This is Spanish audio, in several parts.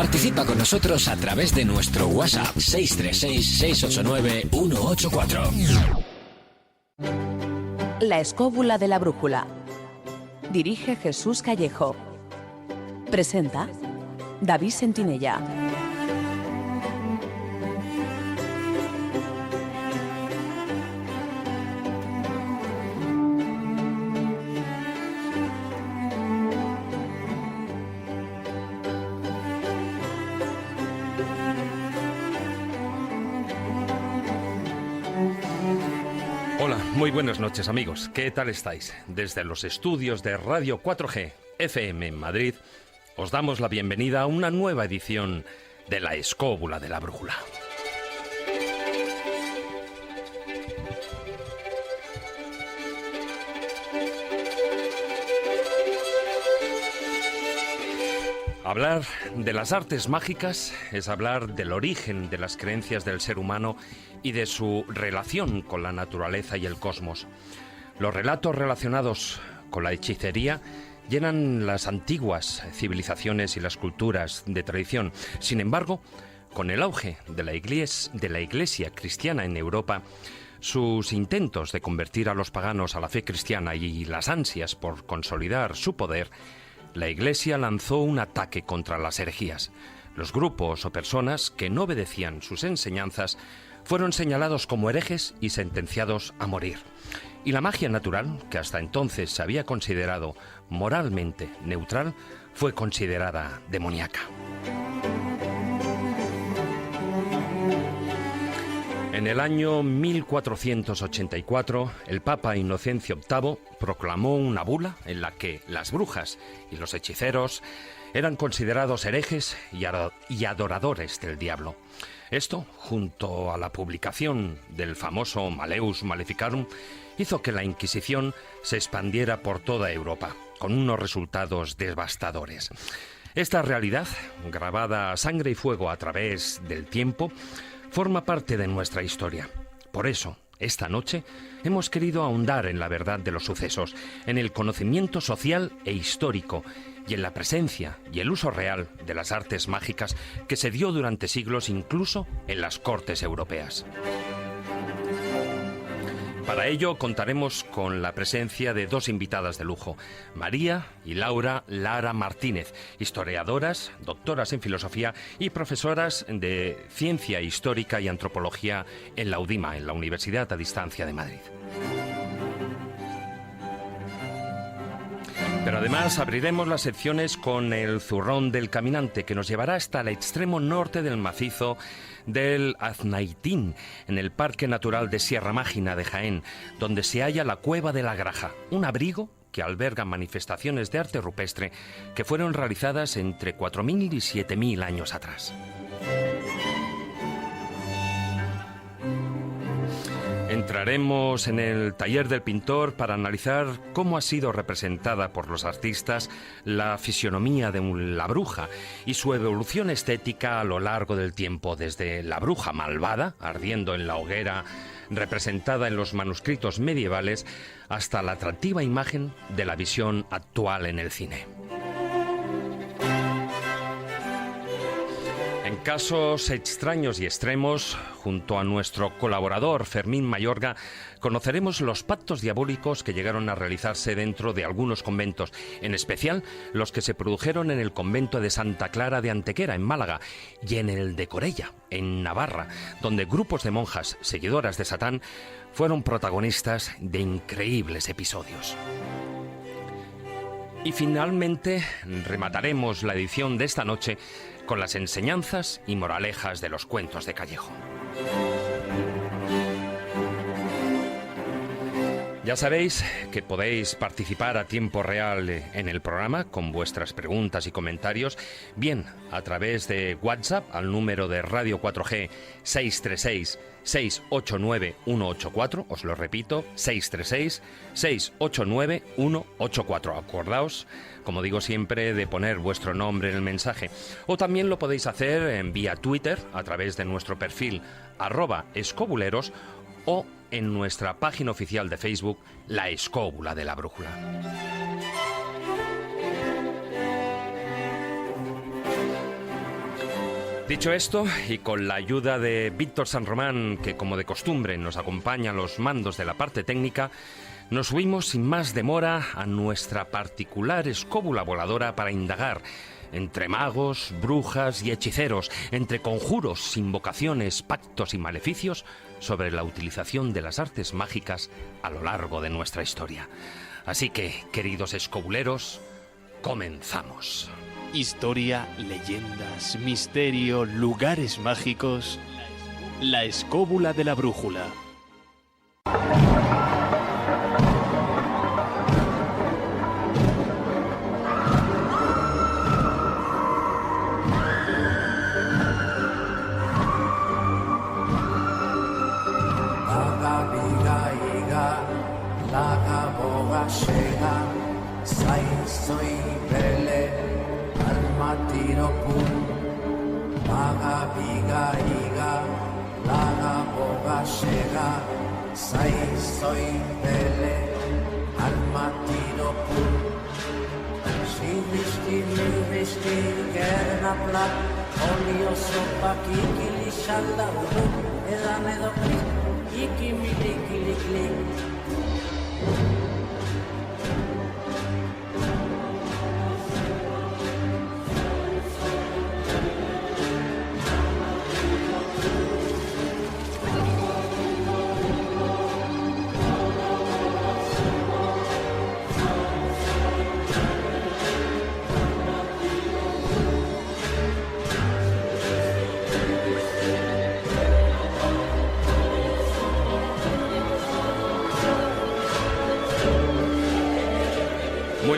Participa con nosotros a través de nuestro WhatsApp 636-689-184. La escóbula de la brújula. Dirige Jesús Callejo. Presenta David Sentinella. Hola, muy buenas noches amigos. ¿Qué tal estáis? Desde los estudios de Radio 4G FM en Madrid, os damos la bienvenida a una nueva edición de La Escóbula de la Brújula. Hablar de las artes mágicas es hablar del origen de las creencias del ser humano y de su relación con la naturaleza y el cosmos. Los relatos relacionados con la hechicería llenan las antiguas civilizaciones y las culturas de tradición. Sin embargo, con el auge de la Iglesia cristiana en Europa, sus intentos de convertir a los paganos a la fe cristiana y las ansias por consolidar su poder, la Iglesia lanzó un ataque contra las herejías. Los grupos o personas que no obedecían sus enseñanzas fueron señalados como herejes y sentenciados a morir. Y la magia natural, que hasta entonces se había considerado moralmente neutral, fue considerada demoníaca. En el año 1484, el Papa Inocencio VIII proclamó una bula en la que las brujas y los hechiceros eran considerados herejes y adoradores del diablo. Esto, junto a la publicación del famoso Malleus Maleficarum, hizo que la Inquisición se expandiera por toda Europa, con unos resultados devastadores. Esta realidad, grabada a sangre y fuego a través del tiempo, forma parte de nuestra historia. Por eso, esta noche, hemos querido ahondar en la verdad de los sucesos, en el conocimiento social e histórico y en la presencia y el uso real de las artes mágicas que se dio durante siglos incluso en las cortes europeas. Para ello contaremos con la presencia de dos invitadas de lujo, María y Laura Lara Martínez, historiadoras, doctoras en filosofía y profesoras de Ciencia Histórica y Antropología en la UDIMA, en la Universidad a Distancia de Madrid. Pero además abriremos las secciones con el Zurrón del Caminante, que nos llevará hasta el extremo norte del macizo del Aznaitín, en el Parque Natural de Sierra Mágina de Jaén, donde se halla la Cueva de la Graja, un abrigo que alberga manifestaciones de arte rupestre que fueron realizadas entre 4.000 y 7.000 años atrás. Entraremos en el taller del pintor para analizar cómo ha sido representada por los artistas la fisionomía de la bruja y su evolución estética a lo largo del tiempo, desde la bruja malvada, ardiendo en la hoguera, representada en los manuscritos medievales, hasta la atractiva imagen de la visión actual en el cine. En casos extraños y extremos, junto a nuestro colaborador Fermín Mayorga, conoceremos los pactos diabólicos que llegaron a realizarse dentro de algunos conventos, en especial los que se produjeron en el convento de Santa Clara de Antequera, en Málaga, y en el de Corella, en Navarra, donde grupos de monjas seguidoras de Satán fueron protagonistas de increíbles episodios. Y finalmente remataremos la edición de esta noche con las enseñanzas y moralejas de los cuentos de Callejo. Ya sabéis que podéis participar a tiempo real en el programa con vuestras preguntas y comentarios, bien a través de WhatsApp al número de Radio 4G 636-689-184, os lo repito, 636-689-184. Acordaos, como digo siempre, de poner vuestro nombre en el mensaje. O también lo podéis hacer en vía Twitter a través de nuestro perfil @escobuleros o en nuestra página oficial de Facebook, La Escóbula de la Brújula. Dicho esto, y con la ayuda de Víctor San Román, que como de costumbre nos acompaña a los mandos de la parte técnica, nos subimos sin más demora a nuestra particular escóbula voladora para indagar entre magos, brujas y hechiceros, entre conjuros, invocaciones, pactos y maleficios, sobre la utilización de las artes mágicas a lo largo de nuestra historia. Así que, queridos escobuleros, comenzamos. Historia, leyendas, misterio, lugares mágicos. La escóbula de la brújula.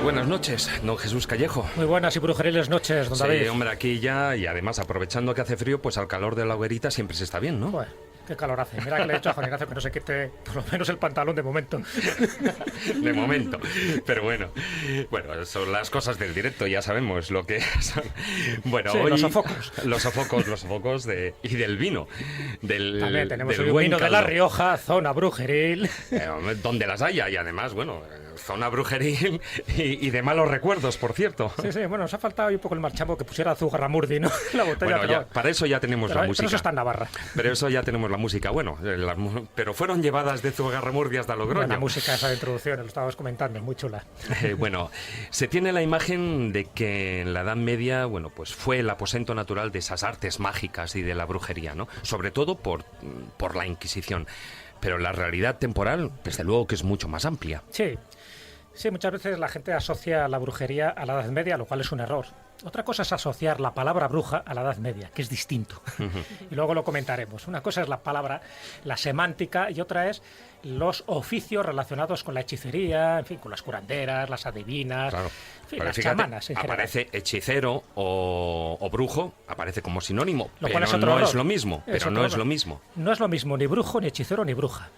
Buenas noches, don Jesús Callejo. Muy buenas y brujeriles noches, don David. Sí, hombre, aquí ya, y además aprovechando que hace frío, pues al calor de la hoguerita siempre se está bien, ¿no? Bueno, qué calor hace. Mira que le he dicho a Juan Ignacio que no se quite por lo menos el pantalón de momento. De momento. Pero bueno, son las cosas del directo, ya sabemos lo que son. Bueno, sí, hoy los sofocos. Los sofocos y del vino. También tenemos del el buen vino de caldo. La Rioja, zona brujeril. Donde las haya, y además, bueno, zona brujeril y de malos recuerdos, por cierto. Sí, bueno, nos ha faltado un poco el marchamo que pusiera Zugarramurdi, ¿no? La botella, Bueno, para eso ya tenemos la música. Pero eso está en Navarra. Pero eso ya tenemos la música. Bueno, pero fueron llevadas de Zugarramurdi hasta Logroño. La música esa de introducción, lo estábamos comentando, es muy chula. Bueno, se tiene la imagen de que en la Edad Media, bueno, pues fue el aposento natural de esas artes mágicas y de la brujería, ¿no? Sobre todo por la Inquisición. Pero la realidad temporal, desde luego que es mucho más amplia. Sí, muchas veces la gente asocia la brujería a la Edad Media, lo cual es un error. Otra cosa es asociar la palabra bruja a la Edad Media, que es distinto. Y luego lo comentaremos. Una cosa es la palabra, la semántica, y otra es los oficios relacionados con la hechicería, en fin, con las curanderas, las adivinas, claro. en fin, Pero las fíjate, chamanas en general. aparece hechicero o brujo, aparece como sinónimo, Lo pero cual es otro no error. es lo mismo. Pero no es lo mismo. No es lo mismo ni brujo, ni hechicero, ni bruja.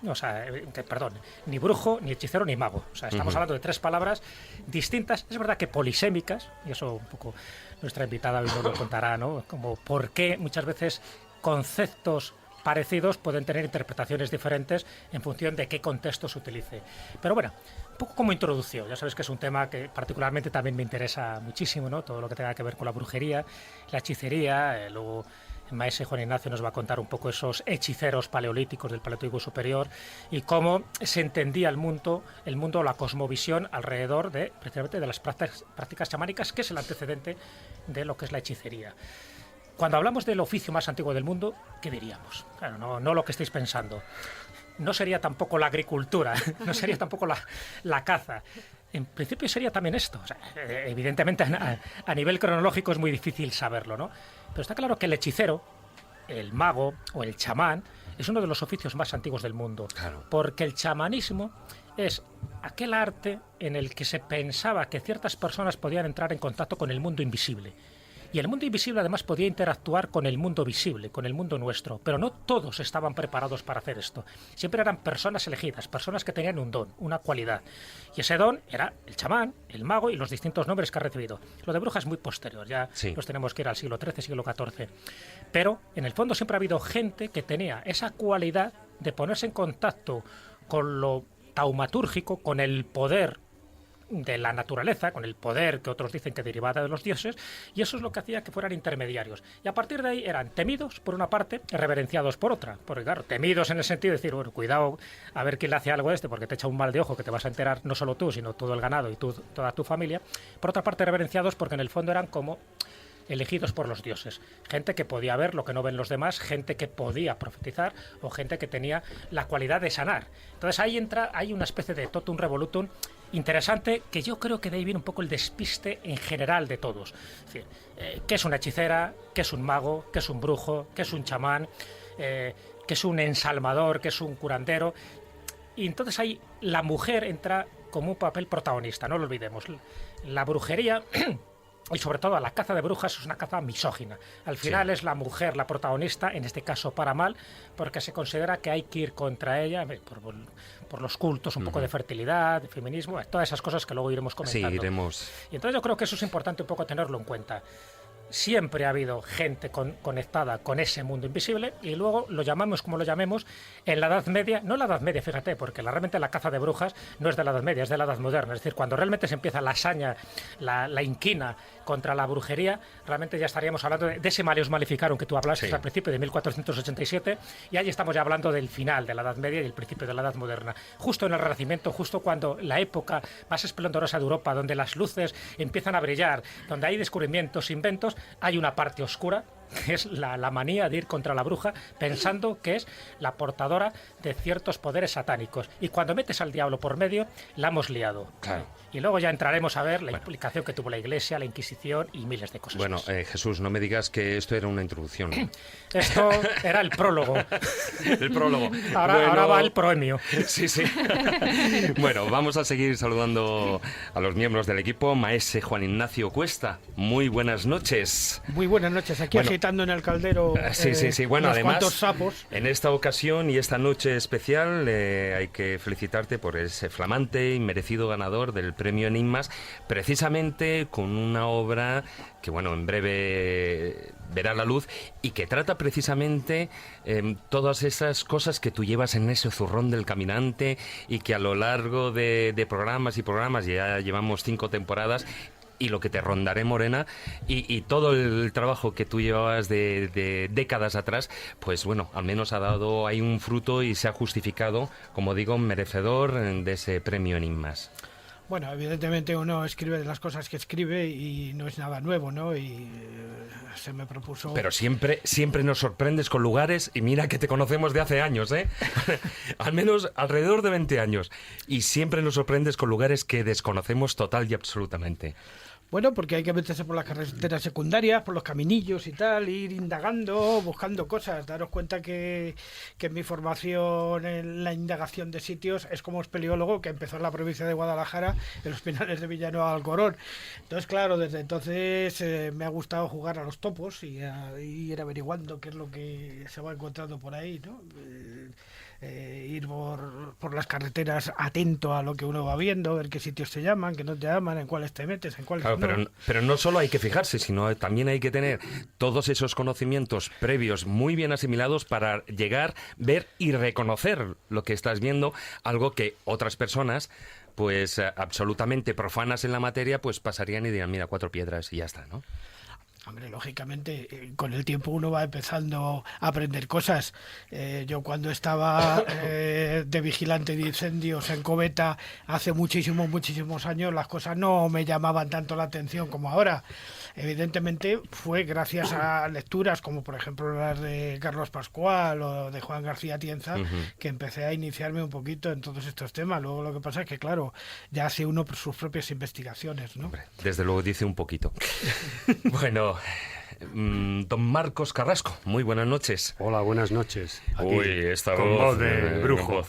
O sea, perdón, ni brujo, ni hechicero, ni mago. O sea, estamos hablando de tres palabras distintas, es verdad que polisémicas, y eso un poco nuestra invitada hoy nos lo contará, ¿no? Como por qué muchas veces conceptos parecidos pueden tener interpretaciones diferentes en función de qué contexto se utilice. Pero bueno, un poco como introducción, ya sabes que es un tema que particularmente también me interesa muchísimo, ¿no? Todo lo que tenga que ver con la brujería, la hechicería, luego el maestro Juan Ignacio nos va a contar un poco esos hechiceros paleolíticos del Paleolítico Superior y cómo se entendía el mundo, la cosmovisión alrededor de precisamente de las prácticas chamánicas, que es el antecedente de lo que es la hechicería. Cuando hablamos del oficio más antiguo del mundo, ¿qué diríamos? Claro, no lo que estáis pensando. No sería tampoco la agricultura, no sería tampoco la caza. En principio sería también esto. O sea, evidentemente a nivel cronológico es muy difícil saberlo, ¿no? Pero está claro que el hechicero, el mago o el chamán es uno de los oficios más antiguos del mundo. Claro. Porque el chamanismo es aquel arte en el que se pensaba que ciertas personas podían entrar en contacto con el mundo invisible. Y el mundo invisible además podía interactuar con el mundo visible, con el mundo nuestro, pero no todos estaban preparados para hacer esto. Siempre eran personas elegidas, personas que tenían un don, una cualidad. Y ese don era el chamán, el mago y los distintos nombres que ha recibido. Lo de bruja es muy posterior, ya nos tenemos que ir al siglo XIII, siglo XIV. Pero en el fondo siempre ha habido gente que tenía esa cualidad de ponerse en contacto con lo taumatúrgico, con el poder de la naturaleza, con el poder que otros dicen que derivaba de los dioses, y eso es lo que hacía que fueran intermediarios. Y a partir de ahí eran temidos por una parte, reverenciados por otra. Porque claro, temidos en el sentido de decir, bueno, cuidado a ver quién le hace algo a este, porque te echa un mal de ojo que te vas a enterar no solo tú, sino todo el ganado y toda tu familia. Por otra parte, reverenciados porque en el fondo eran como elegidos por los dioses, gente que podía ver lo que no ven los demás, gente que podía profetizar o gente que tenía la cualidad de sanar. Entonces ahí hay una especie de totum revolutum interesante, que yo creo que de ahí viene un poco el despiste en general de todos. Es decir, ¿qué es una hechicera? ¿Qué es un mago? ¿Qué es un brujo? ¿Qué es un chamán? ¿Qué es un ensalmador? ¿Qué es un curandero? Y entonces ahí la mujer entra como un papel protagonista, no lo olvidemos. La brujería y sobre todo la caza de brujas es una caza misógina. Al final es la mujer la protagonista, en este caso para mal, porque se considera que hay que ir contra ella por los cultos, un poco de fertilidad, de feminismo, todas esas cosas que luego iremos comentando. Sí, iremos. Y entonces yo creo que eso es importante un poco tenerlo en cuenta. Siempre ha habido gente conectada con ese mundo invisible, y luego lo llamamos como lo llamemos en la Edad Media, no la Edad Media, fíjate, porque realmente la caza de brujas no es de la Edad Media, es de la Edad Moderna. Es decir, cuando realmente se empieza la hazaña, la inquina contra la brujería, realmente ya estaríamos hablando de ese Maleus Maleficarum que tú hablaste al principio de 1487, y ahí estamos ya hablando del final de la Edad Media y el principio de la Edad Moderna. Justo en el Renacimiento, justo cuando la época más esplendorosa de Europa, donde las luces empiezan a brillar, donde hay descubrimientos, inventos, hay una parte oscura, que es la manía de ir contra la bruja pensando que es la portadora de ciertos poderes satánicos. Y cuando metes al diablo por medio, la hemos liado. Claro. Y luego ya entraremos a ver la implicación que tuvo la Iglesia, la Inquisición y miles de cosas Bueno, más. Jesús, no me digas que esto era una introducción. Esto era el prólogo. El prólogo. Ahora va el proemio. Sí, sí. Bueno, vamos a seguir saludando a los miembros del equipo. Maese Juan Ignacio Cuesta, muy buenas noches. Muy buenas noches, aquí agitando en el caldero sí. Bueno, unos además, cuantos sapos. en esta ocasión y esta noche especial hay que felicitarte por ese flamante y merecido ganador del Premio Enigmas, precisamente con una obra que, bueno, en breve verá la luz y que trata precisamente todas esas cosas que tú llevas en ese zurrón del caminante y que a lo largo de programas y programas, ya llevamos 5 temporadas, y lo que te rondaré, Morena, y todo el trabajo que tú llevabas de décadas atrás, pues bueno, al menos ha dado ahí un fruto y se ha justificado, como digo, merecedor de ese Premio Enigmas. Bueno, evidentemente uno escribe las cosas que escribe y no es nada nuevo, ¿no? Y se me propuso... Pero siempre nos sorprendes con lugares, y mira que te conocemos de hace años, ¿eh? Al menos alrededor de 20 años. Y siempre nos sorprendes con lugares que desconocemos total y absolutamente. Bueno, porque hay que meterse por las carreteras secundarias, por los caminillos y tal, ir indagando, buscando cosas. Daros cuenta que mi formación en la indagación de sitios es como espeleólogo, que empezó en la provincia de Guadalajara, en los Pinares de Villanueva Alcorón. Entonces, claro, desde entonces me ha gustado jugar a los topos y ir averiguando qué es lo que se va encontrando por ahí, ¿no? Ir por las carreteras atento a lo que uno va viendo, ver qué sitios te llaman, qué no te llaman, en cuáles te metes, en cuáles claro, no. Pero no solo hay que fijarse, sino también hay que tener todos esos conocimientos previos muy bien asimilados para llegar, ver y reconocer lo que estás viendo, algo que otras personas, pues absolutamente profanas en la materia, pues pasarían y dirían, mira, 4 piedras y ya está, ¿no? Hombre, lógicamente, con el tiempo uno va empezando a aprender cosas. Yo cuando estaba de vigilante de incendios en Coveta hace muchísimos años, las cosas no me llamaban tanto la atención como ahora. Evidentemente fue gracias a lecturas como por ejemplo las de Carlos Pascual o de Juan García Tienza que empecé a iniciarme un poquito en todos estos temas. Luego lo que pasa es que, claro, ya hace uno sus propias investigaciones, ¿no? Hombre, desde luego dice un poquito. Bueno, don Marcos Carrasco, muy buenas noches. Hola, buenas noches. Aquí, Uy, esta con voz de brujo.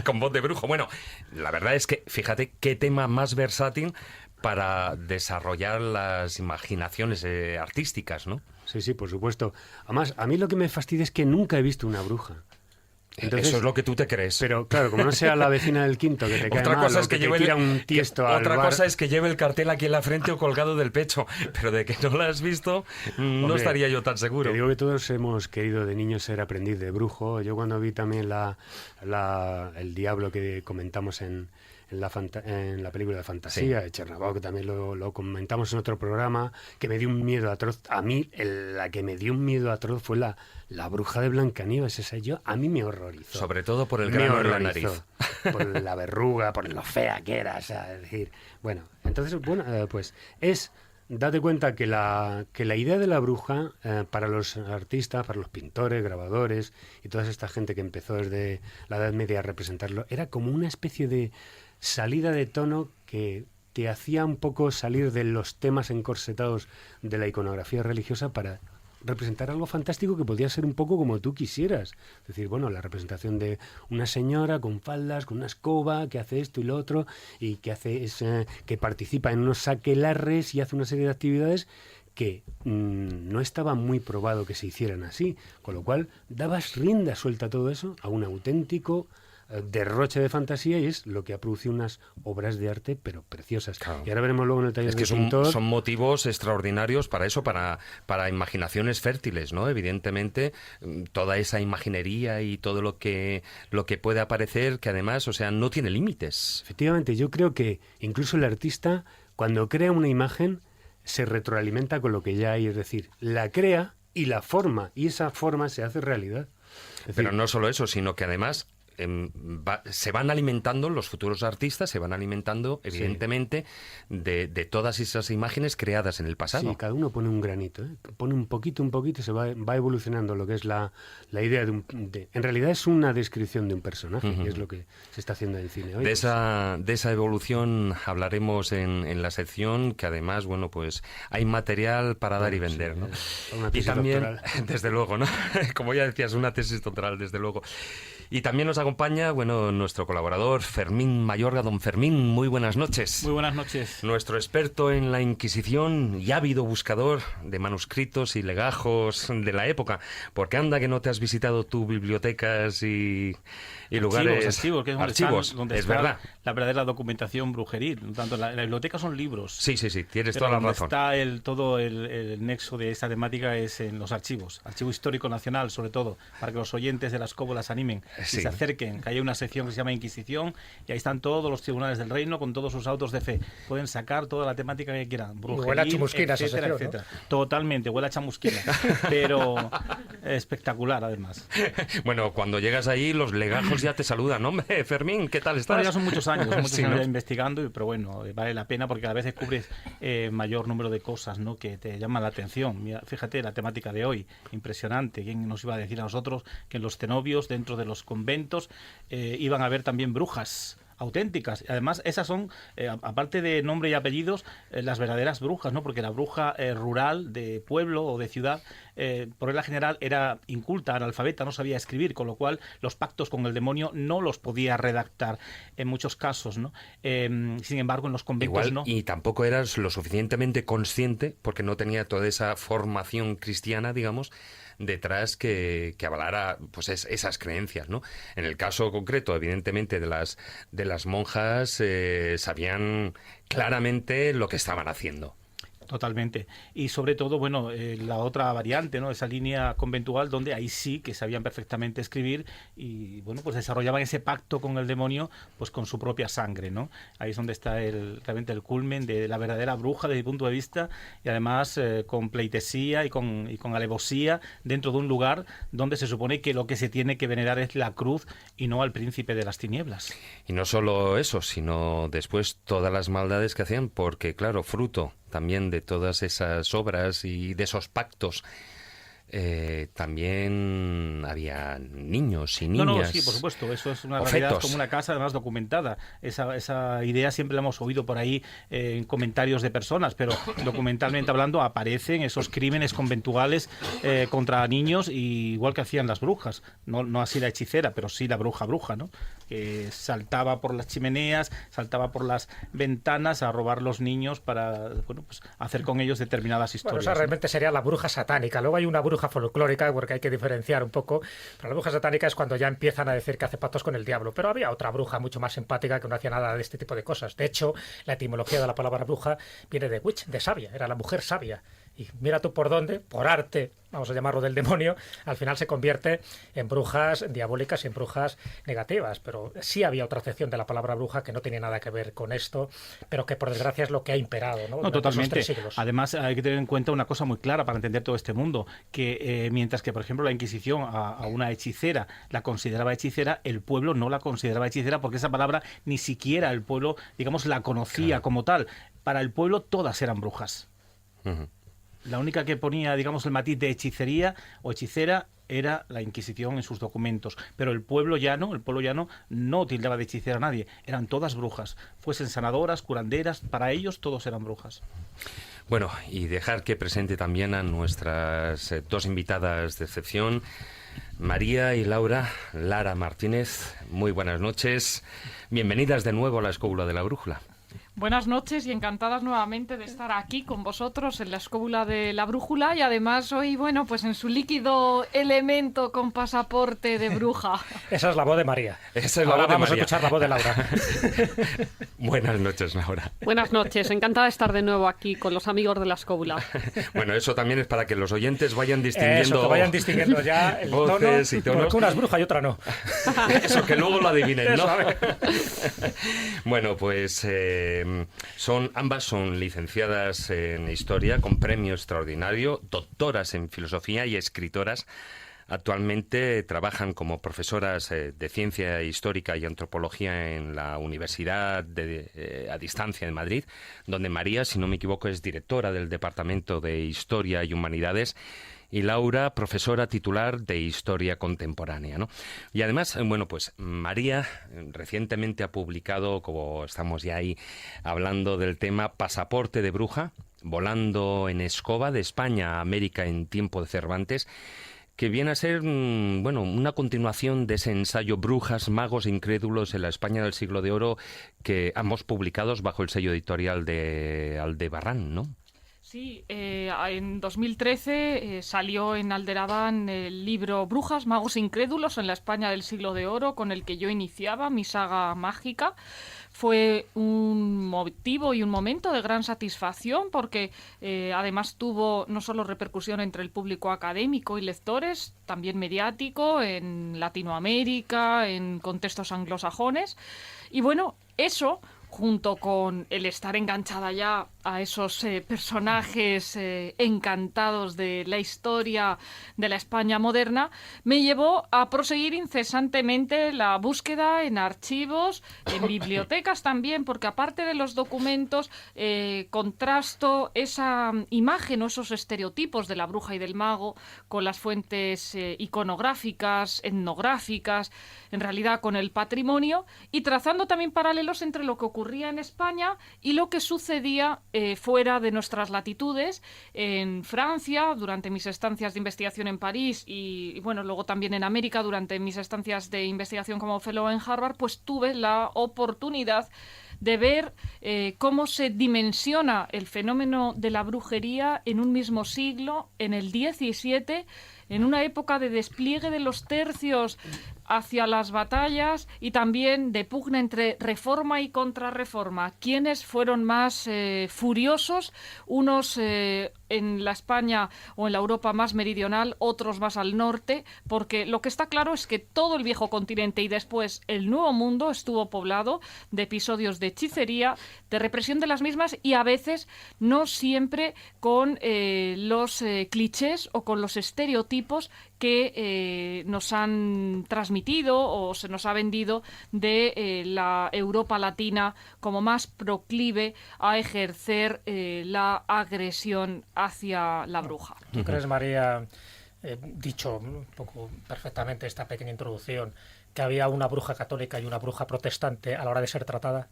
Con voz de brujo. Bueno, la verdad es que, fíjate qué tema más versátil para desarrollar las imaginaciones artísticas, ¿no? Sí, por supuesto. Además, a mí lo que me fastidia es que nunca he visto una bruja. Entonces, eso es lo que tú te crees. Pero claro, como no sea la vecina del quinto que te cae otra mal, cosa o es que te lleve tira un tiesto al otra bar. cosa es que lleve el cartel aquí en la frente o colgado del pecho, pero de que no la has visto no Hombre, estaría yo tan seguro. Te digo que todos hemos querido de niños ser aprendiz de brujo. Yo cuando vi también el diablo que comentamos en en la película de fantasía de Chernábal, que también lo comentamos en otro programa, que me dio un miedo atroz. A mí, la que me dio un miedo atroz fue la bruja de Blancanieves. A mí me horrorizó. Sobre todo por el grano en la nariz. Por la verruga, por lo fea que era. O sea, es decir, bueno, entonces, pues date cuenta que la idea de la bruja, para los artistas, para los pintores, grabadores y toda esta gente que empezó desde la Edad Media a representarlo, era como una especie de salida de tono que te hacía un poco salir de los temas encorsetados de la iconografía religiosa para representar algo fantástico que podía ser un poco como tú quisieras. Es decir, bueno, la representación de una señora con faldas, con una escoba, que hace esto y lo otro, y que participa en unos aquelarres y hace una serie de actividades que no estaba muy probado que se hicieran así, con lo cual dabas rienda suelta a todo eso a un auténtico derroche de fantasía, y es lo que ha producido unas obras de arte pero preciosas. Claro. Y ahora veremos luego en el taller Es que del pintor. son motivos extraordinarios para eso, para imaginaciones fértiles, ¿no? Evidentemente, toda esa imaginería y todo lo que puede aparecer, que además, o sea, no tiene límites. Efectivamente, yo creo que incluso el artista, cuando crea una imagen, se retroalimenta con lo que ya hay, es decir, la crea y la forma, y esa forma se hace realidad. Es decir, Pero no solo eso, sino que además se van alimentando, los futuros artistas se van alimentando, evidentemente, de todas esas imágenes creadas en el pasado. sí, cada uno pone un granito, ¿eh? Pone un poquito, y se va evolucionando lo que es la idea en realidad es una descripción de un personaje, que es lo que se está haciendo en cine hoy. De esa evolución hablaremos en la sección, que además, bueno, pues hay material para dar y vender, ¿no? Una Y tesis también, doctoral. desde luego, ¿no? Como ya decías, una tesis doctoral, desde luego. Y también nos acompaña, bueno, nuestro colaborador Fermín Mayorga. Don Fermín, muy buenas noches. Muy buenas noches. Nuestro experto en la Inquisición y ávido buscador de manuscritos y legajos de la época. Porque anda que no te has visitado tú bibliotecas y lugares... Archivos, que es donde archivos, donde es está verdad. la verdadera documentación brujeril. Tanto la biblioteca son libros. Sí, tienes Pero toda la donde razón. está todo el nexo de esta temática es en los archivos. Archivo Histórico Nacional, sobre todo, para que los oyentes de la escóbula se animen Sí. y se acerquen, que hay una sección que se llama Inquisición, y ahí están todos los tribunales del reino con todos sus autos de fe. Pueden sacar toda la temática que quieran. Huele a chamusquina esa etcétera, sección, ¿no? etcétera. Totalmente, huele a chamusquina. Pero espectacular, además. Bueno, cuando llegas ahí, los legajos ya te saludan. Hombre, Fermín, ¿qué tal estás? Bueno, ya son muchos años, Sí, años ¿no? ya investigando, pero bueno, vale la pena porque a veces descubres mayor número de cosas, ¿no?, que te llaman la atención. Mira, fíjate la temática de hoy, impresionante. ¿Quién nos iba a decir a nosotros que en los cenobios, dentro de los conventos, iban a haber también brujas auténticas? Además, esas son, aparte de nombre y apellidos, las verdaderas brujas, ¿no? Porque la bruja rural, de pueblo o de ciudad, por regla general era inculta, analfabeta, no sabía escribir, con lo cual los pactos con el demonio no los podía redactar en muchos casos, ¿no? Sin embargo, en los conventos Igual, no. y tampoco eras lo suficientemente consciente, porque no tenía toda esa formación cristiana, digamos, detrás que avalara pues esas creencias, ¿no? En el caso concreto, evidentemente, de las monjas, sabían claramente lo que estaban haciendo. Totalmente. Y sobre todo, bueno, la otra variante, ¿no?, esa línea conventual donde ahí sí que sabían perfectamente escribir y, bueno, pues desarrollaban ese pacto con el demonio, pues con su propia sangre, ¿no? Ahí es donde está realmente el culmen de la verdadera bruja desde mi punto de vista, y además con pleitesía y con alevosía dentro de un lugar donde se supone que lo que se tiene que venerar es la cruz y no al príncipe de las tinieblas. Y no solo eso, sino después todas las maldades que hacían, porque, claro, fruto también de todas esas obras y de esos pactos, también había niños y niñas. No, sí, por supuesto, eso es una realidad fetos. como una casa, además documentada. Esa idea siempre la hemos oído por ahí en comentarios de personas, pero documentalmente hablando aparecen esos crímenes conventuales contra niños, igual que hacían las brujas. No así la hechicera, pero sí la bruja, ¿no? Que saltaba por las chimeneas, saltaba por las ventanas a robar los niños para, bueno, pues hacer con ellos determinadas Bueno, historias. esa realmente sería la bruja satánica. Luego hay una bruja folclórica, porque hay que diferenciar un poco. Pero la bruja satánica es cuando ya empiezan a decir que hace pactos con el diablo. Pero había otra bruja mucho más simpática que no hacía nada de este tipo de cosas. De hecho, la etimología de la palabra bruja viene de witch, de sabia. Era la mujer sabia. y mira tú por dónde, por arte, vamos a llamarlo del demonio, al final se convierte en brujas diabólicas y en brujas negativas. Pero sí había otra acepción de la palabra bruja que no tiene nada que ver con esto, pero que por desgracia es lo que ha imperado, ¿no? No, Durante totalmente. esos 3 siglos. Además, hay que tener en cuenta una cosa muy clara para entender todo este mundo, que mientras que, por ejemplo, la Inquisición a una hechicera la consideraba hechicera, el pueblo no la consideraba hechicera porque esa palabra ni siquiera el pueblo, digamos, la conocía como tal. Para el pueblo todas eran brujas. Ujú. La única que ponía, digamos, el matiz de hechicería o hechicera era la Inquisición en sus documentos. Pero el pueblo llano no tildaba de hechicera a nadie. Eran todas brujas. Fuesen sanadoras, curanderas, para ellos todos eran brujas. Bueno, y dejar que presente también a nuestras 2 invitadas de excepción, María y Laura. Lara Martínez, muy buenas noches. Bienvenidas de nuevo a la Escóbula de la Brújula. Buenas noches y encantadas nuevamente de estar aquí con vosotros en la Escóbula de la Brújula y además hoy, bueno, pues en su líquido elemento con pasaporte de bruja. Esa es la voz de María. Esa es la Ahora voz de vamos María. a escuchar la voz de Laura. Buenas noches, Laura. Buenas noches, encantada de estar de nuevo aquí con los amigos de la Escóbula. Bueno, eso también es para que los oyentes vayan distinguiendo, Eso, que vayan distinguiendo ya el tono, voces y tonos. porque una es bruja y otra no. Eso, que luego lo adivinen, ¿no? Eso, a ver. Bueno, pues ambas son licenciadas en Historia con premio extraordinario, doctoras en Filosofía y escritoras. Actualmente trabajan como profesoras de Ciencia Histórica y Antropología en la Universidad a Distancia de Madrid, donde María, si no me equivoco, es directora del Departamento de Historia y Humanidades, y Laura, profesora titular de Historia Contemporánea, ¿no? Y además, bueno, pues María recientemente ha publicado, como estamos ya ahí hablando del tema, Pasaporte de Bruja, volando en escoba de España a América en tiempo de Cervantes, que viene a ser, bueno, una continuación de ese ensayo Brujas, magos e incrédulos en la España del siglo de oro, que ambos publicados bajo el sello editorial de Aldebarrán, ¿no? Sí, en 2013 salió en Aldebarrán el libro Brujas, magos e incrédulos en la España del siglo de oro, con el que yo iniciaba mi saga mágica. Fue un motivo y un momento de gran satisfacción porque además tuvo no solo repercusión entre el público académico y lectores, también mediático en Latinoamérica, en contextos anglosajones. Y bueno, eso, junto con el estar enganchada ya a esos personajes encantados de la historia de la España moderna, me llevó a proseguir incesantemente la búsqueda en archivos, en bibliotecas también, porque aparte de los documentos, contrasto esa imagen o esos estereotipos de la bruja y del mago con las fuentes iconográficas, etnográficas, en realidad con el patrimonio, y trazando también paralelos entre lo que ocurría en España y lo que sucedía fuera de nuestras latitudes, en Francia, durante mis estancias de investigación en París y bueno, luego también en América, durante mis estancias de investigación como fellow en Harvard, pues tuve la oportunidad de ver cómo se dimensiona el fenómeno de la brujería en un mismo siglo, en el XVII, en una época de despliegue de los tercios hacia las batallas y también de pugna entre reforma y contrarreforma. ¿Quiénes fueron más furiosos? Unos en la España o en la Europa más meridional, otros más al norte, porque lo que está claro es que todo el viejo continente y después el Nuevo Mundo estuvo poblado de episodios de hechicería, de represión de las mismas y a veces no siempre con los clichés o con los estereotipos que nos han transmitido o se nos ha vendido de la Europa latina como más proclive a ejercer la agresión hacia la bruja. ¿Tú crees, María, dicho un poco perfectamente esta pequeña introducción, que había una bruja católica y una bruja protestante a la hora de ser tratada?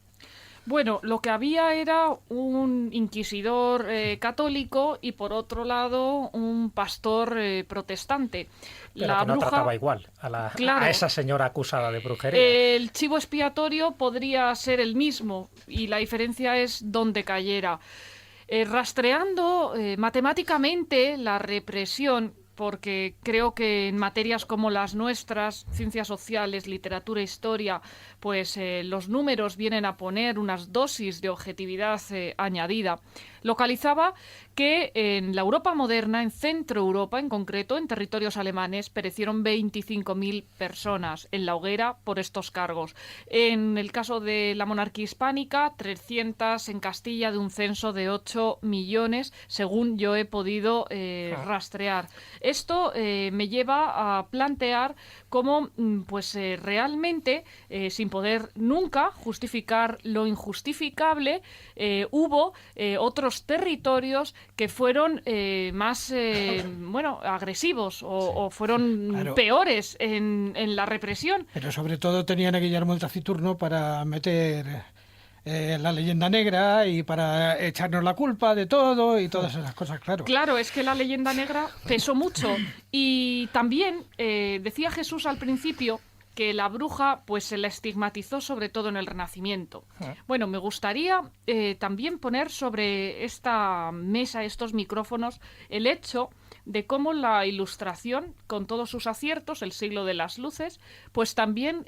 Bueno, lo que había era un inquisidor católico y por otro lado un pastor protestante. Pero la que no bruja trataba igual claro, a esa señora acusada de brujería. El chivo expiatorio podría ser el mismo y la diferencia es dónde cayera. Rastreando matemáticamente la represión, porque creo que en materias como las nuestras, ciencias sociales, literatura e historia, pues los números vienen a poner unas dosis de objetividad añadida. localizaba que en la Europa moderna, en Centro Europa en concreto, en territorios alemanes, perecieron 25.000 personas en la hoguera por estos cargos. En el caso de la monarquía hispánica, 300 en Castilla, de un censo de 8 millones, según yo he podido rastrear. Esto me lleva a plantear cómo realmente, sin poder nunca justificar lo injustificable, hubo otros territorios que fueron más agresivos o fueron peores en la represión. Pero sobre todo tenían a Guillermo el Taciturno para meter la leyenda negra y para echarnos la culpa de todo y todas esas cosas, claro. Claro, es que la leyenda negra pesó mucho. Y también decía Jesús al principio que la bruja pues se la estigmatizó sobre todo en el Renacimiento. Bueno, me gustaría también poner sobre esta mesa, estos micrófonos, el hecho de cómo la Ilustración, con todos sus aciertos, el siglo de las luces, pues también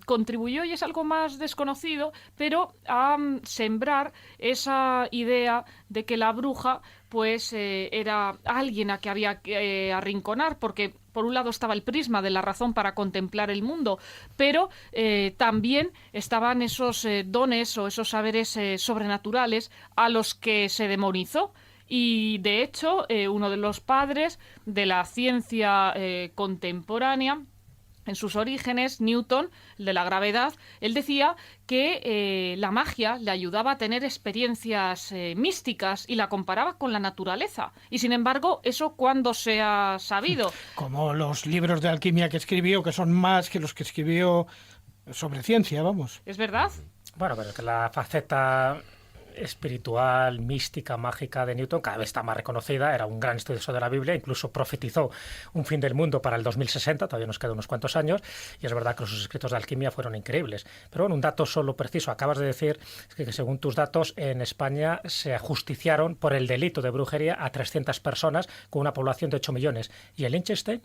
contribuyó, y es algo más desconocido, pero a sembrar esa idea de que la bruja pues era alguien a que había que arrinconar, porque por un lado estaba el prisma de la razón para contemplar el mundo, pero también estaban esos dones o esos saberes sobrenaturales a los que se demonizó. Y, de hecho, uno de los padres de la ciencia contemporánea, en sus orígenes, Newton, el de la gravedad, él decía que la magia le ayudaba a tener experiencias místicas y la comparaba con la naturaleza. Y, sin embargo, ¿eso cuándo se ha sabido? Como los libros de alquimia que escribió, que son más que los que escribió sobre ciencia, vamos. ¿Es verdad? Bueno, pero que la faceta espiritual, mística, mágica de Newton cada vez está más reconocida. Era un gran estudioso de la Biblia, incluso profetizó un fin del mundo para el 2060, todavía nos quedan unos cuantos años, y es verdad que sus escritos de alquimia fueron increíbles. Pero bueno, un dato solo preciso, acabas de decir que según tus datos en España se ajusticiaron por el delito de brujería a 300 personas con una población de 8 millones. ¿Y el Liechtenstein?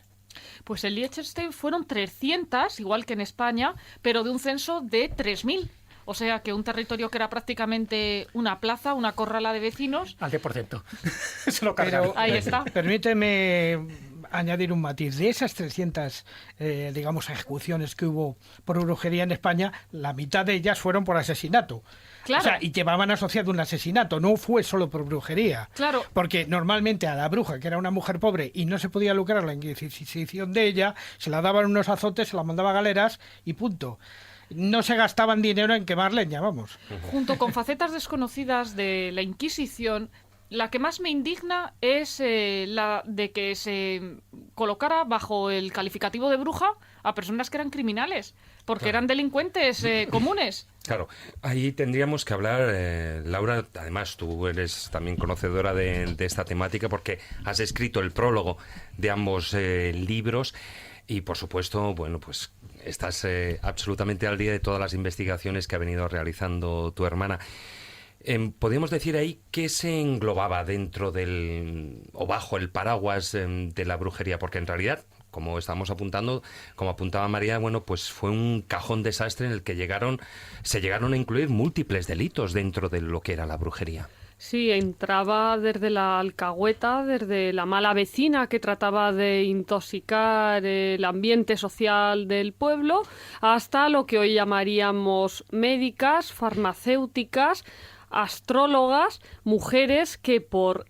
Pues en Liechtenstein fueron 300, igual que en España, pero de un censo de 3.000. O sea que un territorio que era prácticamente una plaza, una corrala de vecinos. Al 10%. Se lo cargaron. Ahí está. Permíteme añadir un matiz. De esas 300, ejecuciones que hubo por brujería en España, la mitad de ellas fueron por asesinato. Claro. O sea, y llevaban asociado un asesinato, no fue solo por brujería. Claro. Porque normalmente a la bruja, que era una mujer pobre y no se podía lucrar la inquisición de ella, se la daban unos azotes, se la mandaba a galeras y punto. No se gastaban dinero en quemar leña, vamos. Junto con facetas desconocidas de la Inquisición, la que más me indigna es la de que se colocara bajo el calificativo de bruja a personas que eran criminales, porque eran delincuentes comunes. Claro, ahí tendríamos que hablar, Laura, además tú eres también conocedora de esta temática porque has escrito el prólogo de ambos libros y, por supuesto, bueno, pues estás absolutamente al día de todas las investigaciones que ha venido realizando tu hermana. ¿Podríamos decir ahí qué se englobaba dentro o bajo el paraguas de la brujería? Porque en realidad, como estamos apuntando, como apuntaba María, bueno, pues fue un cajón desastre en el que se llegaron a incluir múltiples delitos dentro de lo que era la brujería. Sí, entraba desde la alcahueta, desde la mala vecina que trataba de intoxicar el ambiente social del pueblo, hasta lo que hoy llamaríamos médicas, farmacéuticas, astrólogas, mujeres que por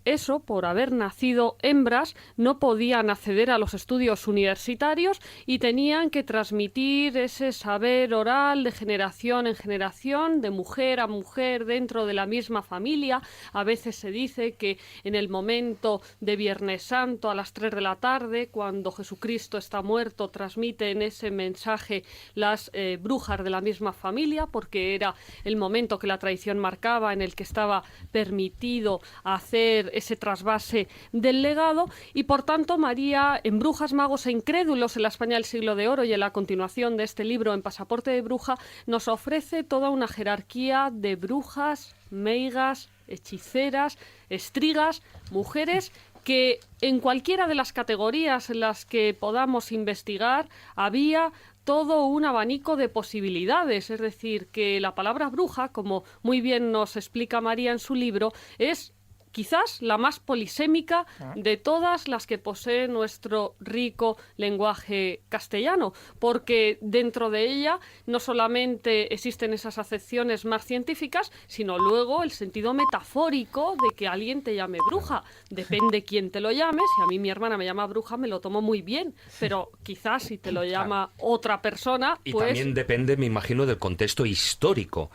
haber nacido hembras, no podían acceder a los estudios universitarios y tenían que transmitir ese saber oral de generación en generación, de mujer a mujer dentro de la misma familia. A veces se dice que en el momento de Viernes Santo a las 3 de la tarde, cuando Jesucristo está muerto, transmiten ese mensaje las brujas de la misma familia, porque era el momento que la tradición marcaba en el que estaba permitido hacer ese trasvase del legado, y por tanto María, en Brujas, Magos e Incrédulos, en la España del Siglo de Oro y en la continuación de este libro, en Pasaporte de Bruja, nos ofrece toda una jerarquía de brujas, meigas, hechiceras, estrigas, mujeres que en cualquiera de las categorías en las que podamos investigar había todo un abanico de posibilidades. Es decir, que la palabra bruja, como muy bien nos explica María en su libro, es quizás la más polisémica de todas las que posee nuestro rico lenguaje castellano, porque dentro de ella no solamente existen esas acepciones más científicas, sino luego el sentido metafórico de que alguien te llame bruja. Depende quién te lo llame. Si a mí mi hermana me llama bruja, me lo tomo muy bien, pero quizás si te lo llama otra persona, y pues... también depende, me imagino, del contexto histórico.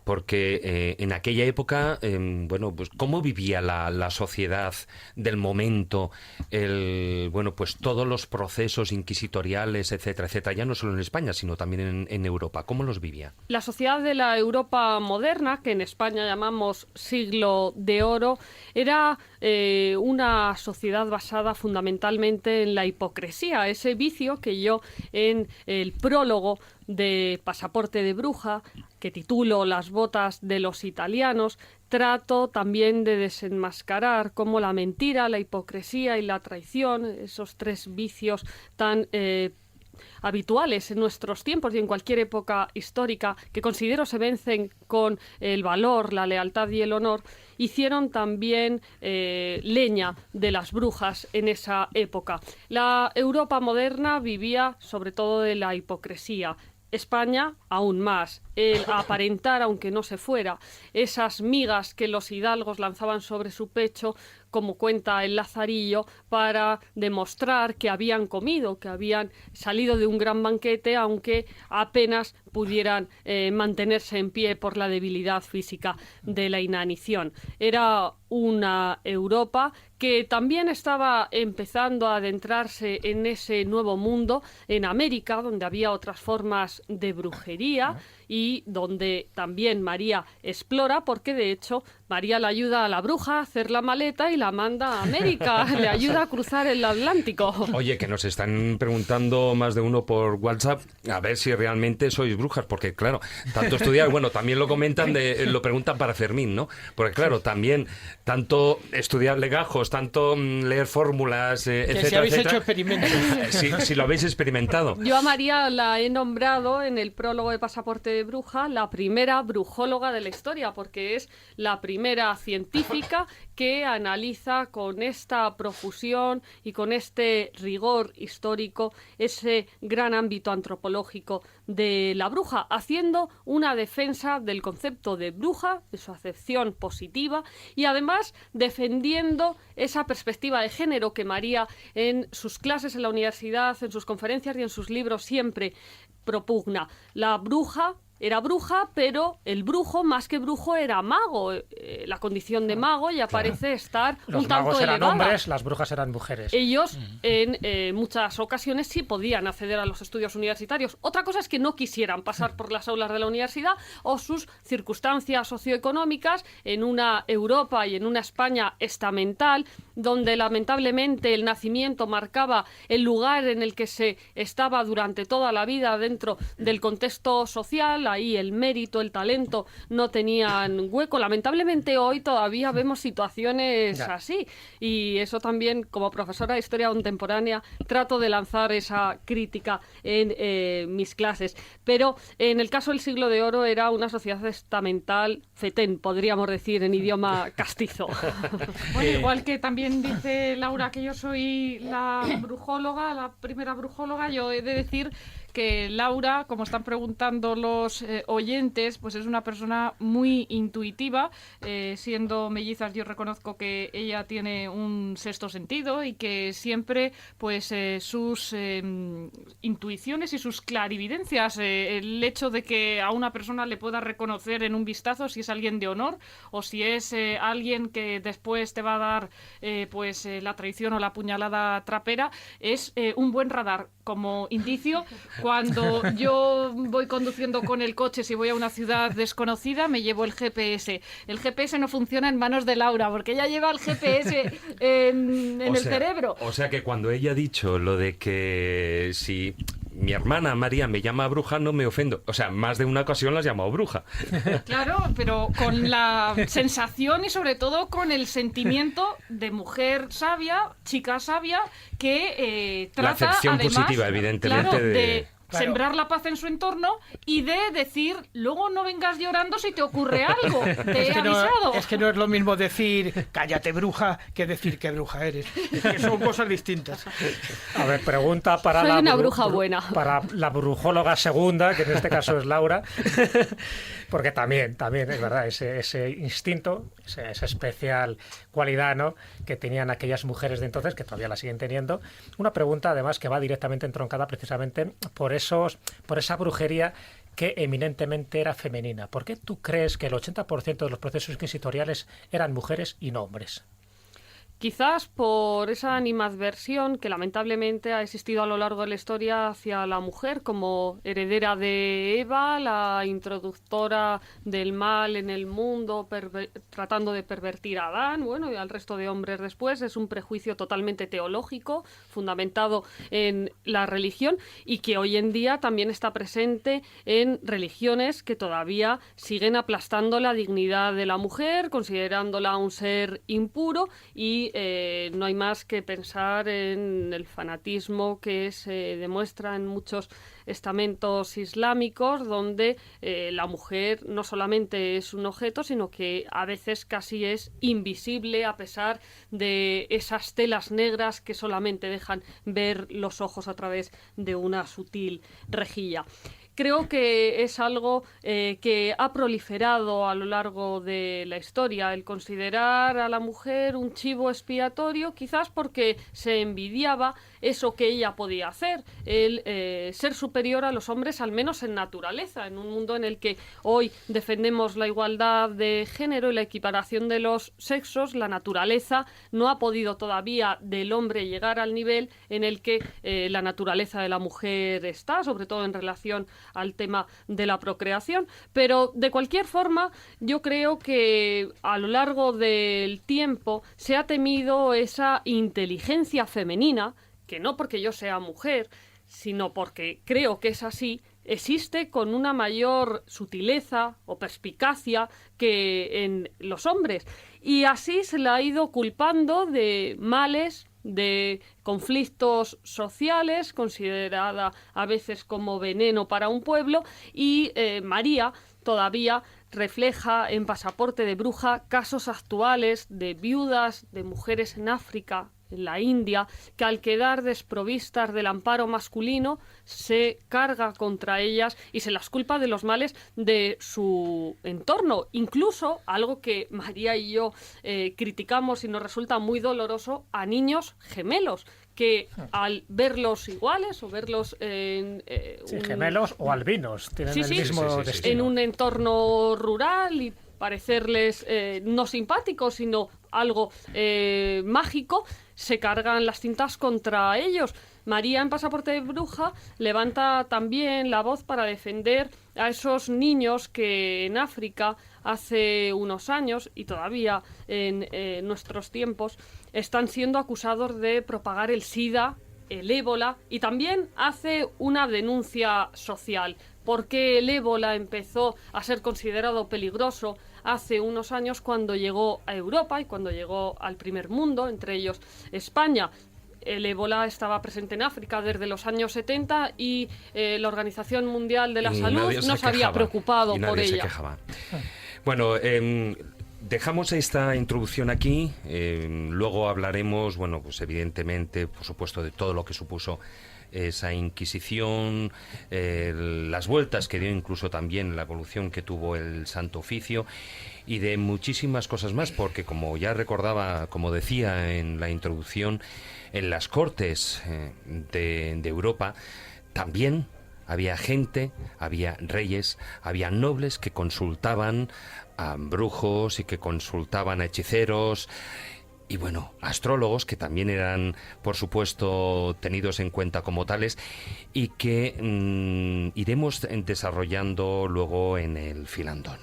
Porque en aquella época, bueno, pues cómo vivía la sociedad del momento, bueno, pues todos los procesos inquisitoriales, etcétera, etcétera, ya no solo en España, sino también en Europa. ¿Cómo los vivía? La sociedad de la Europa moderna, que en España llamamos siglo de oro, era una sociedad basada fundamentalmente en la hipocresía, ese vicio que yo en el prólogo de Pasaporte de Bruja, que titulo Las botas de los italianos, trato también de desenmascarar cómo la mentira, la hipocresía y la traición, esos tres vicios tan habituales en nuestros tiempos y en cualquier época histórica, que considero se vencen con el valor, la lealtad y el honor, hicieron también leña de las brujas en esa época. La Europa moderna vivía sobre todo de la hipocresía. España aún más, el aparentar aunque no se fuera, esas migas que los hidalgos lanzaban sobre su pecho, como cuenta el Lazarillo, para demostrar que habían comido, que habían salido de un gran banquete, aunque apenas pudieran mantenerse en pie por la debilidad física de la inanición. Era una Europa que también estaba empezando a adentrarse en ese nuevo mundo, en América, donde había otras formas de brujería y donde también María explora, porque de hecho María le ayuda a la bruja a hacer la maleta y la manda a América, le ayuda a cruzar el Atlántico. Oye, que nos están preguntando más de uno por WhatsApp a ver si realmente sois brujas, porque claro, tanto estudiar, bueno, también lo comentan, lo preguntan para Fermín, ¿no? Porque claro, también tanto estudiar legajos, tanto leer fórmulas, etcétera, que si habéis etcétera, hecho experimentos. Si lo habéis experimentado. Yo a María la he nombrado en el prólogo de Pasaporte de Bruja la primera brujóloga de la historia, porque es la primera científica que analiza con esta profusión y con este rigor histórico ese gran ámbito antropológico de la bruja, haciendo una defensa del concepto de bruja, de su acepción positiva, y además defendiendo esa perspectiva de género que María en sus clases en la universidad, en sus conferencias y en sus libros siempre propugna. La bruja era bruja, pero el brujo, más que brujo, era mago. La condición de mago ya parece estar Los un tanto magos eran elevada. hombres, las brujas eran mujeres. Ellos en muchas ocasiones sí podían acceder a los estudios universitarios. Otra cosa es que no quisieran pasar por las aulas de la universidad o sus circunstancias socioeconómicas en una Europa y en una España estamental, donde lamentablemente el nacimiento marcaba el lugar en el que se estaba durante toda la vida dentro del contexto social. Ahí el mérito, el talento no tenían hueco. Lamentablemente hoy todavía vemos situaciones así, y eso también, como profesora de historia contemporánea, trato de lanzar esa crítica en mis clases. Pero en el caso del siglo de oro era una sociedad estamental fetén, podríamos decir en idioma castizo. Bueno, igual que también dice Laura que yo soy la brujóloga, la primera brujóloga, yo he de decir que Laura, como están preguntando los oyentes, pues es una persona muy intuitiva. Siendo mellizas, yo reconozco que ella tiene un sexto sentido y que siempre pues sus intuiciones y sus clarividencias, el hecho de que a una persona le pueda reconocer en un vistazo si es alguien de honor o si es alguien que después te va a dar la traición o la puñalada trapera, es un buen radar como indicio. Cuando yo voy conduciendo con el coche, si voy a una ciudad desconocida, me llevo el GPS. El GPS no funciona en manos de Laura, porque ella lleva el GPS en el cerebro. O sea que cuando ella ha dicho lo de que si mi hermana María me llama bruja, no me ofendo. O sea, más de una ocasión la has llamado bruja. Claro, pero con la sensación y sobre todo con el sentimiento de mujer sabia, chica sabia, que trata la acepción además, positiva, evidentemente, claro, de Claro. sembrar la paz en su entorno y de decir, luego no vengas llorando si te ocurre algo, te he avisado. Es que no es lo mismo decir cállate bruja que decir qué bruja eres. Es que son cosas distintas. A ver, pregunta para Soy la una bruja buena. Para la brujóloga segunda, que en este caso es Laura, porque también es verdad, ese instinto, esa especial cualidad, ¿no?, que tenían aquellas mujeres de entonces, que todavía la siguen teniendo. Una pregunta, además, que va directamente entroncada precisamente por esa brujería que eminentemente era femenina. ¿Por qué tú crees que el 80% de los procesos inquisitoriales eran mujeres y no hombres? Quizás por esa animadversión que lamentablemente ha existido a lo largo de la historia hacia la mujer como heredera de Eva, la introductora del mal en el mundo, tratando de pervertir a Adán, bueno, y al resto de hombres después. Es un prejuicio totalmente teológico, fundamentado en la religión y que hoy en día también está presente en religiones que todavía siguen aplastando la dignidad de la mujer, considerándola un ser impuro y no hay más que pensar en el fanatismo que se demuestra en muchos estamentos islámicos, donde la mujer no solamente es un objeto, sino que a veces casi es invisible a pesar de esas telas negras que solamente dejan ver los ojos a través de una sutil rejilla. Creo que es algo que ha proliferado a lo largo de la historia, el considerar a la mujer un chivo expiatorio, quizás porque se envidiaba eso que ella podía hacer, el ser superior a los hombres, al menos en naturaleza, en un mundo en el que hoy defendemos la igualdad de género y la equiparación de los sexos. La naturaleza no ha podido todavía del hombre llegar al nivel en el que la naturaleza de la mujer está, sobre todo en relación al tema de la procreación, pero de cualquier forma yo creo que a lo largo del tiempo se ha temido esa inteligencia femenina, que no porque yo sea mujer, sino porque creo que es así, existe con una mayor sutileza o perspicacia que en los hombres, y así se la ha ido culpando de males, de conflictos sociales, considerada a veces como veneno para un pueblo, y María todavía refleja en Pasaporte de Bruja casos actuales de viudas, de mujeres en África, en la India, que al quedar desprovistas del amparo masculino se carga contra ellas y se las culpa de los males de su entorno. Incluso, algo que María y yo criticamos y nos resulta muy doloroso, a niños gemelos, que al verlos iguales o verlos en gemelos o albinos, tienen el mismo destino. En un entorno rural y parecerles no simpáticos, sino algo mágico, se cargan las cintas contra ellos. María, en Pasaporte de Bruja, levanta también la voz para defender a esos niños que en África hace unos años y todavía en nuestros tiempos están siendo acusados de propagar el SIDA, el ébola, y también hace una denuncia social. Porque el ébola empezó a ser considerado peligroso hace unos años cuando llegó a Europa y cuando llegó al primer mundo, entre ellos España. El ébola estaba presente en África desde los años 70 y la Organización Mundial de la Salud no se había preocupado por ella. Bueno, dejamos esta introducción aquí, luego hablaremos, bueno, pues evidentemente, por supuesto, de todo lo que supuso esa Inquisición, las vueltas que dio incluso también la evolución que tuvo el Santo Oficio y de muchísimas cosas más, porque como ya recordaba, como decía en la introducción, en las cortes de Europa también había gente, había reyes, había nobles que consultaban a brujos y que consultaban a hechiceros y bueno, astrólogos que también eran, por supuesto, tenidos en cuenta como tales y que iremos desarrollando luego en el filandón.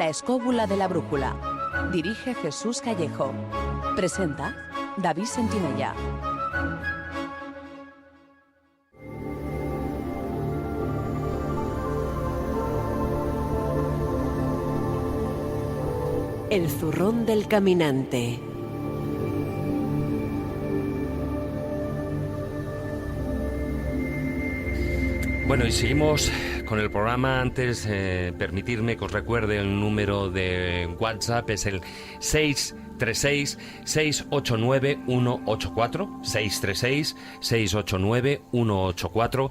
La escóbula de la brújula. Dirige Jesús Callejo. Presenta David Sentinella. El zurrón del caminante. Bueno, y seguimos con el programa. Antes, permitirme que os recuerde el número de WhatsApp, es el 636-689-184, 636-689-184,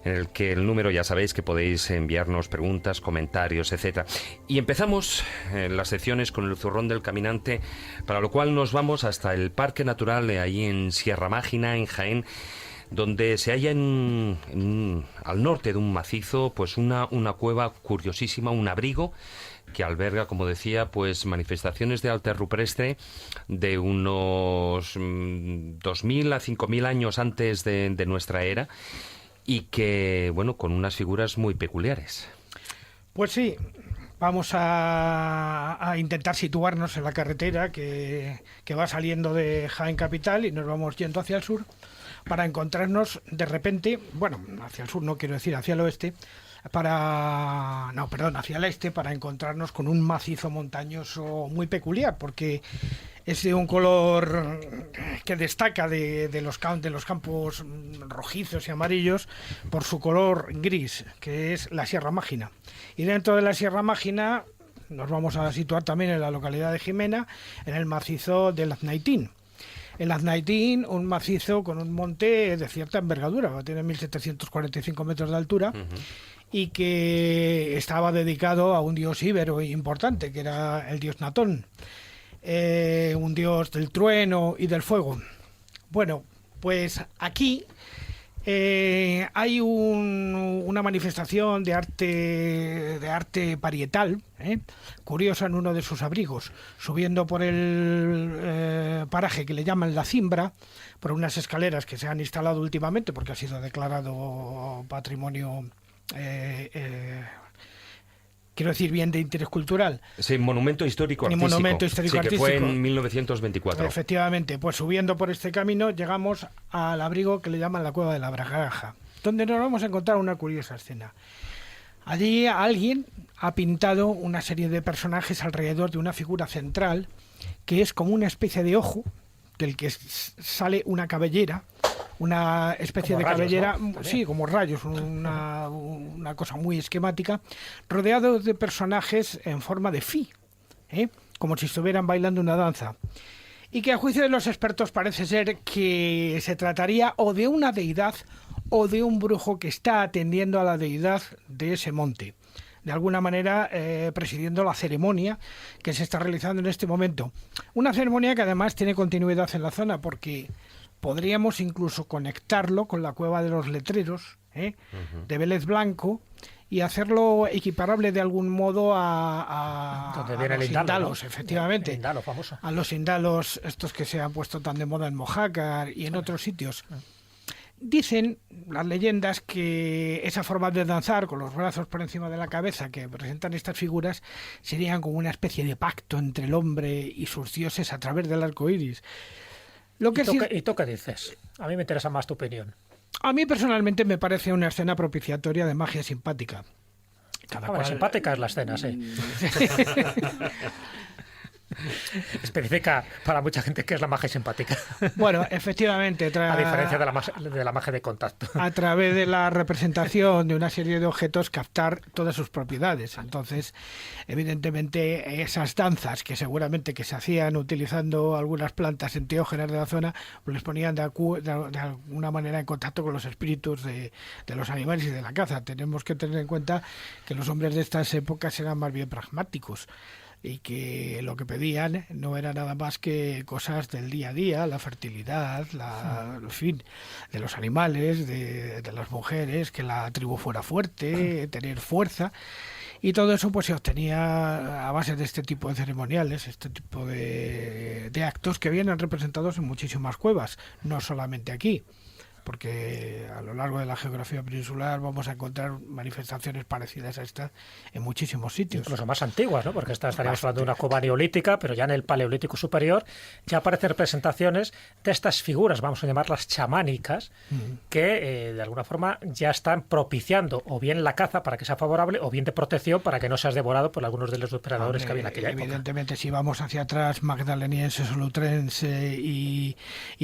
en el que el número ya sabéis que podéis enviarnos preguntas, comentarios, etc. Y empezamos las secciones con el zurrón del caminante, para lo cual nos vamos hasta el Parque Natural ahí en Sierra Mágina, en Jaén, donde se halla al norte de un macizo, pues una cueva curiosísima, un abrigo que alberga, como decía, pues manifestaciones de arte rupestre de unos 2.000 a 5.000 años antes de nuestra era, y que, bueno, con unas figuras muy peculiares. Pues sí, vamos a intentar situarnos en la carretera que va saliendo de Jaén Capital y nos vamos yendo hacia el sur, para encontrarnos de repente, bueno, hacia el sur no quiero decir, hacia el oeste, hacia el este, para encontrarnos con un macizo montañoso muy peculiar, porque es de un color que destaca de los campos rojizos y amarillos por su color gris, que es la Sierra Mágina. Y dentro de la Sierra Mágina nos vamos a situar también en la localidad de Jimena, en el macizo del Aznaitín. El Aznaitín, un macizo con un monte de cierta envergadura, tiene 1.745 metros de altura, y que estaba dedicado a un dios íbero importante, que era el dios Natón, un dios del trueno y del fuego. Bueno, pues aquí hay una manifestación de arte parietal, curiosa, en uno de sus abrigos, subiendo por el paraje que le llaman La Cimbra, por unas escaleras que se han instalado últimamente porque ha sido declarado patrimonio, quiero decir, bien de interés cultural. Sí, monumento histórico artístico. Monumento histórico artístico. Que fue en 1924. Efectivamente, pues subiendo por este camino llegamos al abrigo que le llaman la Cueva de la Granja, donde nos vamos a encontrar una curiosa escena. Allí alguien ha pintado una serie de personajes alrededor de una figura central, que es como una especie de ojo, del que sale una cabellera, una especie de cabellera, ¿no? Sí, como rayos, una cosa muy esquemática, rodeado de personajes en forma de phi, como si estuvieran bailando una danza. Y que a juicio de los expertos parece ser que se trataría o de una deidad o de un brujo que está atendiendo a la deidad de ese monte, de alguna manera presidiendo la ceremonia que se está realizando en este momento. Una ceremonia que además tiene continuidad en la zona, porque podríamos incluso conectarlo con la Cueva de los Letreros, de Vélez Blanco, y hacerlo equiparable de algún modo a los indalos, ¿no? Efectivamente. El indalo famoso. A los indalos estos que se han puesto tan de moda en Mojácar y en otros sitios. Dicen las leyendas que esa forma de danzar con los brazos por encima de la cabeza que presentan estas figuras serían como una especie de pacto entre el hombre y sus dioses a través del arco iris. ¿Y tú qué dices? A mí me interesa más tu opinión. A mí personalmente me parece una escena propiciatoria de magia simpática. Simpática es la escena, sí. Especifica para mucha gente que es la magia simpática. Bueno, efectivamente. A diferencia de la magia de contacto. A través de la representación de una serie de objetos, captar todas sus propiedades. Entonces, evidentemente, esas danzas que seguramente que se hacían utilizando algunas plantas enteógenas de la zona, pues les ponían de alguna manera en contacto con los espíritus de los animales y de la caza. Tenemos que tener en cuenta que los hombres de estas épocas eran más bien pragmáticos, y que lo que pedían no era nada más que cosas del día a día, la fertilidad, en fin, de los animales, de las mujeres, que la tribu fuera fuerte, tener fuerza, y todo eso pues se obtenía a base de este tipo de ceremoniales, este tipo de actos que vienen representados en muchísimas cuevas, no solamente aquí. porque a lo largo de la geografía peninsular vamos a encontrar manifestaciones parecidas a estas en muchísimos sitios. Incluso más antiguas, ¿no? Porque estaríamos hablando de una cueva neolítica, pero ya en el Paleolítico Superior ya aparecen representaciones de estas figuras, vamos a llamarlas chamánicas, que de alguna forma ya están propiciando o bien la caza para que sea favorable o bien de protección para que no seas devorado por algunos de los depredadores que había en aquella época. Evidentemente, si vamos hacia atrás, magdaleniense, solutrense y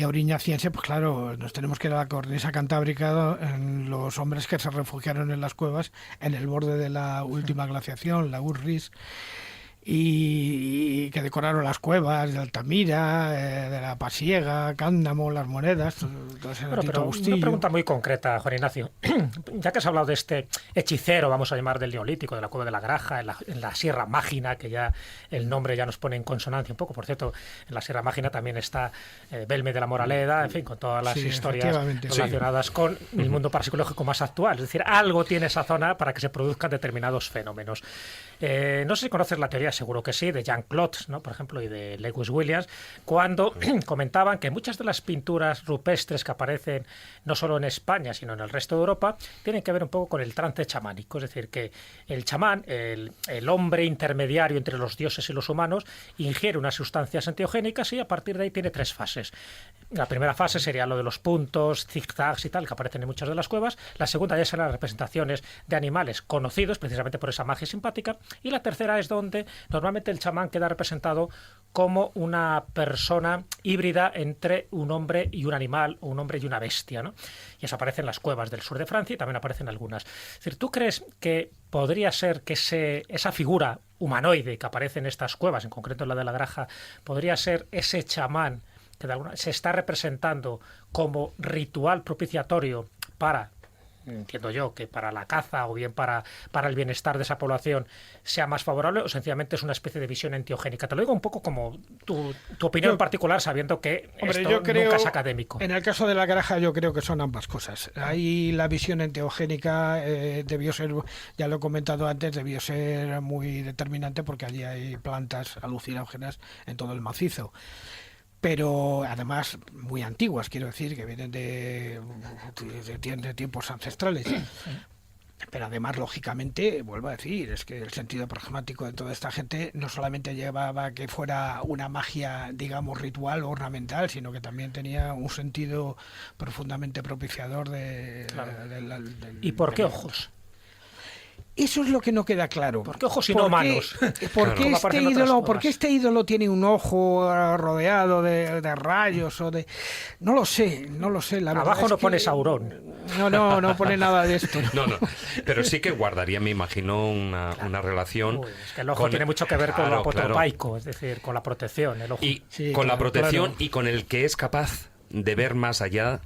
auriñaciense, pues claro, nos tenemos que ir a la cornisa cantábrica, en los hombres que se refugiaron en las cuevas en el borde de la última glaciación, la Urris, y que decoraron las cuevas de Altamira, de la Pasiega, Cándamo, las monedas, todo ese pero Bustillo. una pregunta muy concreta, Juan Ignacio. Ya que has hablado de este hechicero, vamos a llamar del Neolítico, de la Cueva de la Graja, en la Sierra Mágina, que ya el nombre ya nos pone en consonancia un poco. Por cierto, en la Sierra Mágina también está Belme de la Moraleda, en fin, con todas las historias relacionadas con el mundo parapsicológico más actual. Es decir, algo tiene esa zona para que se produzcan determinados fenómenos. No sé si conoces la teoría, seguro que sí, de Jean Claude, ¿no? Por ejemplo, y de Lewis Williams, cuando comentaban que muchas de las pinturas rupestres que aparecen no solo en España, sino en el resto de Europa, tienen que ver un poco con el trance chamánico. Es decir, que el chamán, el hombre intermediario entre los dioses y los humanos, ingiere unas sustancias enteogénicas y a partir de ahí tiene 3 fases. La primera fase sería lo de los puntos, zigzags y tal, que aparecen en muchas de las cuevas. La segunda ya serán las representaciones de animales conocidos, precisamente por esa magia simpática. Y la tercera es donde normalmente el chamán queda representado como una persona híbrida entre un hombre y un animal, o un hombre y una bestia, ¿no? Y eso aparece en las cuevas del sur de Francia y también aparecen algunas. Es decir, ¿tú crees que podría ser que esa figura humanoide que aparece en estas cuevas, en concreto en la de la Graja, podría ser ese chamán que se está representando como ritual propiciatorio para, entiendo yo, que para la caza o bien para el bienestar de esa población sea más favorable, o sencillamente es una especie de visión enteogénica? Te lo digo un poco como tu opinión particular, sabiendo que esto nunca es académico. En el caso de la Graja yo creo que son ambas cosas. Ahí la visión enteogénica debió ser, ya lo he comentado antes, debió ser muy determinante porque allí hay plantas alucinógenas en todo el macizo. Pero además muy antiguas, quiero decir, que vienen de tiempos ancestrales. Pero además, lógicamente, vuelvo a decir, es que el sentido pragmático de toda esta gente no solamente llevaba que fuera una magia, digamos, ritual o ornamental, sino que también tenía un sentido profundamente propiciador ¿Y por qué ojos? Eso es lo que no queda claro. ¿Por qué ojos y no manos? ¿Por qué este ídolo tiene un ojo rodeado de rayos o de...? No lo sé, la verdad. Abajo no pone Saurón. No pone nada de esto. No, pero sí que guardaría, me imagino, una relación... es que el ojo tiene mucho que ver con lo apotropaico, es decir, con la protección. El ojo. Y con la protección y con el que es capaz de ver más allá.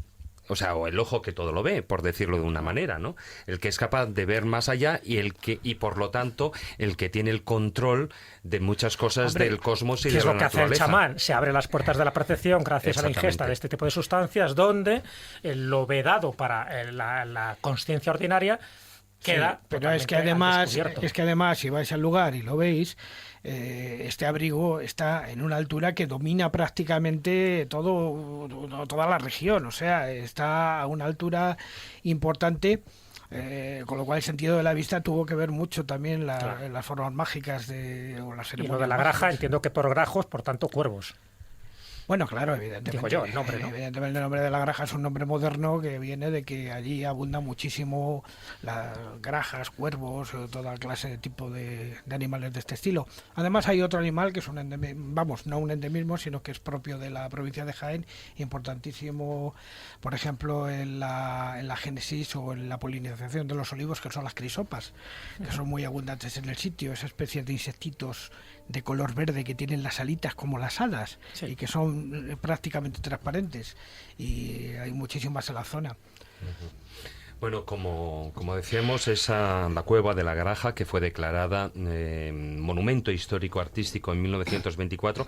O sea, o el ojo que todo lo ve, por decirlo de una manera, ¿no? El que es capaz de ver más allá y por lo tanto el que tiene el control de muchas cosas del cosmos y de la naturaleza. ¿Qué es lo que hace el chamán? Se abre las puertas de la percepción gracias a la ingesta de este tipo de sustancias, donde lo vedado para la consciencia ordinaria queda. Sí, pero es que además, si vais al lugar y lo veis, este abrigo está en una altura que domina prácticamente toda la región, o sea, está a una altura importante, con lo cual el sentido de la vista tuvo que ver mucho también las formas mágicas o las ceremonias. Y lo de la Graja, entiendo que por grajos, por tanto, cuervos. Bueno, claro, evidentemente. Digo yo, el nombre, ¿no? Evidentemente el nombre de la Graja es un nombre moderno que viene de que allí abundan muchísimo las grajas, cuervos, toda clase de tipo de animales de este estilo. Además hay otro animal que es no un endemismo, sino que es propio de la provincia de Jaén, importantísimo, por ejemplo, en la génesis o en la polinización de los olivos, que son las crisopas, que son muy abundantes en el sitio, esa especie de insectitos de color verde que tienen las alitas como las hadas y que son prácticamente transparentes, y hay muchísimas en la zona. Bueno, como decíamos, la cueva de la Graja, que fue declarada monumento histórico artístico en 1924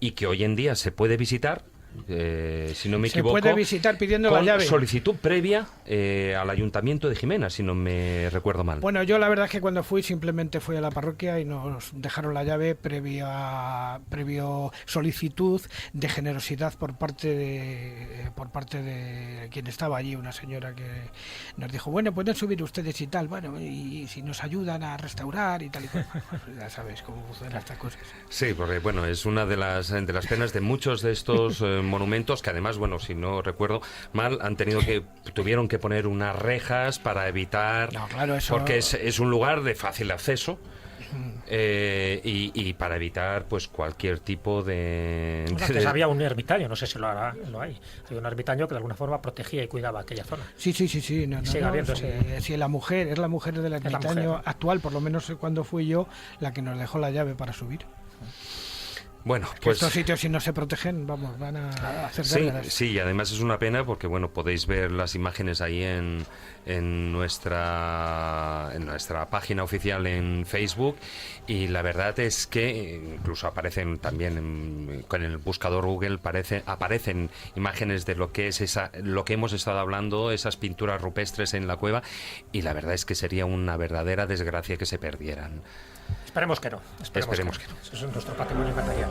y que hoy en día se puede visitar si no me Se equivoco. puede visitar pidiendo con la llave. solicitud previa al Ayuntamiento de Jimena, si no me recuerdo mal. Bueno, yo la verdad es que cuando fui simplemente fui a la parroquia y nos dejaron la llave previo solicitud de generosidad por parte de quien estaba allí, una señora que nos dijo, bueno, pueden subir ustedes y tal, bueno, y si nos ayudan a restaurar y tal y cual. Ya sabes cómo funcionan estas cosas. Sí, porque bueno, es una de las penas de muchos de estos monumentos que además, bueno, si no recuerdo mal, tuvieron que poner unas rejas para evitar, No, claro, eso... porque es un lugar de fácil acceso. Y para evitar pues cualquier tipo de... Antes había un ermitaño, no sé si lo hay. Había un ermitaño que de alguna forma protegía y cuidaba aquella zona. Sí. Sigue habiendo ese... Sí, es la mujer del ermitaño actual, por lo menos cuando fui yo, la que nos dejó la llave para subir. Bueno, Que pues estos sitios, si no se protegen, vamos, van a hacer guerras. sí, y además es una pena porque bueno, podéis ver las imágenes ahí en nuestra página oficial en Facebook, y la verdad es que incluso aparecen también con el buscador Google aparecen imágenes de lo que es lo que hemos estado hablando, esas pinturas rupestres en la cueva, y la verdad es que sería una verdadera desgracia que se perdieran. Esperemos que no. Esperemos que no. Eso es nuestro patrimonio material.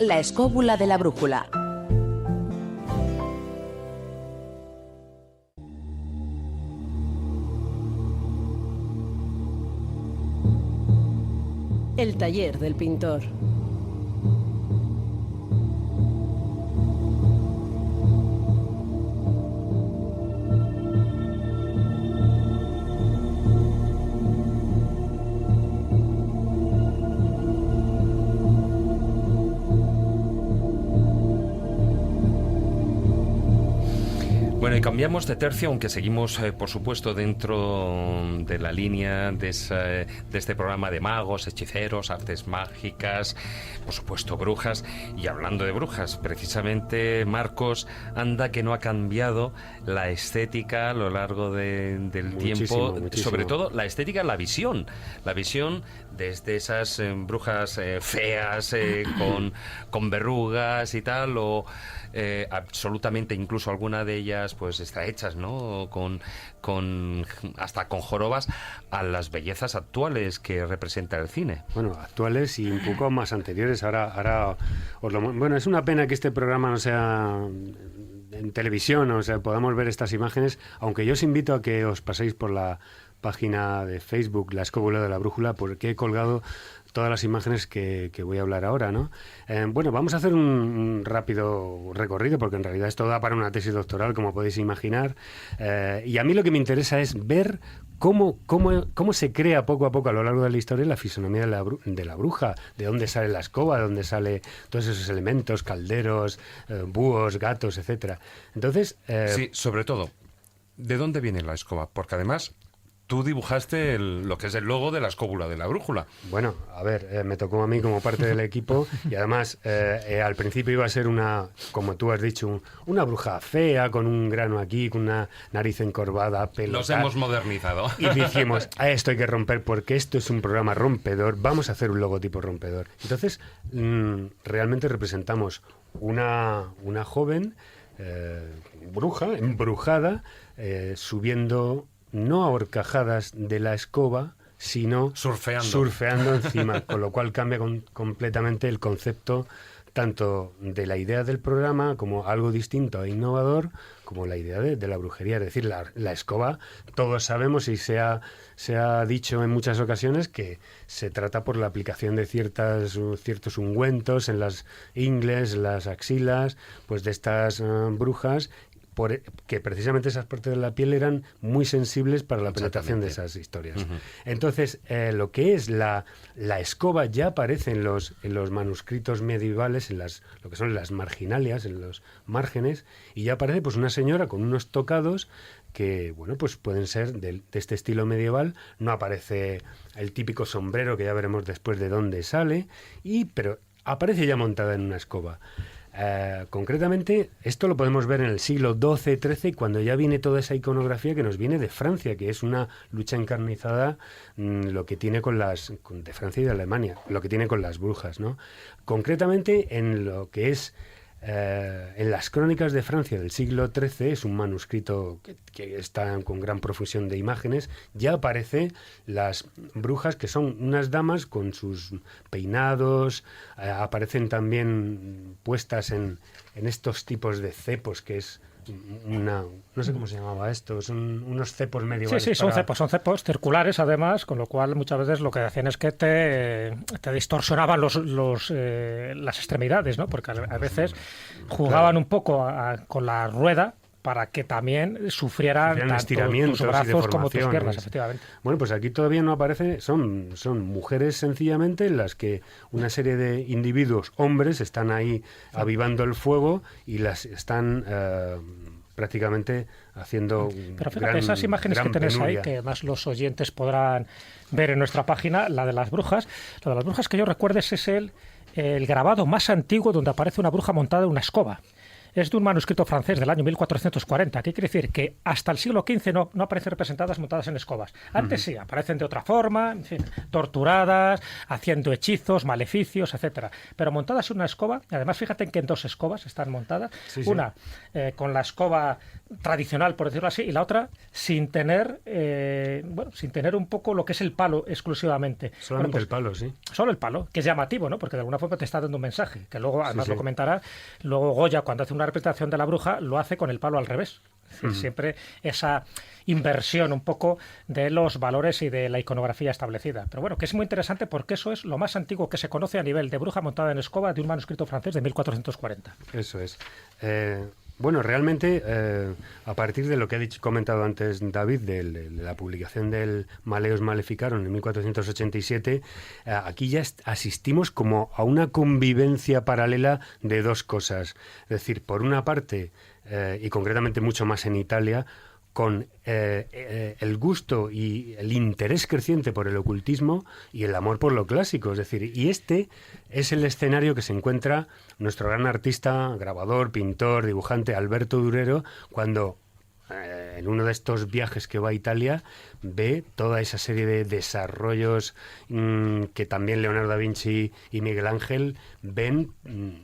La escóbula de la brújula. El taller del pintor. Bueno, y cambiamos de tercio, aunque seguimos, por supuesto, dentro de la línea de este programa de magos, hechiceros, artes mágicas, por supuesto, brujas. Y hablando de brujas, precisamente, Marcos, anda que no ha cambiado la estética a lo largo del tiempo. Muchísimo. Sobre todo la estética, la visión desde esas brujas feas, con verrugas y tal, o absolutamente, incluso alguna de ellas pues está hechas, ¿no? Hasta con jorobas, a las bellezas actuales que representa el cine. Bueno, actuales y un poco más anteriores. Ahora bueno, es una pena que este programa no sea en televisión, o sea, podamos ver estas imágenes, aunque yo os invito a que os paséis por la página de Facebook, La Escóbula de la Brújula, porque he colgado todas las imágenes que voy a hablar ahora, ¿no? Bueno, vamos a hacer un rápido recorrido, porque en realidad esto da para una tesis doctoral, como podéis imaginar, y a mí lo que me interesa es ver cómo se crea poco a poco a lo largo de la historia la fisonomía de la bruja, de dónde sale la escoba, de dónde sale todos esos elementos, calderos, búhos, gatos, etcétera. Entonces... Sí, sobre todo, ¿de dónde viene la escoba? Porque además... Tú dibujaste lo que es el logo de la escóbula de la brújula. Bueno, a ver, me tocó a mí como parte del equipo, y además al principio iba a ser como tú has dicho, una bruja fea, con un grano aquí, con una nariz encorvada, pelo. Nos hemos modernizado. Y dijimos, esto hay que romper porque esto es un programa rompedor, vamos a hacer un logotipo rompedor. Entonces, realmente representamos una joven bruja, embrujada, subiendo... no a horcajadas de la escoba, sino surfeando encima, con lo cual cambia completamente el concepto tanto de la idea del programa como algo distinto e innovador, como la idea de la brujería. Es decir, la escoba, todos sabemos y se ha dicho en muchas ocasiones que se trata por la aplicación de ciertos ungüentos en las ingles, las axilas, pues de estas brujas, que precisamente esas partes de la piel eran muy sensibles para la penetración de esas historias. Entonces, lo que es la escoba ya aparece en los manuscritos medievales, lo que son las marginalias, en los márgenes, y ya aparece pues una señora con unos tocados que, bueno, pues pueden ser de este estilo medieval. No aparece el típico sombrero, que ya veremos después de dónde sale, pero aparece ya montada en una escoba. Concretamente, esto lo podemos ver en el siglo XII-XIII, cuando ya viene toda esa iconografía que nos viene de Francia, que es una lucha encarnizada, lo que tiene de Francia y de Alemania, lo que tiene con las brujas, ¿no? Concretamente, en lo que es en las crónicas de Francia del siglo XIII, es un manuscrito que está con gran profusión de imágenes, ya aparece las brujas, que son unas damas con sus peinados, aparecen también puestas en estos tipos de cepos, que es no sé cómo se llamaba esto, son unos cepos medievales. Sí, son cepos circulares, además, con lo cual muchas veces lo que hacían es que te distorsionaban las extremidades, ¿no? Porque a veces jugaban un poco con la rueda para que también sufrieran tanto estiramientos tus brazos y como tus piernas, efectivamente. Bueno, pues aquí todavía no aparece, son mujeres sencillamente en las que una serie de individuos, hombres, están ahí avivando el fuego y las están prácticamente haciendo Pero fíjate, esas imágenes que tenéis ahí, que más los oyentes podrán ver en nuestra página, la de las brujas, lo de las brujas que yo recuerdo es el grabado más antiguo donde aparece una bruja montada en una escoba. Es de un manuscrito francés del año 1440. ¿Qué quiere decir? Que hasta el siglo XV no aparecen representadas montadas en escobas. Antes sí, aparecen de otra forma, en fin, torturadas, haciendo hechizos, maleficios, etcétera. Pero montadas en una escoba, y además fíjate que en dos escobas están montadas. Sí, una con la escoba tradicional, por decirlo así, y la otra sin tener un poco lo que es el palo exclusivamente. Solamente el palo, sí. Solo el palo, que es llamativo, ¿no? Porque de alguna forma te está dando un mensaje, que luego, además lo comentará, luego Goya, cuando hace una representación de la bruja, lo hace con el palo al revés. Es decir, siempre esa inversión un poco de los valores y de la iconografía establecida. Pero bueno, que es muy interesante porque eso es lo más antiguo que se conoce a nivel de bruja montada en escoba de un manuscrito francés de 1440. Eso es. Bueno, realmente, a partir de lo que ha comentado antes David, de la publicación del Maleus Maleficarum en 1487, aquí ya asistimos como a una convivencia paralela de dos cosas. Es decir, por una parte, y concretamente mucho más en Italia, con el gusto y el interés creciente por el ocultismo y el amor por lo clásico. Es decir, y este es el escenario que se encuentra nuestro gran artista, grabador, pintor, dibujante Alberto Durero, cuando en uno de estos viajes que va a Italia ve toda esa serie de desarrollos que también Leonardo da Vinci y Miguel Ángel ven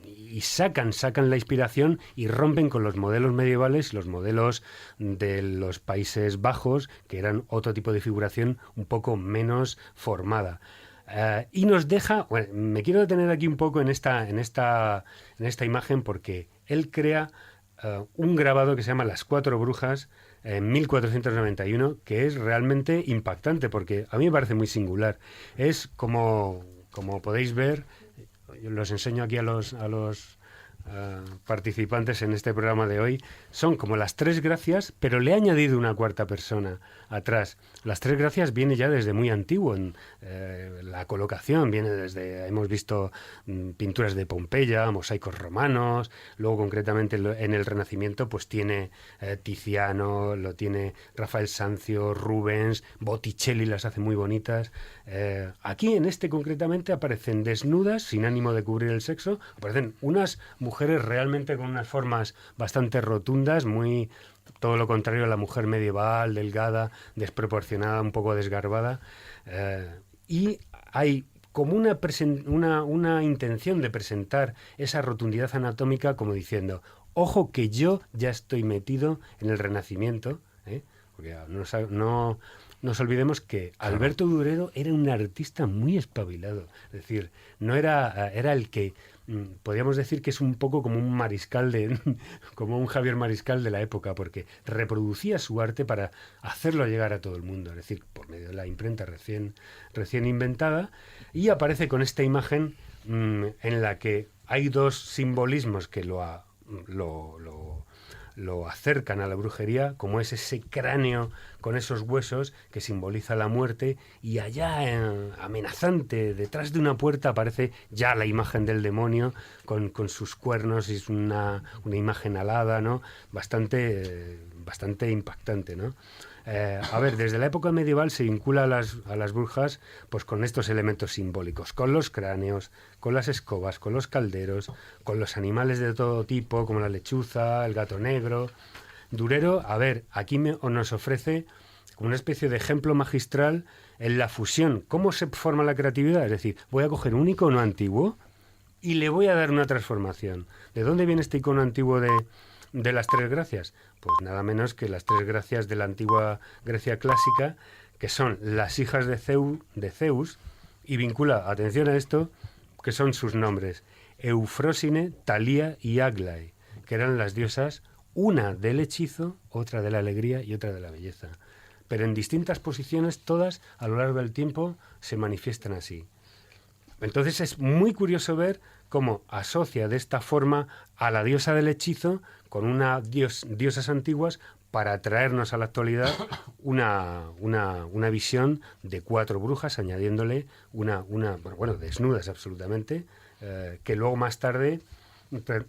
y sacan la inspiración y rompen con los modelos medievales, los modelos de los Países Bajos, que eran otro tipo de figuración un poco menos formada. Y nos deja, bueno, me quiero detener aquí un poco en esta imagen, porque él crea un grabado que se llama Las Cuatro Brujas en 1491, que es realmente impactante, porque a mí me parece muy singular. Es como podéis ver, yo los enseño aquí a los participantes en este programa de hoy, son como las tres gracias, pero le he añadido una cuarta persona atrás. Las tres gracias viene ya desde muy antiguo, la colocación viene desde, hemos visto pinturas de Pompeya, mosaicos romanos, luego concretamente en el Renacimiento pues tiene Tiziano, lo tiene Rafael Sanzio, Rubens, Botticelli las hace muy bonitas. Aquí en este concretamente aparecen desnudas, sin ánimo de cubrir el sexo, aparecen unas mujeres realmente con unas formas bastante rotundas, muy todo lo contrario a la mujer medieval, delgada, desproporcionada, un poco desgarbada, y hay como una intención de presentar esa rotundidad anatómica como diciendo, ojo que yo ya estoy metido en el Renacimiento, porque no nos olvidemos que Alberto Durero era un artista muy espabilado, es decir, no era el que podríamos decir que es un poco como un mariscal como un Javier Mariscal de la época, porque reproducía su arte para hacerlo llegar a todo el mundo, es decir, por medio de la imprenta recién inventada, y aparece con esta imagen en la que hay dos simbolismos que lo lo acercan a la brujería, como es ese cráneo con esos huesos que simboliza la muerte, y allá, amenazante, detrás de una puerta aparece ya la imagen del demonio con sus cuernos, y es una imagen alada, ¿no? Bastante impactante, ¿no? A ver, desde la época medieval se vincula a las brujas pues con estos elementos simbólicos, con los cráneos, con las escobas, con los calderos, con los animales de todo tipo, como la lechuza, el gato negro. Durero, a ver, aquí nos ofrece como una especie de ejemplo magistral en la fusión. ¿Cómo se forma la creatividad? Es decir, voy a coger un icono antiguo y le voy a dar una transformación. ¿De dónde viene este icono antiguo de las tres gracias? Pues nada menos que las tres gracias de la antigua Grecia clásica, que son las hijas de Zeus, y vincula, atención a esto, que son sus nombres: Eufrósine, Talía y Aglae, que eran las diosas, una del hechizo, otra de la alegría y otra de la belleza. Pero en distintas posiciones, todas a lo largo del tiempo se manifiestan así. Entonces es muy curioso ver cómo asocia de esta forma a la diosa del hechizo con diosas antiguas para traernos a la actualidad una visión de 4 brujas, añadiéndole desnudas absolutamente, que luego más tarde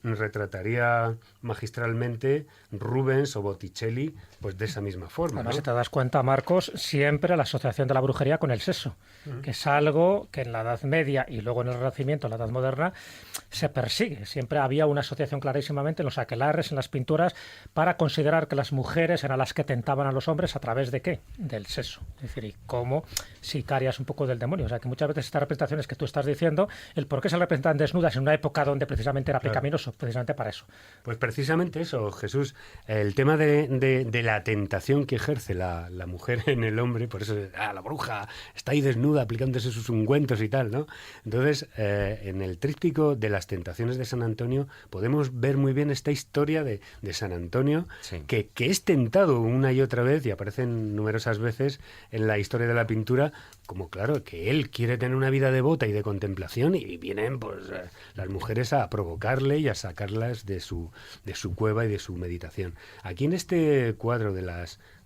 retrataría magistralmente Rubens o Botticelli, pues de esa misma forma. Además, ¿no? si te das cuenta, Marcos, siempre la asociación de la brujería con el sexo, que es algo que en la Edad Media y luego en el Renacimiento, en la Edad Moderna, se persigue. Siempre había una asociación clarísimamente en los aquelarres, en las pinturas, para considerar que las mujeres eran las que tentaban a los hombres a través de ¿qué? Del sexo. Es decir, y cómo sicarias un poco del demonio. O sea, que muchas veces estas representaciones que tú estás diciendo, el por qué se representan desnudas en una época donde precisamente era pecaminoso, precisamente para eso. Pues precisamente eso, Jesús, el tema de la tentación que ejerce la mujer en el hombre, por eso la bruja está ahí desnuda aplicándose sus ungüentos y tal, ¿no? Entonces, en el tríptico de las tentaciones de San Antonio podemos ver muy bien esta historia de San Antonio, sí, que es tentado una y otra vez, y aparecen numerosas veces en la historia de la pintura, como claro, que él quiere tener una vida devota y de contemplación, y vienen pues las mujeres a provocarle y a sacarlas de su cueva y de su meditación. Aquí en este cuadro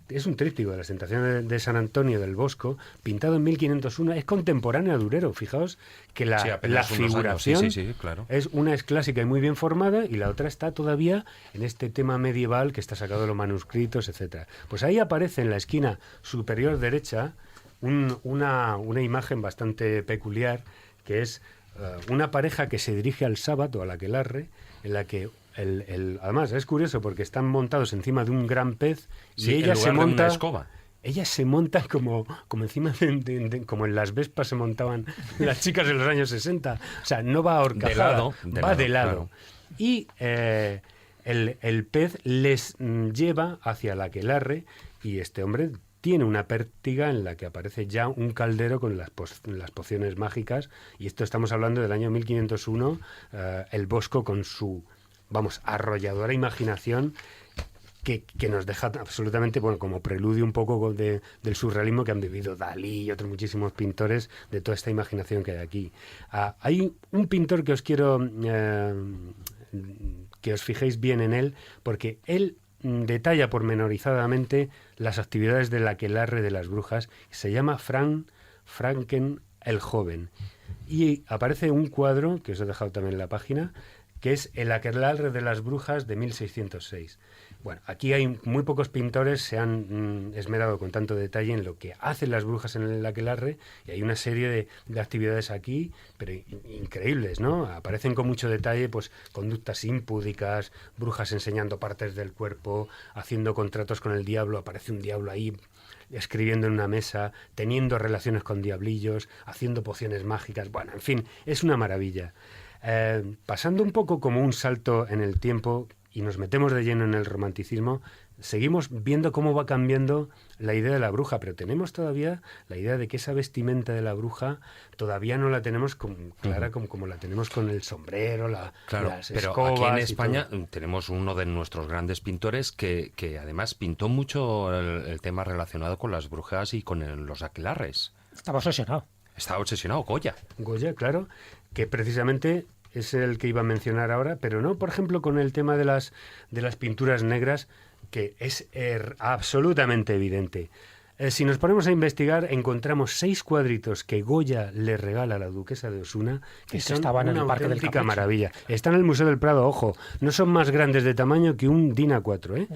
es un tríptico de las tentaciones de San Antonio del Bosco, pintado en 1501, es contemporáneo a Durero. Fijaos que la figuración claro, es clásica y muy bien formada, y la otra está todavía en este tema medieval que está sacado de los manuscritos, etcétera. Pues ahí aparece en la esquina superior derecha una imagen bastante peculiar, que es una pareja que se dirige al sábado, al aquelarre, en la que además es curioso porque están montados encima de un gran pez, y ella se monta, escoba. Ella se monta como encima como en las Vespas se montaban las chicas de los años 60. O sea, no va ahorcajada, va de lado. Claro. Y el pez les lleva hacia el aquelarre, y este hombre tiene una pértiga en la que aparece ya un caldero con las pociones mágicas, y esto estamos hablando del año 1501, el Bosco con su, arrolladora imaginación, que nos deja absolutamente, como preludio un poco del surrealismo que han vivido Dalí y otros muchísimos pintores, de toda esta imaginación que hay aquí. Hay un pintor que os quiero que os fijéis bien en él, porque él detalla pormenorizadamente las actividades del aquelarre de las brujas. Se llama Franken el Joven, y aparece un cuadro que os he dejado también en la página, que es el aquelarre de las brujas de 1606. Bueno, aquí hay muy pocos pintores se han esmerado con tanto detalle en lo que hacen las brujas en el aquelarre, y hay una serie de actividades aquí, pero increíbles, ¿no? Aparecen con mucho detalle, pues, conductas impúdicas, brujas enseñando partes del cuerpo, haciendo contratos con el diablo, aparece un diablo ahí escribiendo en una mesa, teniendo relaciones con diablillos, haciendo pociones mágicas. Bueno, en fin, es una maravilla. Pasando un poco como un salto en el tiempo y nos metemos de lleno en el romanticismo, seguimos viendo cómo va cambiando la idea de la bruja, pero tenemos todavía la idea de que esa vestimenta de la bruja todavía no la tenemos clara como la tenemos con el sombrero, las escobas. Pero aquí en España tenemos uno de nuestros grandes pintores que además pintó mucho el tema relacionado con las brujas y con los aquelarres. Estaba obsesionado, Goya. Goya, claro, que precisamente es el que iba a mencionar ahora, pero no, por ejemplo, con el tema de las pinturas negras, que es absolutamente evidente. Si nos ponemos a investigar, encontramos 6 cuadritos que Goya le regala a la duquesa de Osuna, que son estaban en una el Parque del auténtica Capricho. maravilla. Están en el Museo del Prado, ojo, no son más grandes de tamaño que un DIN A4, ¿eh?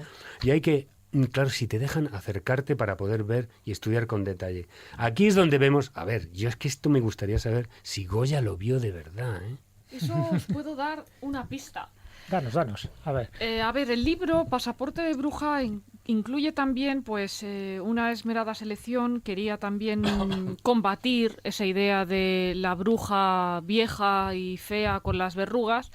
Y hay que, claro, si te dejan acercarte para poder ver y estudiar con detalle. Aquí es donde vemos, a ver, yo es que esto me gustaría saber si Goya lo vio de verdad, ¿eh? Eso os puedo dar una pista. Danos, a ver. A ver, el libro Pasaporte de Bruja incluye también pues una esmerada selección. Quería también combatir esa idea de la bruja vieja y fea con las verrugas.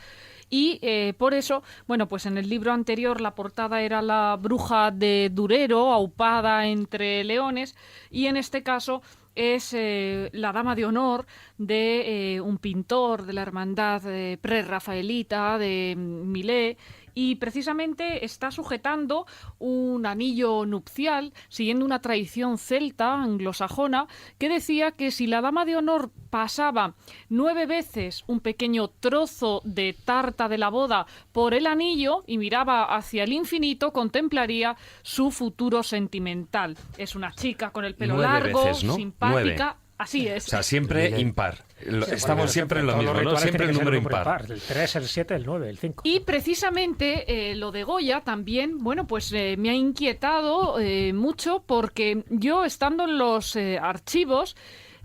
Y por eso, bueno, pues en el libro anterior la portada era la bruja de Durero, aupada entre leones, y en este caso es la dama de honor de un pintor de la hermandad prerrafaelita de Millet, y precisamente está sujetando un anillo nupcial siguiendo una tradición celta anglosajona que decía que si la dama de honor pasaba 9 veces un pequeño trozo de tarta de la boda por el anillo y miraba hacia el infinito, contemplaría su futuro sentimental. Es una chica con el pelo 9 largo, veces, ¿no? simpática. 9. Así es. O sea, siempre impar. Estamos siempre en lo Todos los mismo, ¿no? rituales Siempre el tienen que ser número impar. El 3, el 7, el 9, el 5. Y precisamente lo de Goya también, bueno, pues me ha inquietado mucho porque yo, estando en los archivos,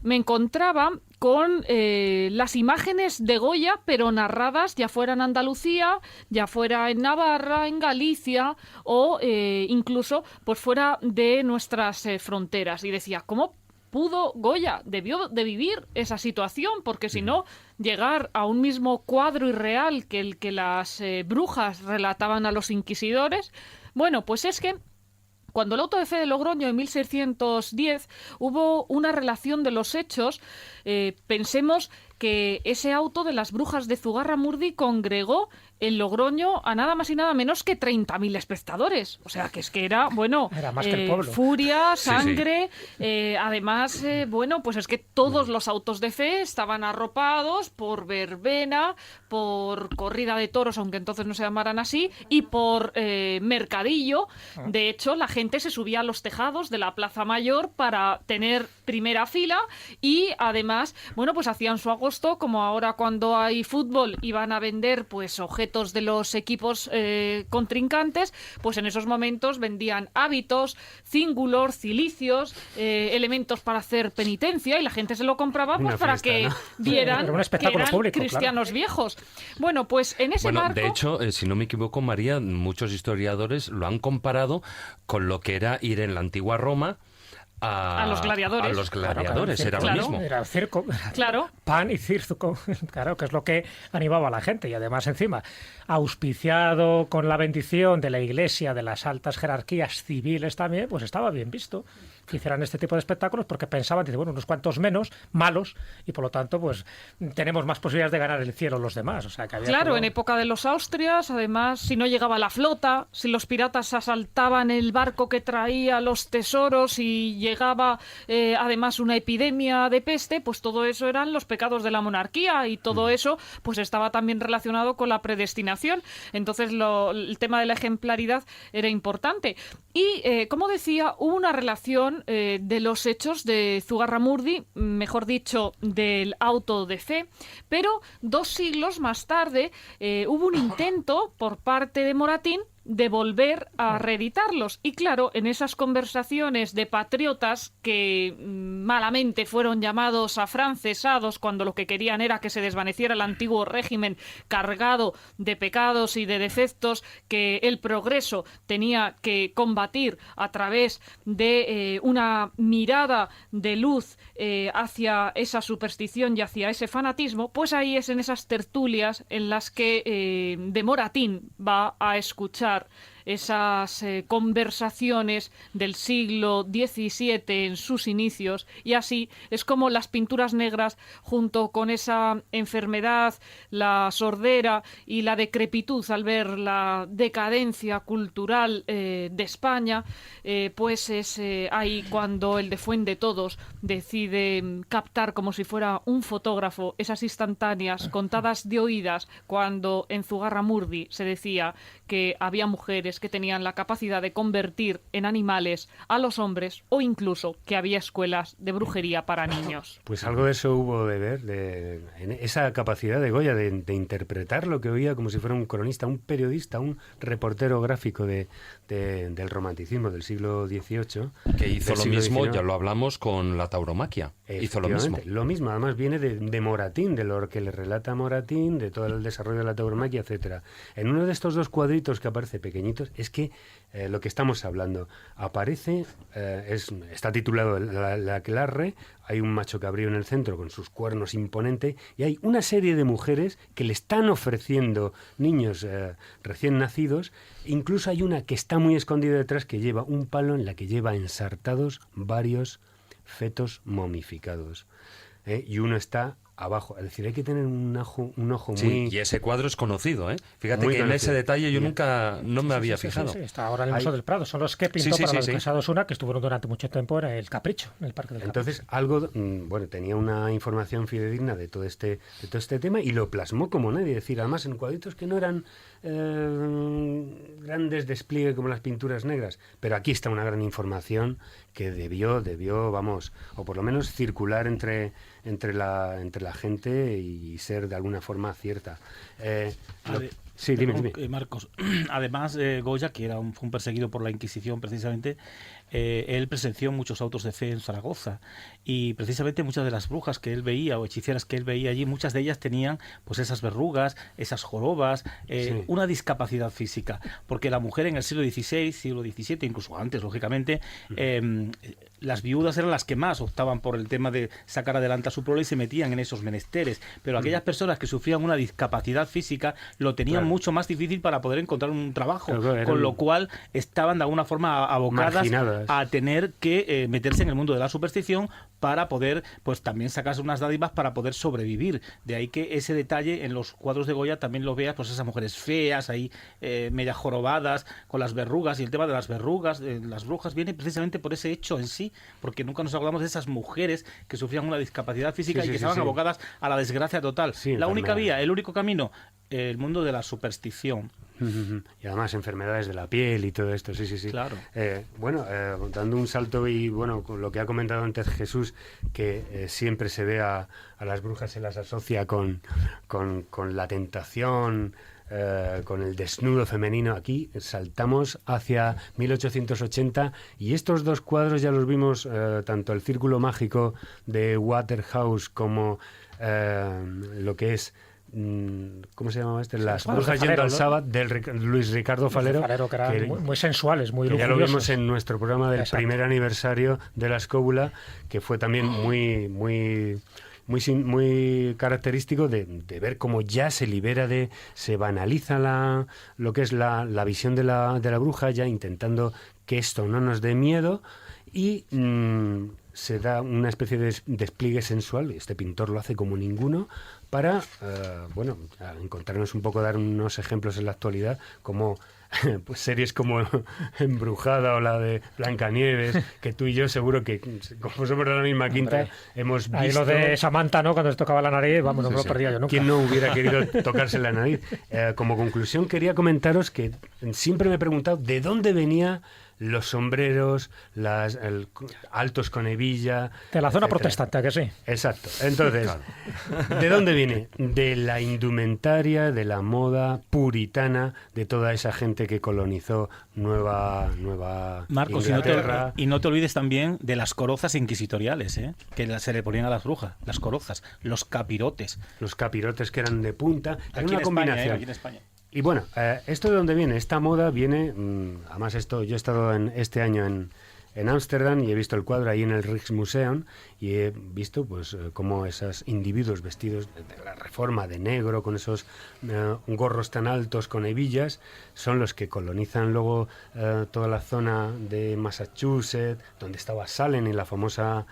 me encontraba con las imágenes de Goya, pero narradas ya fuera en Andalucía, ya fuera en Navarra, en Galicia o incluso pues fuera de nuestras fronteras. Y decía, ¿cómo pudo Goya? Debió de vivir esa situación, porque si no, llegar a un mismo cuadro irreal que el que las brujas relataban a los inquisidores. Bueno, pues es que cuando el auto de fe de Logroño en 1610 hubo una relación de los hechos, pensemos que ese auto de las brujas de Zugarramurdi congregó en Logroño a nada más y nada menos que 30.000 espectadores. O sea, que es que era, bueno, Era más que el pueblo. furia, Sí, sangre. Además, bueno, pues es que todos los autos de fe estaban arropados por verbena, por corrida de toros, aunque entonces no se llamaran así, y por mercadillo. De hecho, la gente se subía a los tejados de la Plaza Mayor para tener primera fila y además, bueno, pues hacían su agosto, como ahora cuando hay fútbol y van a vender pues objetos de los equipos contrincantes, pues en esos momentos vendían hábitos, cíngulos, cilicios, elementos para hacer penitencia, y la gente se lo compraba pues para que vieran Era un que espectáculo eran público, cristianos viejos. Bueno, pues en ese Bueno, marco... de hecho, si no me equivoco, María, muchos historiadores lo han comparado con lo que era ir en la antigua Roma a los gladiadores. A los gladiadores, era Claro. lo mismo. Era circo, Claro. pan y circo, claro, que es lo que animaba a la gente. Y además, encima, auspiciado con la bendición de la Iglesia, de las altas jerarquías civiles también, pues estaba bien visto que hicieran este tipo de espectáculos, porque pensaban, dice, bueno, unos cuantos menos, malos, y por lo tanto, pues tenemos más posibilidades de ganar el cielo los demás. O sea, que había Claro, como- en época de los Austrias, además, si no llegaba la flota, si los piratas asaltaban el barco que traía los tesoros y llegaba además una epidemia de peste, pues todo eso eran los pecados de la monarquía, y todo eso pues estaba también relacionado con la predestinación. Entonces el tema de la ejemplaridad era importante. Y, como decía, hubo una relación de los hechos de Zugarramurdi, mejor dicho, del auto de fe, pero 2 siglos más tarde hubo un intento por parte de Moratín de volver a reeditarlos. Y claro, en esas conversaciones de patriotas que malamente fueron llamados afrancesados cuando lo que querían era que se desvaneciera el antiguo régimen cargado de pecados y de defectos que el progreso tenía que combatir a través de una mirada de luz hacia esa superstición y hacia ese fanatismo, pues ahí es en esas tertulias en las que de Moratín va a escuchar esas conversaciones del siglo XVII en sus inicios, y así es como las pinturas negras, junto con esa enfermedad, la sordera y la decrepitud al ver la decadencia cultural de España, pues es ahí cuando el de Fuendetodos decide captar como si fuera un fotógrafo esas instantáneas contadas de oídas, cuando en Zugarramurdi se decía que había mujeres que tenían la capacidad de convertir en animales a los hombres, o incluso que había escuelas de brujería para niños. Pues algo de eso hubo de ver, en esa capacidad de Goya de interpretar lo que oía como si fuera un cronista, un periodista, un reportero gráfico del romanticismo del siglo XVIII. Que hizo lo mismo, ya lo hablamos, con la tauromaquia. Hizo lo mismo. Lo mismo, además viene de Moratín, de lo que le relata Moratín, de todo el desarrollo de la tauromaquia, etcétera. En uno de estos dos cuadritos que aparece pequeñitos, es que lo que estamos hablando aparece, está titulado la aquelarre, hay un macho cabrío en el centro con sus cuernos imponente, y hay una serie de mujeres que le están ofreciendo niños recién nacidos. Incluso hay una que está muy escondida detrás, que lleva un palo en la que lleva ensartados varios fetos momificados. Y uno está abajo. Es decir, hay que tener un ojo muy... Y ese cuadro es conocido, ¿eh? Fíjate Muy que conocido. en ese detalle yo nunca me había fijado. Sí, está ahora en el Museo del Prado. Son los que pintó para la Duquesa de Osuna, que estuvieron durante mucho tiempo en el Capricho, en el Parque del Capricho. Entonces, tenía una información fidedigna de todo este tema, y lo plasmó como nadie. Es decir, además en cuadritos que no eran grandes despliegues como las pinturas negras, pero aquí está una gran información que debió, vamos, o por lo menos circular entre la gente y ser de alguna forma cierta. Sí, dime. Marcos, además Goya, que fue un perseguido por la Inquisición precisamente, él presenció muchos autos de fe en Zaragoza, y precisamente muchas de las brujas que él veía o hechiceras que él veía allí, muchas de ellas tenían pues esas verrugas, esas jorobas, una discapacidad física, porque la mujer en el siglo XVI, siglo XVII, incluso antes, lógicamente, las viudas eran las que más optaban por el tema de sacar adelante a su prole y se metían en esos menesteres, pero aquellas personas que sufrían una discapacidad física lo tenían mucho más difícil para poder encontrar un trabajo, con lo cual estaban de alguna forma abocadas marginadas a tener que meterse en el mundo de la superstición para poder, pues también sacarse unas dádivas para poder sobrevivir. De ahí que ese detalle en los cuadros de Goya también lo veas, pues esas mujeres feas ahí, media jorobadas, con las verrugas, y el tema de las verrugas, las brujas, viene precisamente por ese hecho en sí, porque nunca nos acordamos de esas mujeres que sufrían una discapacidad física y que estaban abocadas a la desgracia total. La única vía, el único camino, el mundo de la superstición. Y además enfermedades de la piel y todo esto, sí. Claro. Dando un salto, y bueno, con lo que ha comentado antes Jesús, que siempre se ve a las brujas, se las asocia con la tentación, con el desnudo femenino. Aquí saltamos hacia 1880, y estos dos cuadros ya los vimos, tanto el Círculo Mágico de Waterhouse como lo que es... ¿cómo se llamaba este? Las brujas yendo al sábado, de Luis Ricardo Falero, que eran muy sensuales, muy lujuriosos. Ya lo vimos en nuestro programa del primer aniversario de la Escóbula, que fue también muy característico de ver cómo ya se banaliza lo que es la visión de la bruja, ya intentando que esto no nos dé miedo, y se da una especie de despliegue sensual. Este pintor lo hace como ninguno, para encontrarnos un poco, dar unos ejemplos en la actualidad, como pues series como Embrujada o la de Blancanieves, que tú y yo seguro que, como somos de la misma quinta, hemos visto. Ahí lo de Samantha, ¿no? Cuando se tocaba la nariz, no me lo perdía yo nunca. ¿Quién no hubiera querido tocarse la nariz? Como conclusión, quería comentaros que siempre me he preguntado de dónde venía los sombreros, altos con hebilla... De la zona etcétera. protestante, ¿a que sí? Exacto. Entonces, ¿de dónde viene? De la indumentaria, de la moda puritana, de toda esa gente que colonizó Nueva Marcos, Inglaterra. y no te olvides también de las corozas inquisitoriales, que se le ponían a las brujas, las corozas, los capirotes. Los capirotes que eran de punta. Era una combinación. Aquí en España. Y bueno, ¿esto de dónde viene? Esta moda viene, además yo he estado este año en Ámsterdam y he visto el cuadro ahí en el Rijksmuseum y he visto pues cómo esos individuos vestidos de la Reforma de negro con esos gorros tan altos con hebillas son los que colonizan luego toda la zona de Massachusetts, donde estaba Salem en la famosa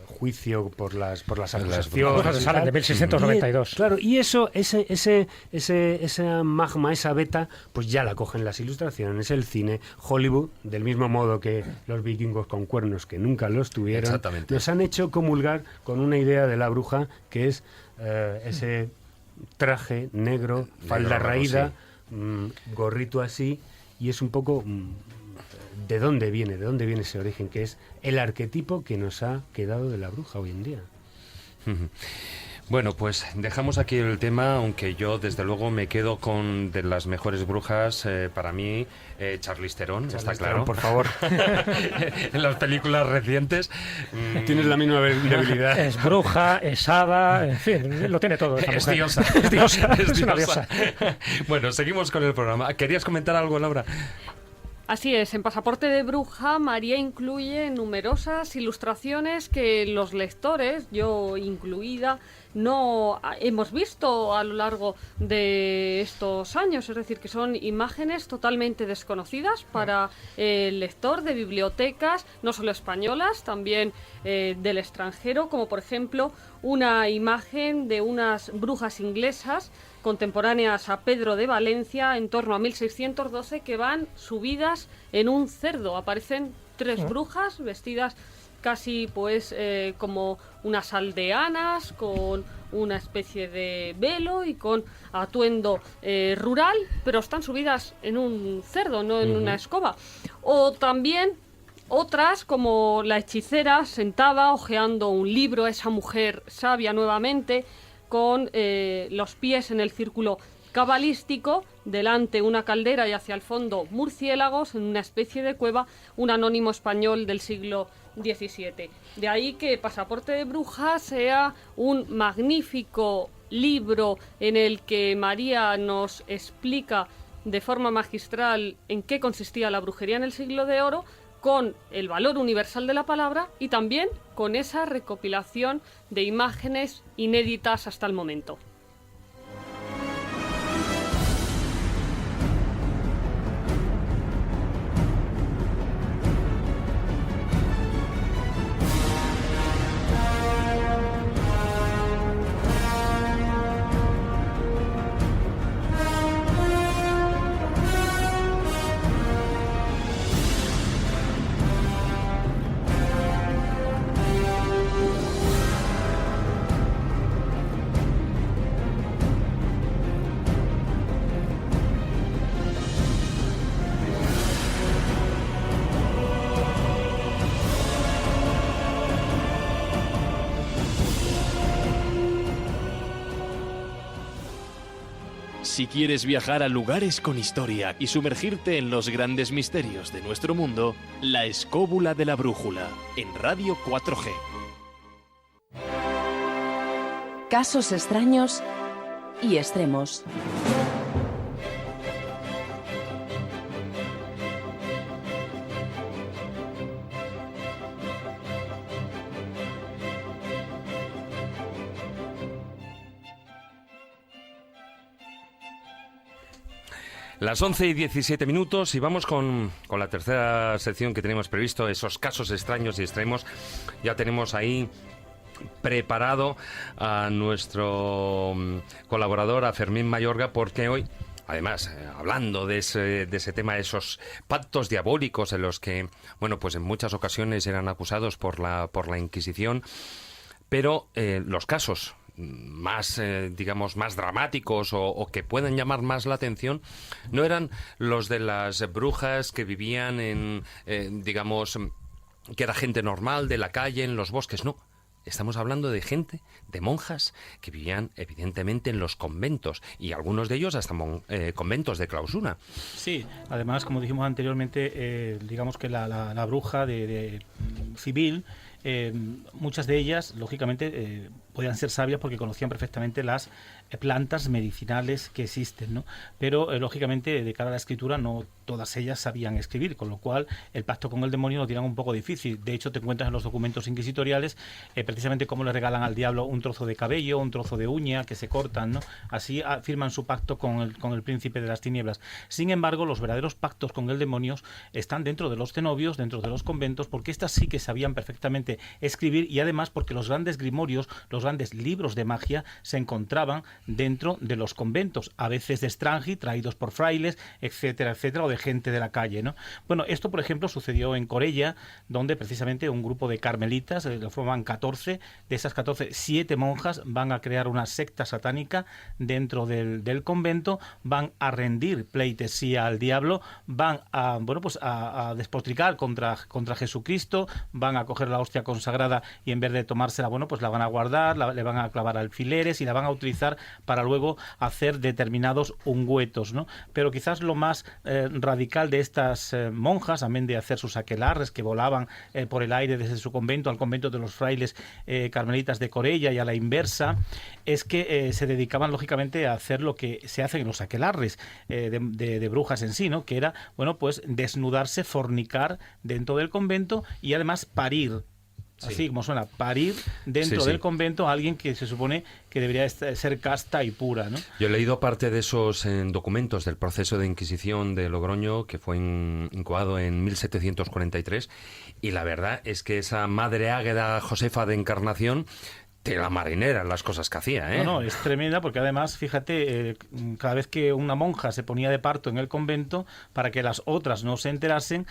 juicio por las acusaciones de Salem de 1692. Claro, y eso, esa magma, esa beta, pues ya la cogen las ilustraciones, el cine, Hollywood, del mismo modo que los vikingos con cuernos que nunca los tuvieron, nos han hecho comulgar con una idea de la bruja que es ese traje negro, falda raída, gorrito así, y es un poco ¿de dónde viene ese origen? Que es el arquetipo que nos ha quedado de la bruja hoy en día. Bueno, pues dejamos aquí el tema, aunque yo desde luego me quedo con de las mejores brujas para mí, Charlize Theron, está claro. Por favor. En las películas recientes. Tienes la misma debilidad. Es bruja, es hada, en fin, lo tiene todo. Es diosa. Es diosa, es una diosa. Bueno, seguimos con el programa. ¿Querías comentar algo, Laura? Así es, en Pasaporte de Bruja, María incluye numerosas ilustraciones que los lectores, yo incluida, no hemos visto a lo largo de estos años, es decir, que son imágenes totalmente desconocidas para el lector de bibliotecas, no solo españolas, también del extranjero, como por ejemplo una imagen de unas brujas inglesas contemporáneas a Pedro de Valencia en torno a 1612 que van subidas en un cerdo. Aparecen 3 brujas vestidas casi pues como unas aldeanas, con una especie de velo y con atuendo rural, pero están subidas en un cerdo, no en una escoba. O también otras como la hechicera sentada hojeando un libro, esa mujer sabia nuevamente, con los pies en el círculo cabalístico, delante una caldera y hacia el fondo murciélagos en una especie de cueva, un anónimo español del siglo XVII. De ahí que Pasaporte de Bruja sea un magnífico libro en el que María nos explica de forma magistral en qué consistía la brujería en el siglo de oro, con el valor universal de la palabra y también con esa recopilación de imágenes inéditas hasta el momento. Si quieres viajar a lugares con historia y sumergirte en los grandes misterios de nuestro mundo, La Escóbula de la Brújula, en Radio 4G. Casos extraños y extremos. Las 11:17 y vamos con la tercera sección que tenemos previsto, esos casos extraños y extremos. Ya tenemos ahí preparado a nuestro colaborador, a Fermín Mayorga, porque hoy, además, hablando de ese tema, esos pactos diabólicos en los que, bueno, pues en muchas ocasiones eran acusados por la Inquisición, pero los casos más, digamos, más dramáticos o que puedan llamar más la atención no eran los de las brujas que vivían en, digamos, que era gente normal de la calle, en los bosques, no. Estamos hablando de gente, de monjas, que vivían evidentemente en los conventos y algunos de ellos hasta conventos de clausura. Sí, además, como dijimos anteriormente, digamos que la bruja de civil muchas de ellas, lógicamente, podían ser sabias porque conocían perfectamente las plantas medicinales que existen, ¿no? Pero, lógicamente, de cara a la escritura, no todas ellas sabían escribir, con lo cual el pacto con el demonio lo tienen un poco difícil. De hecho, te encuentras en los documentos inquisitoriales precisamente cómo le regalan al diablo un trozo de cabello, un trozo de uña que se cortan, ¿no? Así firman su pacto con el príncipe de las tinieblas. Sin embargo, los verdaderos pactos con el demonio están dentro de los cenobios, dentro de los conventos, porque estas sí que sabían perfectamente escribir, y además porque los grandes grimorios, los grandes libros de magia se encontraban dentro de los conventos, a veces de extranji, traídos por frailes, etcétera, etcétera, o de gente de la calle, ¿no? Bueno, esto, por ejemplo, sucedió en Corella, donde precisamente un grupo de carmelitas, lo forman 14, de esas 14, 7 monjas van a crear una secta satánica dentro del convento, van a rendir pleitesía al diablo, van a, bueno, pues a despotricar contra Jesucristo, van a coger la hostia consagrada y en vez de tomársela, bueno, pues la van a guardar, le van a clavar alfileres y la van a utilizar para luego hacer determinados ungüentos, ¿no? Pero quizás lo más radical de estas monjas, amén de hacer sus aquelarres que volaban por el aire desde su convento al convento de los frailes carmelitas de Corella y a la inversa, es que se dedicaban lógicamente a hacer lo que se hace en los aquelarres de brujas en sí, ¿no? Que era, bueno, pues desnudarse, fornicar dentro del convento y además parir. Así como suena, parir dentro del convento a alguien que se supone que debería ser casta y pura, ¿no? Yo he leído parte de esos documentos del proceso de Inquisición de Logroño, que fue incoado en 1743, y la verdad es que esa madre Águeda Josefa de Encarnación, tela marinera las cosas que hacía, ¿eh? No, es tremenda porque además, fíjate, cada vez que una monja se ponía de parto en el convento, para que las otras no se enterasen,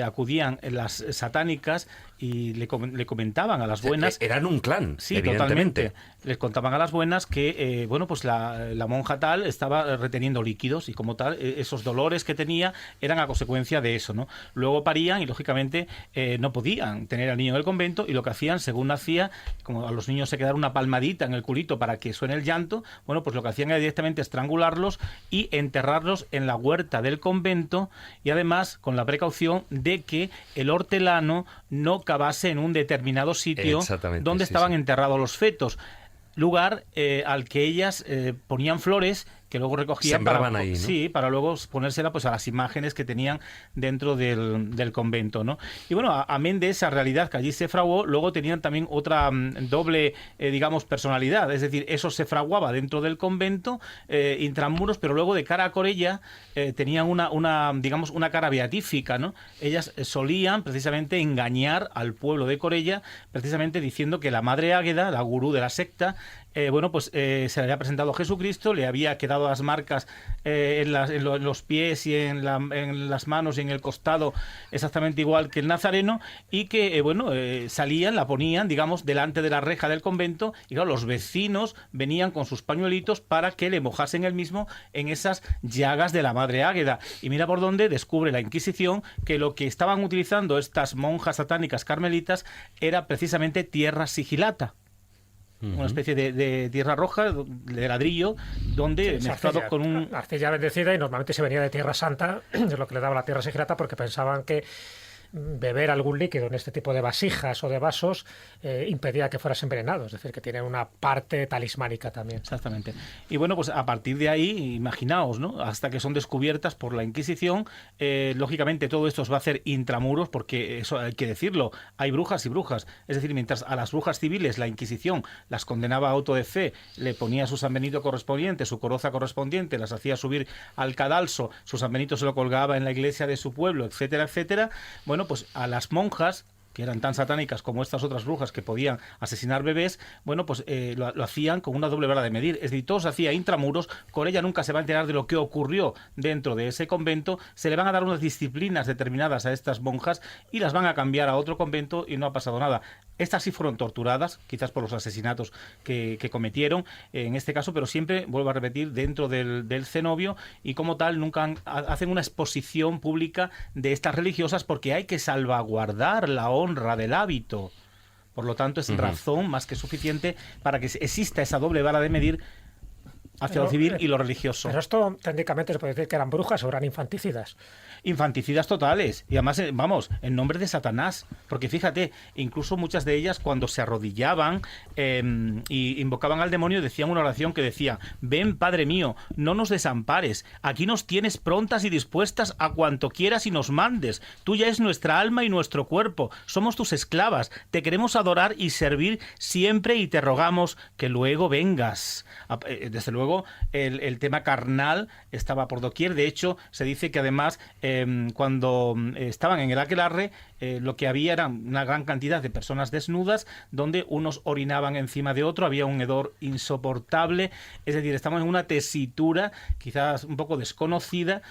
acudían las satánicas y le comentaban a las buenas... Eran un clan, sí, evidentemente. Totalmente. Les contaban a las buenas que, bueno, pues la monja tal estaba reteniendo líquidos y como tal, esos dolores que tenía eran a consecuencia de eso, ¿no? Luego parían y, lógicamente, no podían tener al niño en el convento y lo que hacían, según hacía, como a los niños se quedara una palmadita en el culito para que suene el llanto, bueno, pues lo que hacían era directamente estrangularlos y enterrarlos en la huerta del convento y además con la precaución de que el hortelano no cavase en un determinado sitio donde estaban enterrados los fetos, lugar al que ellas ponían flores que luego recogían sembraban ahí, ¿no? Sí, para luego ponérsela pues a las imágenes que tenían dentro del convento, ¿no? Y bueno, amén de esa realidad que allí se fraguó, luego tenían también otra doble, digamos, personalidad, es decir, eso se fraguaba dentro del convento, intramuros, pero luego de cara a Corella tenían digamos, una cara beatífica, ¿no? Ellas solían precisamente engañar al pueblo de Corella, precisamente diciendo que la madre Águeda, la gurú de la secta, bueno, pues se le había presentado a Jesucristo, le había quedado las marcas en los pies y en las manos y en el costado exactamente igual que el nazareno y que, bueno, salían, la ponían, digamos, delante de la reja del convento y claro, los vecinos venían con sus pañuelitos para que le mojasen el mismo en esas llagas de la madre Águeda. Y mira por dónde descubre la Inquisición que lo que estaban utilizando estas monjas satánicas carmelitas era precisamente tierra sigilata. Una especie de tierra roja, de ladrillo, donde mezclado con un... Arcilla bendecida y normalmente se venía de Tierra Santa, es lo que le daba la tierra sigilata porque pensaban que beber algún líquido en este tipo de vasijas o de vasos impedía que fueras envenenado, es decir, que tiene una parte talismánica también. Exactamente. Y bueno, pues a partir de ahí, imaginaos, ¿no? Hasta que son descubiertas por la Inquisición, lógicamente todo esto os va a hacer intramuros, porque eso hay que decirlo, hay brujas y brujas, es decir, mientras a las brujas civiles la Inquisición las condenaba a auto de fe, le ponía su San Benito correspondiente, su coroza correspondiente, las hacía subir al cadalso, su San Benito se lo colgaba en la iglesia de su pueblo, etcétera, etcétera. Bueno, pues a las monjas, que eran tan satánicas como estas otras brujas que podían asesinar bebés, bueno, pues lo hacían con una doble vara de medir. Es decir, todo se hacía intramuros, Corella nunca se va a enterar de lo que ocurrió dentro de ese convento, se le van a dar unas disciplinas determinadas a estas monjas y las van a cambiar a otro convento y no ha pasado nada. Estas sí fueron torturadas, quizás por los asesinatos que cometieron en este caso, pero siempre, vuelvo a repetir, dentro del cenobio y como tal nunca hacen una exposición pública de estas religiosas porque hay que salvaguardar la honra del hábito. Por lo tanto, es razón más que suficiente para que exista esa doble vara de medir hacia lo civil y lo religioso. Pero esto técnicamente se puede decir que eran brujas o eran infanticidas. Infanticidas totales, y además, vamos, en nombre de Satanás, porque fíjate, incluso muchas de ellas cuando se arrodillaban y invocaban al demonio decían una oración que decía: ven, Padre mío, no nos desampares, aquí nos tienes prontas y dispuestas a cuanto quieras y nos mandes, tuya es nuestra alma y nuestro cuerpo, somos tus esclavas, te queremos adorar y servir siempre y te rogamos que luego vengas. Desde luego el tema carnal estaba por doquier. De hecho, se dice que además cuando estaban en el aquelarre, lo que había era una gran cantidad de personas desnudas, donde unos orinaban encima de otro, había un hedor insoportable, es decir, estamos en una tesitura quizás un poco desconocida,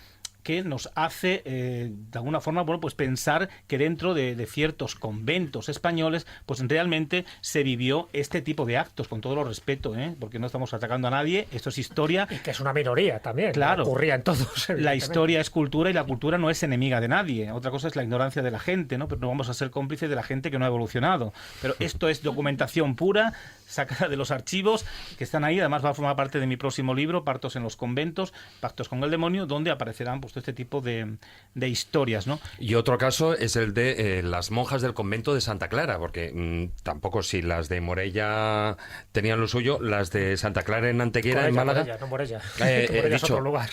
que nos hace, de alguna forma, bueno, pues pensar que dentro de ciertos conventos españoles, pues realmente se vivió este tipo de actos, con todo lo respeto, porque no estamos atacando a nadie, esto es historia. Y que es una minoría también, claro, ocurría en todos. La historia es cultura y la cultura no es enemiga de nadie. Otra cosa es la ignorancia de la gente, ¿no? Pero no vamos a ser cómplices de la gente que no ha evolucionado. Pero esto es documentación pura, sacada de los archivos, que están ahí. Además va a formar parte de mi próximo libro, Partos en los conventos, Pactos con el demonio, donde aparecerán pues este tipo de historias, ¿no? Y otro caso es el de las monjas del convento de Santa Clara, porque tampoco, si las de Morella tenían lo suyo, las de Santa Clara en Antequera, Corella, en Málaga... Corella, no Morella.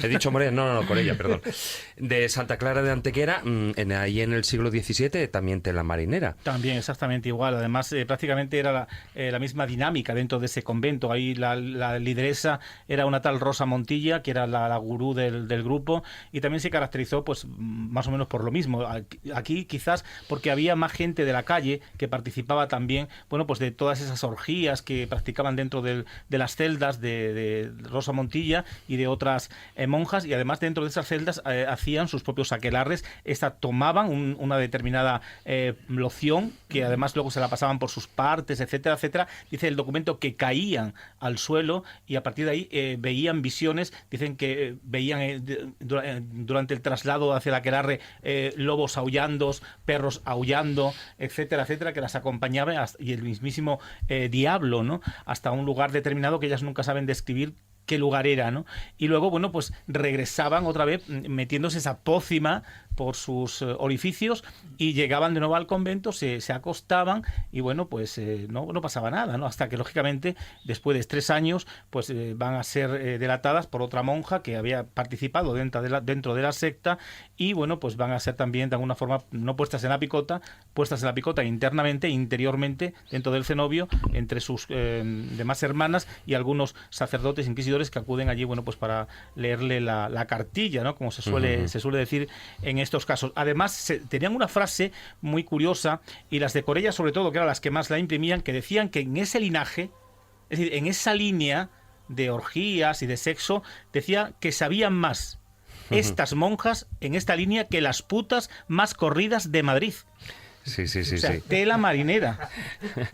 He dicho Morella, no, Corella, perdón. De Santa Clara de Antequera, ahí en el siglo XVII, también tela marinera. También, exactamente igual. Además, prácticamente era la misma dinámica dentro de ese convento. Ahí la lideresa era una tal Rosa Montilla, que era la gurú del grupo, y también se caracterizó pues más o menos por lo mismo. Aquí quizás porque había más gente de la calle que participaba también, bueno, pues de todas esas orgías que practicaban dentro de las celdas de Rosa Montilla y de otras monjas, y además dentro de esas celdas hacían sus propios aquelarres. Tomaban una determinada loción, que además luego se la pasaban por sus partes, etcétera, etcétera. Dice el documento que caían al suelo y a partir de ahí veían visiones. Dicen que veían durante el traslado hacia el aquelarre lobos aullando, perros aullando, etcétera, etcétera, que las acompañaban, y el mismísimo diablo, ¿no? Hasta un lugar determinado que ellas nunca saben describir qué lugar era, ¿no? Y luego, bueno, pues regresaban otra vez metiéndose esa pócima por sus orificios y llegaban de nuevo al convento, se acostaban y bueno, pues no pasaba nada, ¿no? Hasta que lógicamente después de 3 años pues van a ser delatadas por otra monja que había participado dentro de la secta, y bueno, pues van a ser también de alguna forma no puestas en la picota internamente e interiormente dentro del cenobio, entre sus demás hermanas y algunos sacerdotes inquisidores que acuden allí, bueno, pues para leerle la cartilla, ¿no? Como se suele decir en estos casos. Además, tenían una frase muy curiosa, y las de Corella sobre todo, que eran las que más la imprimían, que decían que en ese linaje, es decir, en esa línea de orgías y de sexo, decía que sabían más estas monjas en esta línea que las putas más corridas de Madrid. Sí. Tela marinera.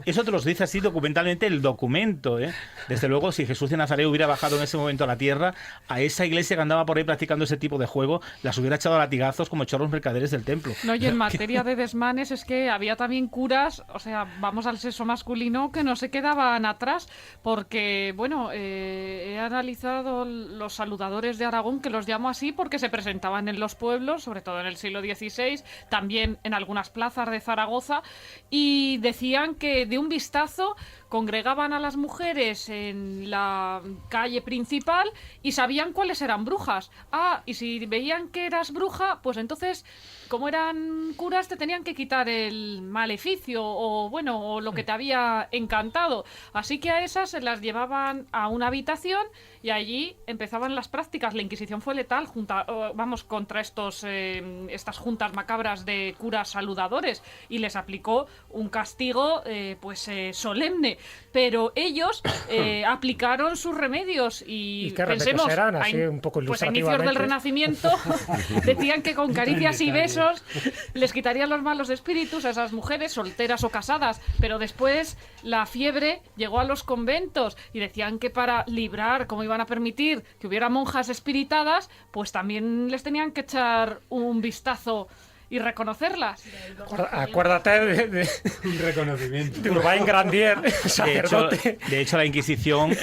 Eso te lo dice así documentalmente el documento, ¿eh? Desde luego, si Jesús de Nazaret hubiera bajado en ese momento a la tierra, a esa iglesia que andaba por ahí practicando ese tipo de juego, las hubiera echado a latigazos como echó a los mercaderes del templo. No, y en materia de desmanes es que había también curas, o sea, vamos al sexo masculino, que no se quedaban atrás, porque, bueno, he analizado los saludadores de Aragón, que los llamo así porque se presentaban en los pueblos, sobre todo en el siglo XVI, también en algunas plazas de Zaragoza, y decían que de un vistazo congregaban a las mujeres en la calle principal y sabían cuáles eran brujas. Y si veían que eras bruja, pues entonces, como eran curas, te tenían que quitar el maleficio o lo que te había encantado. Así que a esas se las llevaban a una habitación y allí empezaban las prácticas. La Inquisición fue letal contra estas juntas macabras de curas saludadores, y les aplicó un castigo solemne. Pero ellos aplicaron sus remedios y pensemos, eran así un poco pues a inicios del Renacimiento decían que con caricias y besos les quitarían los malos espíritus a esas mujeres solteras o casadas, pero después la fiebre llegó a los conventos y decían que para librar, como iban a permitir que hubiera monjas espiritadas, pues también les tenían que echar un vistazo y reconocerlas. Acuérdate de Un reconocimiento. Urbain Grandier, De sacerdote. hecho, la Inquisición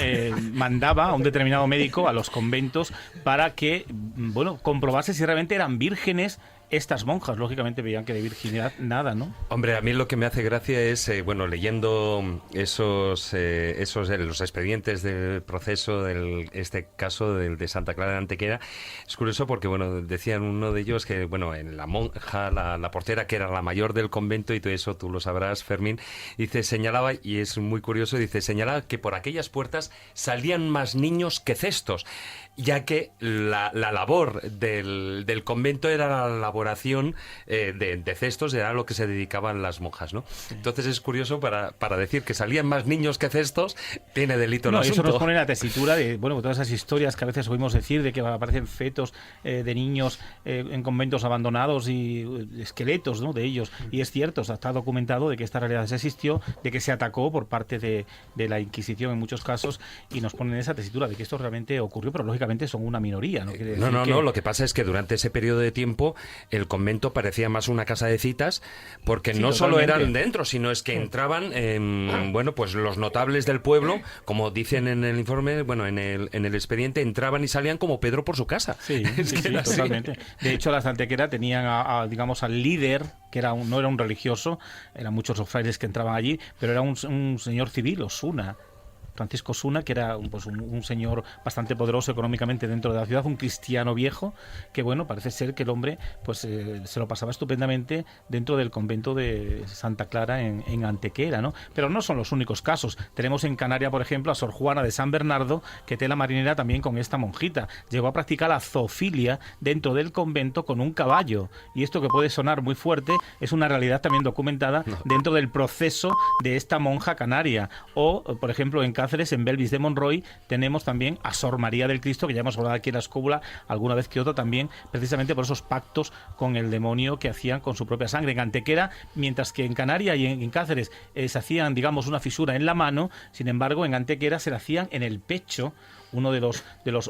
mandaba a un determinado médico a los conventos para que, bueno, comprobase si realmente eran vírgenes estas monjas. Lógicamente veían que de virginidad nada, ¿no? Hombre, a mí lo que me hace gracia es, bueno, leyendo esos los expedientes del proceso, este caso de Santa Clara de Antequera, es curioso porque, bueno, decían uno de ellos que, bueno, en la monja, la portera, que era la mayor del convento, y todo eso tú lo sabrás, Fermín, dice, señalaba, y es muy curioso, dice, señalaba que por aquellas puertas salían más niños que cestos, ya que la labor del convento era la elaboración de cestos, era lo que se dedicaban las monjas, ¿no? Entonces es curioso para decir que salían más niños que cestos, tiene delito el asunto. Eso nos pone la tesitura de, bueno, todas esas historias que a veces oímos decir de que aparecen fetos de niños en conventos abandonados y esqueletos, ¿no?, de ellos. Y es cierto, o sea, está documentado de que esta realidad existió, de que se atacó por parte de la Inquisición en muchos casos, y nos ponen esa tesitura de que esto realmente ocurrió, pero lógicamente son una minoría, ¿no? No, lo que pasa es que durante ese periodo de tiempo el convento parecía más una casa de citas, porque no solo eran dentro, sino es que entraban, bueno, pues los notables del pueblo, como dicen en el informe, bueno, en el expediente, entraban y salían como Pedro por su casa. Sí, totalmente. De hecho, las de Antequera tenían, digamos, al líder, que no era un religioso, eran muchos los frailes que entraban allí, pero era un señor civil, Osuna, Francisco Osuna, que era pues, un señor bastante poderoso económicamente dentro de la ciudad, un cristiano viejo, que bueno, parece ser que el hombre pues se lo pasaba estupendamente dentro del convento de Santa Clara en Antequera, ¿no? Pero no son los únicos casos. Tenemos en Canarias, por ejemplo, a Sor Juana de San Bernardo, que tela marinera también con esta monjita. Llegó a practicar la zoofilia dentro del convento con un caballo. Y esto, que puede sonar muy fuerte, es una realidad también documentada dentro del proceso de esta monja canaria. O, por ejemplo, en Cáceres, en Belvis de Monroy, tenemos también a Sor María del Cristo, que ya hemos hablado aquí en la escóbula alguna vez que otra también, precisamente por esos pactos con el demonio que hacían con su propia sangre. En Antequera, mientras que en Canarias y en Cáceres se hacían, digamos, una fisura en la mano, sin embargo, en Antequera se la hacían en el pecho. Uno de los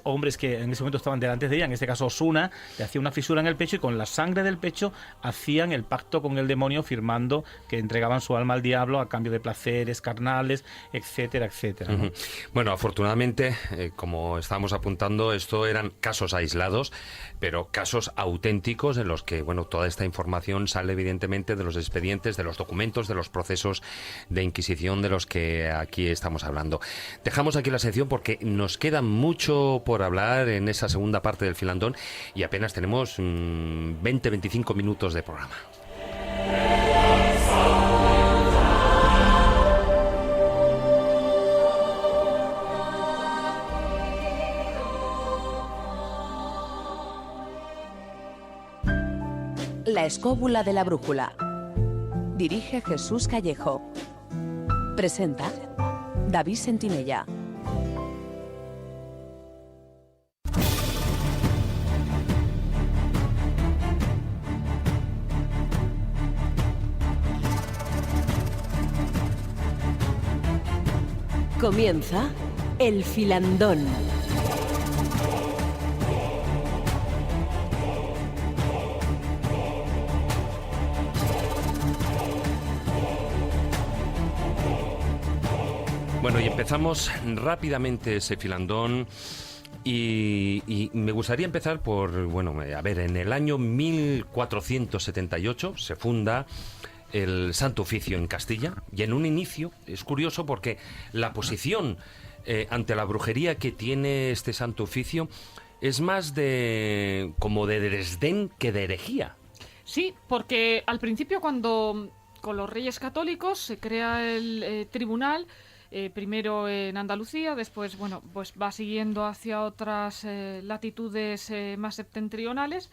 hombres que en ese momento estaban delante de ella, en este caso Osuna, le hacía una fisura en el pecho, y con la sangre del pecho hacían el pacto con el demonio, firmando que entregaban su alma al diablo a cambio de placeres carnales, etcétera, etcétera, ¿no? Bueno, afortunadamente, como estábamos apuntando, esto eran casos aislados, pero casos auténticos en los que, bueno, toda esta información sale evidentemente de los expedientes, de los documentos, de los procesos de Inquisición de los que aquí estamos hablando. Dejamos aquí la sección porque nos queda mucho por hablar en esa segunda parte del filandón y apenas tenemos 20-25 minutos de programa. La escóbula de la brújula. Dirige Jesús Callejo. Presenta David Sentinella. Comienza El Filandón. Bueno, y empezamos rápidamente ese filandón y me gustaría empezar por, bueno, a ver, en el año 1478 se funda el Santo Oficio en Castilla, y en un inicio es curioso porque la posición ante la brujería que tiene este Santo Oficio es más como de desdén que de herejía. Sí, porque al principio, cuando con los Reyes Católicos se crea el tribunal, primero en Andalucía, después, bueno, pues va siguiendo hacia otras latitudes más septentrionales.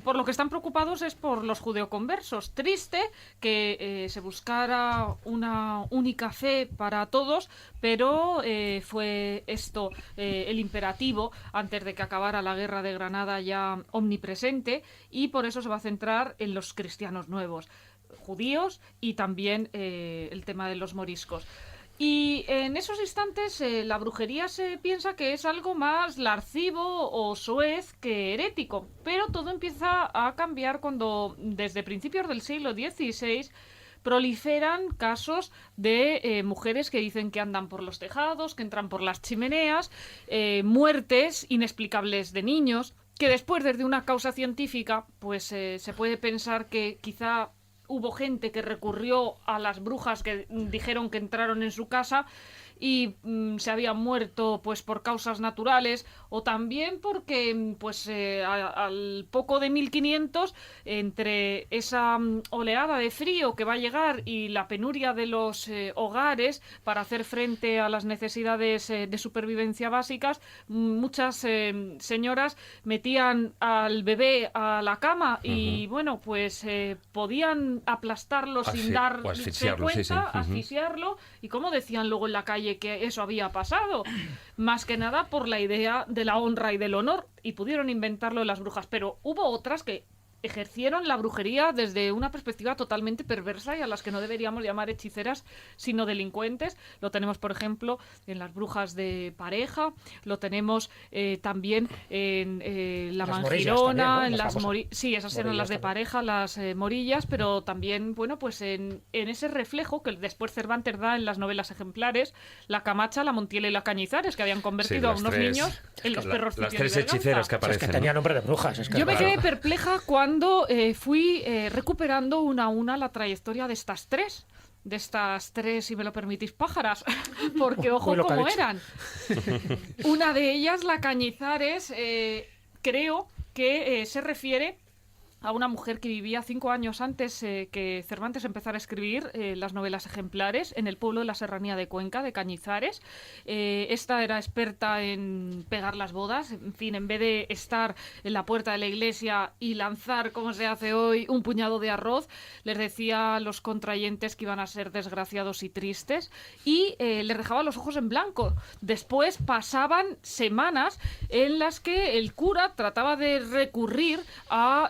Por lo que están preocupados es por los judeoconversos. Triste que se buscara una única fe para todos, pero fue esto el imperativo antes de que acabara la Guerra de Granada, ya omnipresente, y por eso se va a centrar en los cristianos nuevos, judíos, y también el tema de los moriscos. Y en esos instantes la brujería se piensa que es algo más lascivo o soez que herético, pero todo empieza a cambiar cuando desde principios del siglo XVI proliferan casos de mujeres que dicen que andan por los tejados, que entran por las chimeneas, muertes inexplicables de niños, que después desde una causa científica pues se puede pensar que quizá hubo gente que recurrió a las brujas que dijeron que entraron en su casa y se habían muerto pues por causas naturales, o también porque pues al poco de 1500, entre esa oleada de frío que va a llegar y la penuria de los hogares para hacer frente a las necesidades de supervivencia básicas, muchas señoras metían al bebé a la cama y bueno, pues podían aplastarlo sin darse cuenta, asfixiarlo, y como decían luego en la calle que eso había pasado, más que nada por la idea de la honra y del honor, y pudieron inventarlo las brujas, pero hubo otras que ejercieron la brujería desde una perspectiva totalmente perversa y a las que no deberíamos llamar hechiceras, sino delincuentes. Lo tenemos, por ejemplo, en las brujas de pareja, lo tenemos también en la las Manjirona, también, ¿no? en las sí, esas eran las de pareja, las morillas, pero también, bueno, pues en ese reflejo que después Cervantes da en las novelas ejemplares, la Camacha, la Montiel y la Cañizares, que habían convertido a unos niños en los perros las tres hechiceras que aparecen. Es que tenía nombre de brujas. Es que yo me quedé perpleja cuando fui recuperando una a una la trayectoria de estas tres, si me lo permitís, pájaras, porque ojo cómo eran. Una de ellas, la Cañizares, creo que se refiere a una mujer que vivía 5 años antes que Cervantes empezara a escribir las novelas ejemplares en el pueblo de la Serranía de Cuenca, de Cañizares. Esta era experta en pegar las bodas. En fin, en vez de estar en la puerta de la iglesia y lanzar, como se hace hoy, un puñado de arroz, les decía a los contrayentes que iban a ser desgraciados y tristes, y les dejaba los ojos en blanco. Después pasaban semanas en las que el cura trataba de recurrir a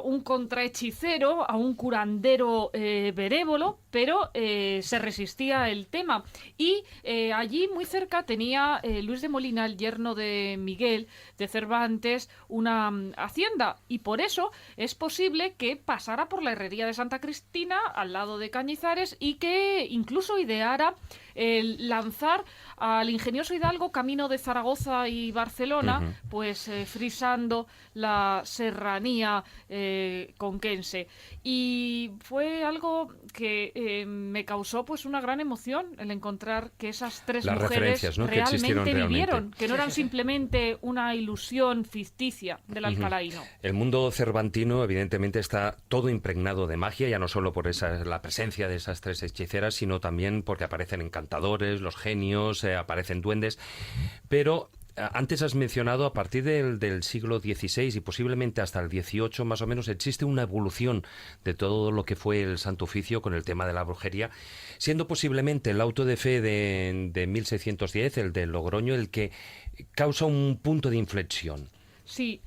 un contrahechicero, a un curandero benévolo, pero se resistía el tema. Y allí, muy cerca, tenía Luis de Molina, el yerno de Miguel de Cervantes, una hacienda, y por eso es posible que pasara por la herrería de Santa Cristina, al lado de Cañizares, y que incluso ideara el lanzar al ingenioso hidalgo camino de Zaragoza y Barcelona, pues frisando la serranía conquense. Y fue algo que me causó pues una gran emoción el encontrar que esas tres las mujeres, ¿no?, realmente vivieron, que no eran sí. simplemente una ilusión ficticia del alcalaíno. El mundo cervantino evidentemente está todo impregnado de magia, ya no solo por la presencia de esas tres hechiceras, sino también porque aparecen encantadores, los genios, aparecen duendes, pero antes has mencionado, a partir del siglo XVI y posiblemente hasta el XVIII más o menos, existe una evolución de todo lo que fue el Santo Oficio con el tema de la brujería, siendo posiblemente el auto de fe de 1610, el de Logroño, el que causa un punto de inflexión. Sí,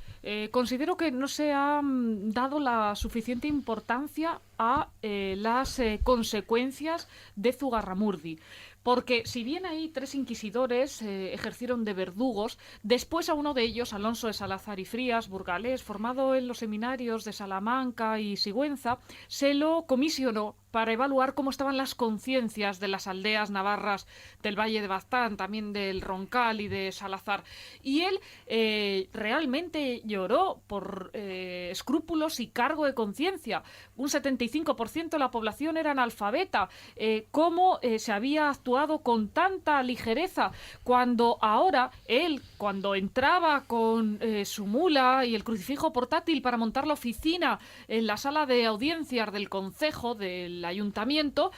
considero que no se ha dado la suficiente importancia a las consecuencias de Zugarramurdi. Porque si bien ahí 3 inquisidores ejercieron de verdugos, después a uno de ellos, Alonso de Salazar y Frías, burgalés, formado en los seminarios de Salamanca y Sigüenza, se lo comisionó para evaluar cómo estaban las conciencias de las aldeas navarras del Valle de Baztán, también del Roncal y de Salazar. Y él realmente lloró por escrúpulos y cargo de conciencia. Un 75% de la población era analfabeta. ¿Cómo se había actuado con tanta ligereza cuando ahora él, cuando entraba con su mula y el crucifijo portátil para montar la oficina en la sala de audiencias del concejo, del ayuntamiento,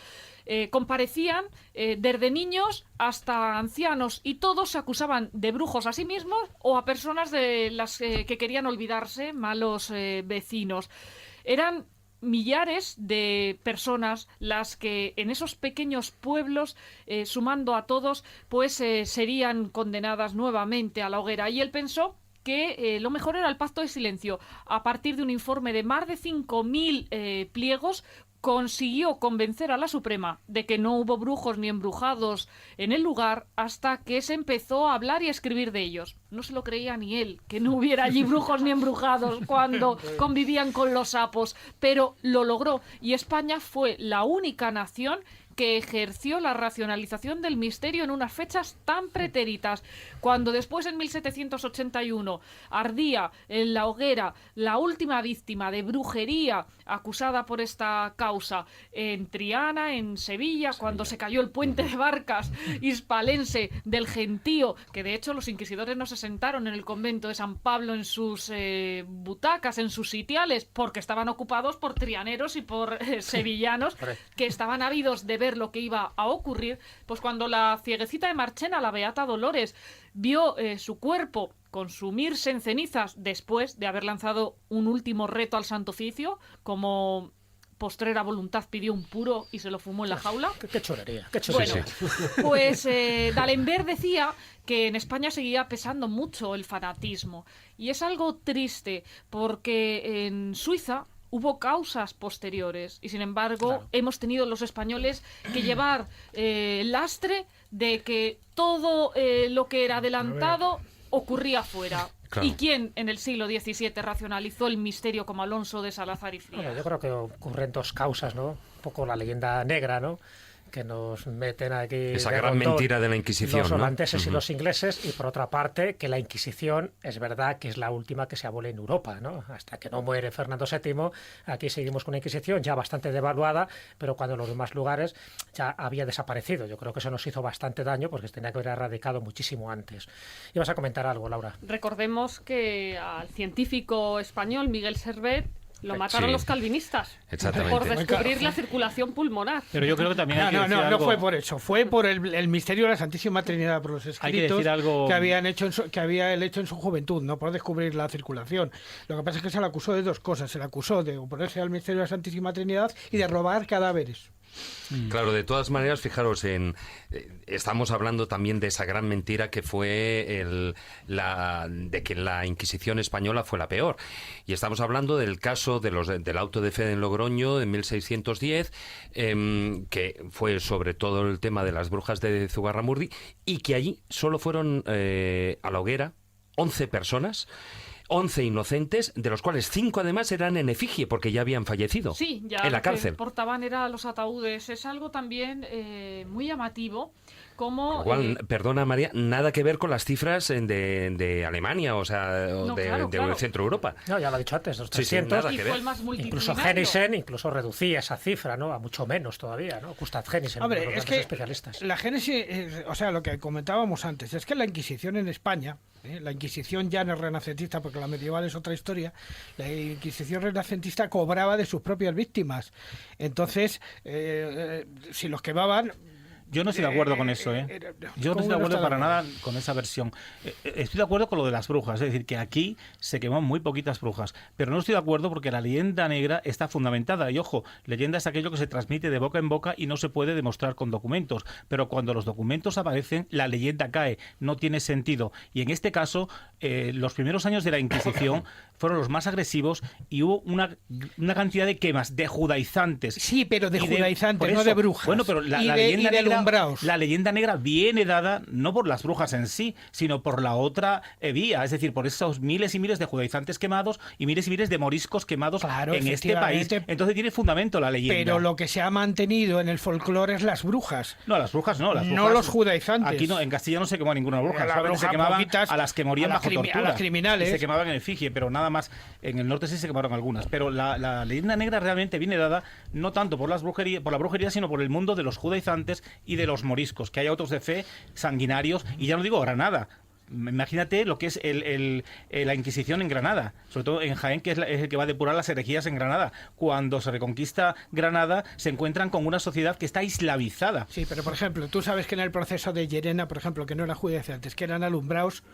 comparecían desde niños hasta ancianos, y todos se acusaban de brujos a sí mismos o a personas de las que querían olvidarse, malos vecinos. Eran millares de personas las que en esos pequeños pueblos, sumando a todos, pues serían condenadas nuevamente a la hoguera. Y él pensó que lo mejor era el pacto de silencio. A partir de un informe de más de 5.000 pliegos, consiguió convencer a la Suprema de que no hubo brujos ni embrujados en el lugar hasta que se empezó a hablar y a escribir de ellos. No se lo creía ni él, que no hubiera allí brujos ni embrujados cuando convivían con los sapos, pero lo logró, y España fue la única nación que ejerció la racionalización del misterio en unas fechas tan pretéritas. Cuando después, en 1781, ardía en la hoguera la última víctima de brujería acusada por esta causa en Triana, en Sevilla, cuando se cayó el puente de barcas hispalense del Gentío, que de hecho los inquisidores no se sentaron en el convento de San Pablo en sus butacas, en sus sitiales, porque estaban ocupados por trianeros y por sevillanos que estaban ávidos de ver lo que iba a ocurrir. Pues cuando la cieguecita de Marchena, la Beata Dolores, vio su cuerpo consumirse en cenizas después de haber lanzado un último reto al Santo Oficio, como postrera voluntad pidió un puro y se lo fumó en la jaula. Qué cholería, qué cholería. Bueno, pues D'Alembert decía que en España seguía pesando mucho el fanatismo, y es algo triste porque en Suiza hubo causas posteriores y, sin embargo, hemos tenido los españoles que llevar el lastre de que todo lo que era adelantado ocurría fuera. Claro. ¿Y quién en el siglo XVII racionalizó el misterio como Alonso de Salazar y Frías? Bueno, yo creo que ocurren dos causas, ¿no? Un poco la leyenda negra, ¿no?, que nos meten aquí... Esa gran mentira de la Inquisición, los holandeses, ¿no? Y los ingleses, y por otra parte, que la Inquisición es verdad que es la última que se abole en Europa, ¿no? Hasta que no muere Fernando VII, aquí seguimos con una Inquisición ya bastante devaluada, pero cuando en los demás lugares ya había desaparecido. Yo creo que eso nos hizo bastante daño porque se tenía que haber erradicado muchísimo antes. ¿Ibas a comentar algo, Laura? Recordemos que al científico español Miguel Servet lo mataron los calvinistas por descubrir la circulación pulmonar. Pero yo creo que también hay que decir no algo... fue por eso, fue por el misterio de la Santísima Trinidad, por los escritos que había él hecho en su juventud, no por descubrir la circulación. Lo que pasa es que se le acusó de dos cosas: se le acusó de oponerse al misterio de la Santísima Trinidad y de robar cadáveres. Claro, de todas maneras, fijaros, estamos hablando también de esa gran mentira que fue de que la Inquisición española fue la peor. Y estamos hablando del caso del auto de fe en Logroño en 1610, que fue sobre todo el tema de las brujas de Zugarramurdi, y que allí solo fueron a la hoguera 11 personas. 11 inocentes, de los cuales 5 además eran en efigie porque ya habían fallecido en la cárcel. Lo que portaban eran los ataúdes. Es algo también muy llamativo. Como, igual, perdona María, nada que ver con las cifras de Alemania, o sea, de Centro Europa. No, ya lo he dicho antes, los 300. Sí, incluso Génisen reducía esa cifra, ¿no?, a mucho menos todavía, ¿no? Gustav Génisen, Hombre, uno de los es que especialistas. La génesis, o sea, lo que comentábamos antes, es que la Inquisición en España, la Inquisición ya no es renacentista, porque la medieval es otra historia, la Inquisición renacentista cobraba de sus propias víctimas. Entonces, si los quemaban... Yo no estoy de acuerdo con eso, ¿eh? Yo no estoy de acuerdo para nada con esa versión. Estoy de acuerdo con lo de las brujas, es decir, que aquí se quemó muy poquitas brujas, pero no estoy de acuerdo porque la leyenda negra está fundamentada. Y ojo, leyenda es aquello que se transmite de boca en boca y no se puede demostrar con documentos, pero cuando los documentos aparecen, la leyenda cae, no tiene sentido. Y en este caso, los primeros años de la Inquisición fueron los más agresivos y hubo una cantidad de quemas de judaizantes. Sí, pero de judaizantes, no de brujas. Bueno, pero la leyenda negra viene dada no por las brujas en sí, sino por la otra vía, es decir, por esos miles y miles de judaizantes quemados y miles de moriscos quemados en este país. Entonces tiene fundamento la leyenda. Pero lo que se ha mantenido en el folclore es las brujas. No, las brujas no. No los judaizantes. Aquí no, en Castilla no se quemó ninguna bruja. Solamente se quemaban a las que morían bajo tortura. A las criminales. Y se quemaban en efigie, pero nada más. En el norte sí se quemaron algunas. Pero la leyenda negra realmente viene dada no tanto por la brujería, sino por el mundo de los judaizantes y de los moriscos, que hay autos de fe sanguinarios, y ya no digo Granada. Imagínate lo que es la Inquisición en Granada, sobre todo en Jaén, que es el que va a depurar las herejías en Granada. Cuando se reconquista Granada, se encuentran con una sociedad que está islamizada. Sí, pero por ejemplo, tú sabes que en el proceso de Llerena, por ejemplo, que no eran judaizantes, que eran alumbrados,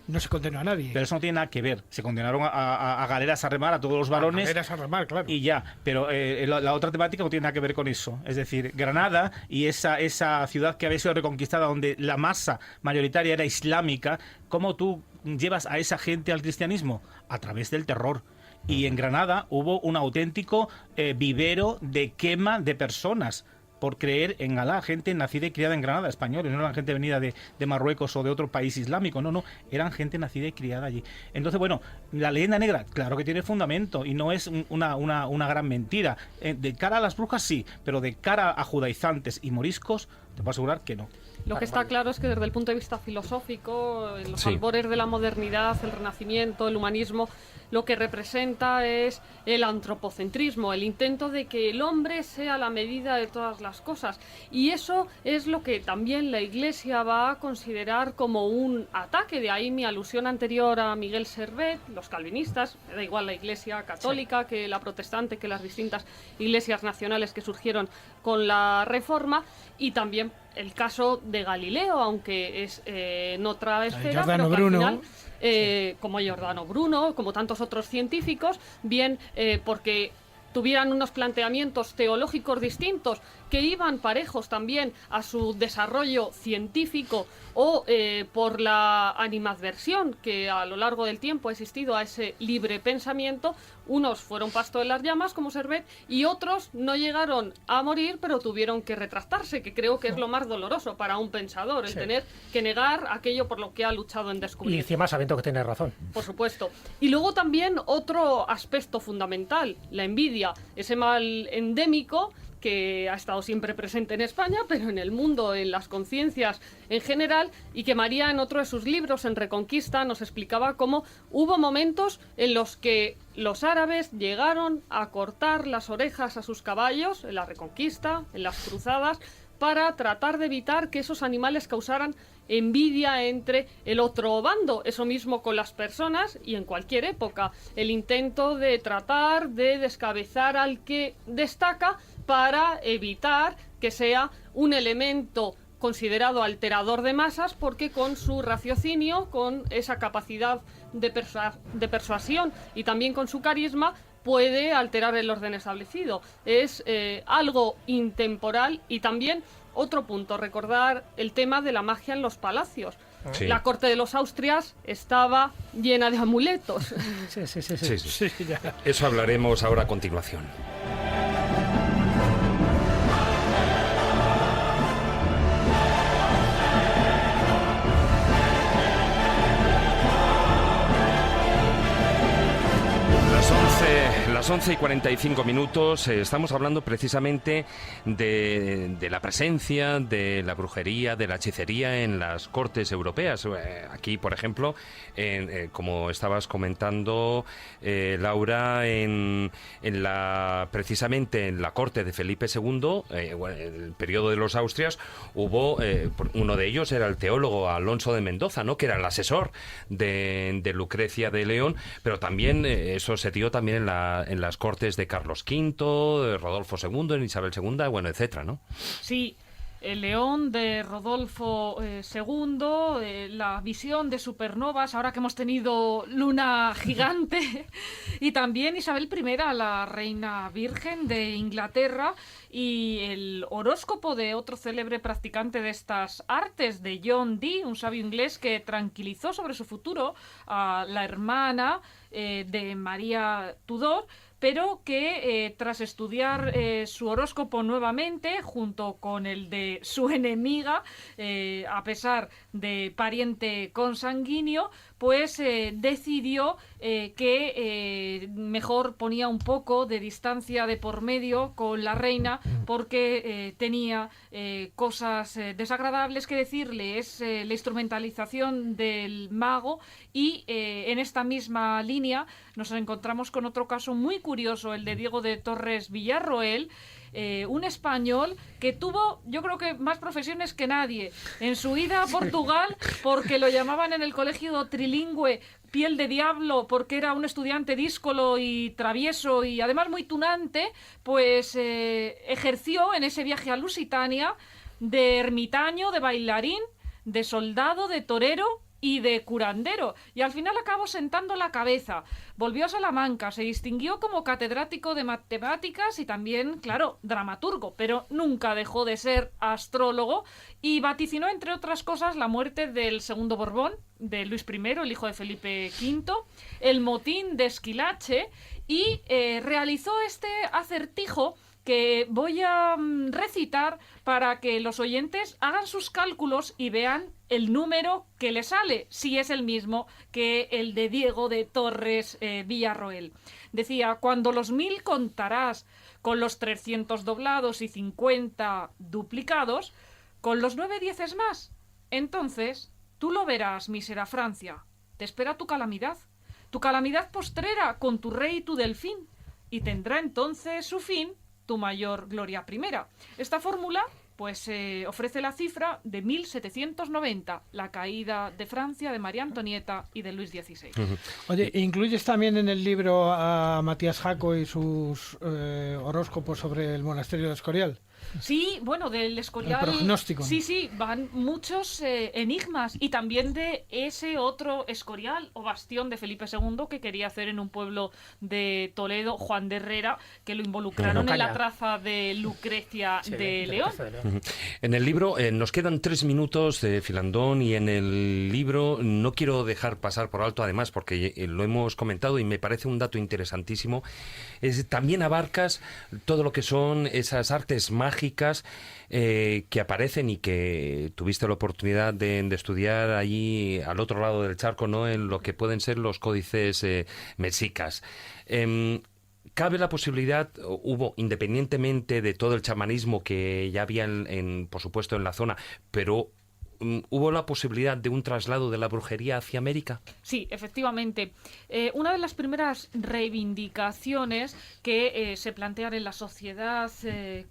no se condenó a nadie. Pero eso no tiene nada que ver. Se condenaron a galeras a remar a todos los varones. Galeras a remar, claro. Y ya. Pero la otra temática no tiene nada que ver con eso. Es decir, Granada y esa ciudad que había sido reconquistada, donde la masa mayoritaria era islámica, ¿cómo tú llevas a esa gente al cristianismo? A través del terror. Y en Granada hubo un auténtico vivero de quema de personas por creer en Alá, gente nacida y criada en Granada, españoles, no eran gente venida de Marruecos o de otro país islámico, no, eran gente nacida y criada allí. Entonces, bueno, la leyenda negra, claro que tiene fundamento y no es una gran mentira. De cara a las brujas sí, pero de cara a judaizantes y moriscos, te puedo asegurar que no. Lo que está claro es que desde el punto de vista filosófico, en los albores de la modernidad, el Renacimiento, el humanismo, lo que representa es el antropocentrismo, el intento de que el hombre sea la medida de todas las cosas. Y eso es lo que también la Iglesia va a considerar como un ataque. De ahí mi alusión anterior a Miguel Servet, los calvinistas, me da igual la Iglesia católica que la protestante, que las distintas iglesias nacionales que surgieron con la Reforma, y también el caso de Galileo, aunque es en otra esfera, pero que al final, como Giordano Bruno, como tantos otros científicos, bien porque tuvieran unos planteamientos teológicos distintos que iban parejos también a su desarrollo científico o por la animadversión que a lo largo del tiempo ha existido a ese libre pensamiento. Unos fueron pasto de las llamas, como Servet, y otros no llegaron a morir, pero tuvieron que retractarse, que creo que es lo más doloroso para un pensador, el tener que negar aquello por lo que ha luchado en descubrir. Y encima sabiendo que tiene razón. Por supuesto. Y luego también otro aspecto fundamental, la envidia, ese mal endémico que ha estado siempre presente en España, pero en el mundo, en las conciencias en general, y que María en otro de sus libros, en Reconquista, nos explicaba cómo hubo momentos en los que los árabes llegaron a cortar las orejas a sus caballos, en la Reconquista, en las cruzadas, para tratar de evitar que esos animales causaran envidia entre el otro bando. Eso mismo con las personas y en cualquier época. El intento de tratar de descabezar al que destaca para evitar que sea un elemento considerado alterador de masas, porque con su raciocinio, con esa capacidad de persuasión y también con su carisma, puede alterar el orden establecido. Es algo intemporal. Y también otro punto, recordar el tema de la magia en los palacios. Sí. La corte de los Austrias estaba llena de amuletos. Sí. Eso hablaremos ahora a continuación. Las 11:45, estamos hablando precisamente de la presencia de la brujería, de la hechicería en las cortes europeas. Aquí, por ejemplo, como estabas comentando, Laura, precisamente en la corte de Felipe II, el periodo de los Austrias, hubo, uno de ellos era el teólogo Alonso de Mendoza, ¿no?, que era el asesor de Lucrecia de León, pero también eso se dio también en las cortes de Carlos V, de Rodolfo II, en Isabel II, bueno, etcétera, ¿no? Sí, el León de Rodolfo II, la visión de supernovas, ahora que hemos tenido luna gigante, y también Isabel I, la reina virgen de Inglaterra, y el horóscopo de otro célebre practicante de estas artes, de John Dee, un sabio inglés que tranquilizó sobre su futuro a la hermana de María Tudor, pero que tras estudiar su horóscopo nuevamente, junto con el de su enemiga, a pesar de pariente consanguíneo, pues decidió que mejor ponía un poco de distancia de por medio con la reina, porque tenía cosas desagradables que decirle. Es la instrumentalización del mago, y en esta misma línea nos encontramos con otro caso muy curioso, el de Diego de Torres Villarroel, un español que tuvo, yo creo que más profesiones que nadie en su ida a Portugal, porque lo llamaban en el colegio trilingüe piel de diablo, porque era un estudiante díscolo y travieso y además muy tunante. Pues ejerció en ese viaje a Lusitania de ermitaño, de bailarín, de soldado, de torero y de curandero, y al final acabó sentando la cabeza. Volvió a Salamanca, se distinguió como catedrático de matemáticas y también, claro, dramaturgo, pero nunca dejó de ser astrólogo y vaticinó, entre otras cosas, la muerte del segundo Borbón, de Luis I, el hijo de Felipe V, el motín de Esquilache, y realizó este acertijo que voy a recitar para que los oyentes hagan sus cálculos y vean el número que le sale, si es el mismo que el de Diego de Torres Villarroel. Decía: cuando los 1000 contarás con los 300 doblados y 50 duplicados, con los 9 dieces más, entonces tú lo verás, mísera Francia, te espera tu calamidad postrera con tu rey y tu delfín, y tendrá entonces su fin tu mayor gloria primera. Esta fórmula pues ofrece la cifra de 1790, la caída de Francia, de María Antonieta y de Luis XVI. Oye, ¿incluyes también en el libro a Matías Jaco y sus horóscopos sobre el monasterio de Escorial? Sí, bueno, del Escorial... El prognóstico. Sí, van muchos enigmas, y también de ese otro Escorial o bastión de Felipe II que quería hacer en un pueblo de Toledo, Juan de Herrera, que lo involucraron en la traza de Lucrecia de León. En el libro nos quedan 3 minutos de Filandón, y en el libro no quiero dejar pasar por alto, además, porque lo hemos comentado y me parece un dato interesantísimo, también abarcas todo lo que son esas artes mágicas que aparecen y que tuviste la oportunidad de estudiar allí al otro lado del charco, ¿no?, en lo que pueden ser los códices mexicas. ¿Cabe la posibilidad, hubo, independientemente de todo el chamanismo que ya había, por supuesto, en la zona, pero hubo la posibilidad de un traslado de la brujería hacia América? Sí, efectivamente. Una de las primeras reivindicaciones que se plantean en la sociedad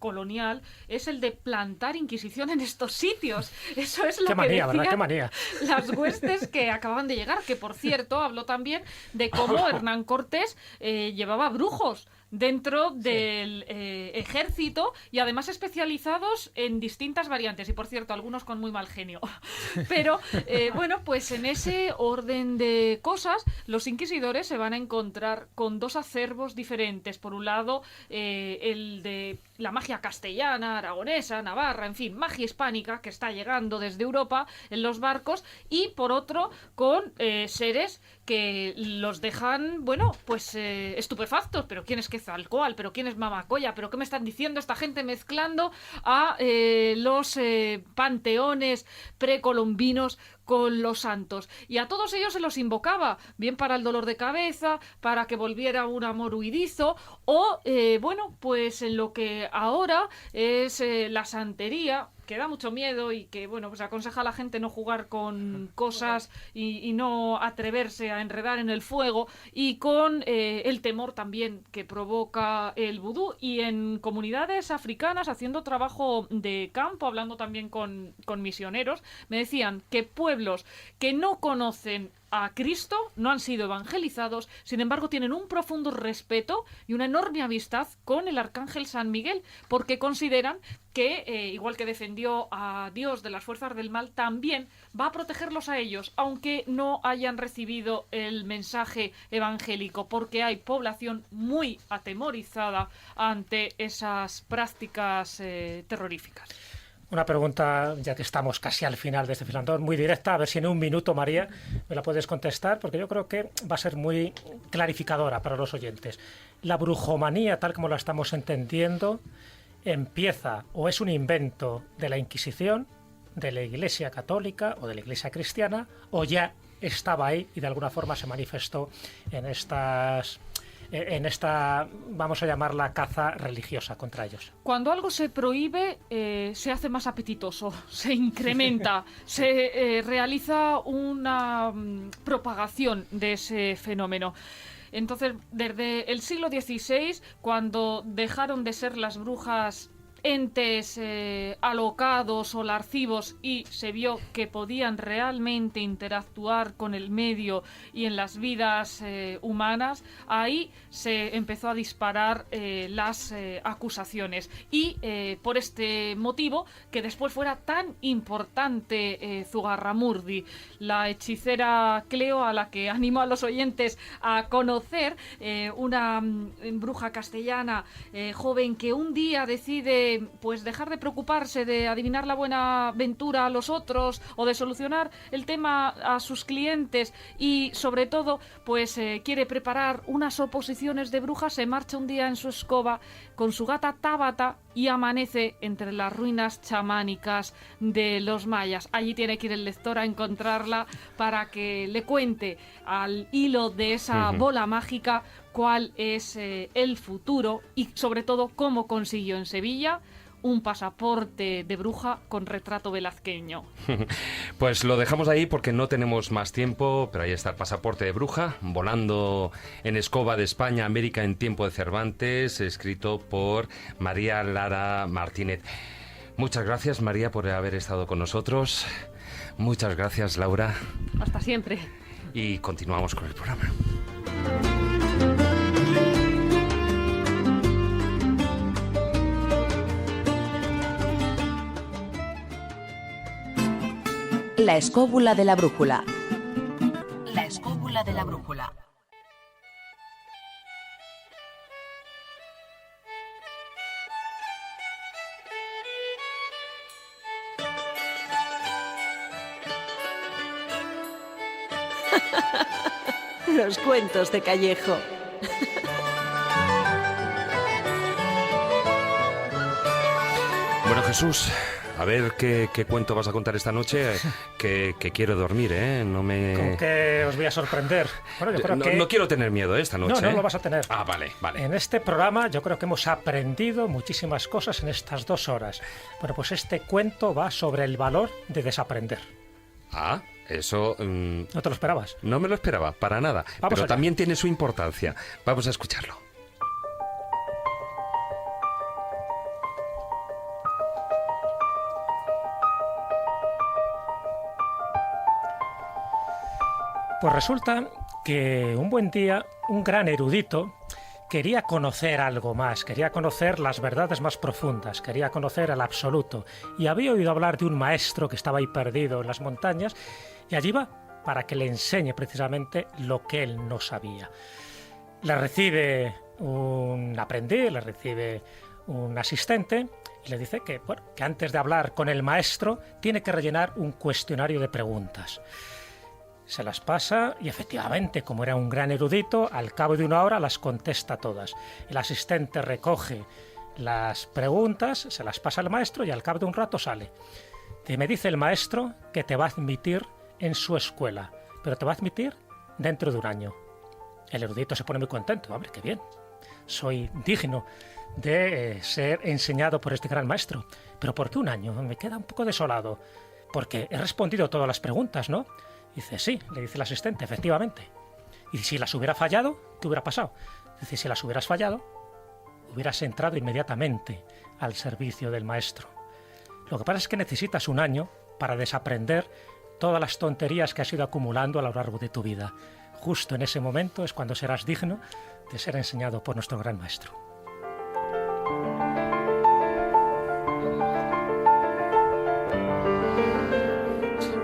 colonial es el de plantar Inquisición en estos sitios. Eso es lo que decían ¿Qué manía? las huestes que acababan de llegar, que por cierto habló también de cómo Hernán Cortés llevaba brujos dentro del ejército, y además especializados en distintas variantes, y por cierto algunos con muy mal genio. Pero bueno, pues en ese orden de cosas los inquisidores se van a encontrar con dos acervos diferentes. Por un lado, el de la magia castellana, aragonesa, navarra, en fin, magia hispánica que está llegando desde Europa en los barcos, y por otro con seres que los dejan, bueno, pues estupefactos. ¿Pero quién es Quetzalcóatl? ¿Pero quién es Mamacoya? ¿Pero qué me están diciendo esta gente mezclando a los panteones precolombinos con los santos? Y a todos ellos se los invocaba, bien para el dolor de cabeza, para que volviera un amor huidizo, o, bueno, pues en lo que ahora es la santería, que da mucho miedo y que, bueno, pues aconseja a la gente no jugar con cosas y no atreverse a enredar en el fuego, y con el temor también que provoca el vudú. Y en comunidades africanas, haciendo trabajo de campo, hablando también con misioneros, me decían que pueblos que no conocen a Cristo, no han sido evangelizados, sin embargo tienen un profundo respeto y una enorme amistad con el arcángel San Miguel, porque consideran que, igual que defendió a Dios de las fuerzas del mal, también va a protegerlos a ellos, aunque no hayan recibido el mensaje evangélico, porque hay población muy atemorizada ante esas prácticas terroríficas. Una pregunta, ya que estamos casi al final de este Filandón, muy directa, a ver si en un minuto, María, me la puedes contestar, porque yo creo que va a ser muy clarificadora para los oyentes. ¿La brujomanía, tal como la estamos entendiendo, empieza o es un invento de la Inquisición, de la Iglesia Católica o de la Iglesia Cristiana, o ya estaba ahí y de alguna forma se manifestó en esta, vamos a llamarla, caza religiosa contra ellos? Cuando algo se prohíbe, se hace más apetitoso, se incrementa, se realiza una propagación de ese fenómeno. Entonces, desde el siglo XVI, cuando dejaron de ser las brujas entes alocados o lascivos y se vio que podían realmente interactuar con el medio y en las vidas humanas, ahí se empezó a disparar las acusaciones. Y por este motivo, que después fuera tan importante Zugarramurdi, la hechicera Cleo, a la que animo a los oyentes a conocer, una bruja castellana joven que un día decide pues dejar de preocuparse de adivinar la buena ventura a los otros o de solucionar el tema a sus clientes y sobre todo pues quiere preparar unas oposiciones de brujas. Se marcha un día en su escoba con su gata Tabata y amanece entre las ruinas chamánicas de los mayas. Allí tiene que ir el lector a encontrarla para que le cuente al hilo de esa bola mágica cuál es el futuro y sobre todo cómo consiguió en Sevilla un pasaporte de bruja con retrato velazqueño. Pues lo dejamos ahí porque no tenemos más tiempo, pero ahí está el pasaporte de bruja, volando en escoba de España, América en tiempo de Cervantes, escrito por María Lara Martínez. Muchas gracias, María, por haber estado con nosotros. Muchas gracias, Laura. Hasta siempre. Y continuamos con el programa. La escóbula de la brújula. La escóbula de la brújula. Los cuentos de Callejo. Bueno, Jesús, a ver qué cuento vas a contar esta noche, que quiero dormir, ¿eh? No me... ¿Con qué os voy a sorprender? Bueno, yo creo que... no quiero tener miedo esta noche. No lo vas a tener. Ah, vale. En este programa yo creo que hemos aprendido muchísimas cosas en estas 2 horas. Bueno, pues este cuento va sobre el valor de desaprender. Ah, eso... ¿No te lo esperabas? No me lo esperaba, para nada. Vamos pero allá. También tiene su importancia. Vamos a escucharlo. Pues resulta que un buen día un gran erudito quería conocer algo más, quería conocer las verdades más profundas, quería conocer el absoluto, y había oído hablar de un maestro que estaba ahí perdido en las montañas, y allí va para que le enseñe precisamente lo que él no sabía. Le recibe un aprendiz, le recibe un asistente, y le dice que antes de hablar con el maestro tiene que rellenar un cuestionario de preguntas. Se las pasa y efectivamente, como era un gran erudito, al cabo de 1 hora las contesta todas. El asistente recoge las preguntas, se las pasa al maestro y al cabo de un rato sale. Me dice el maestro que te va a admitir en su escuela, pero te va a admitir dentro de 1 año. El erudito se pone muy contento. Hombre, qué bien. Soy digno de ser enseñado por este gran maestro. Pero ¿por qué 1 año? Me queda un poco desolado. Porque he respondido todas las preguntas, ¿no? Dice, sí, le dice el asistente, efectivamente. Y si las hubiera fallado, ¿qué hubiera pasado? Dice, si las hubieras fallado, hubieras entrado inmediatamente al servicio del maestro. Lo que pasa es que necesitas 1 año para desaprender todas las tonterías que has ido acumulando a lo largo de tu vida. Justo en ese momento es cuando serás digno de ser enseñado por nuestro gran maestro.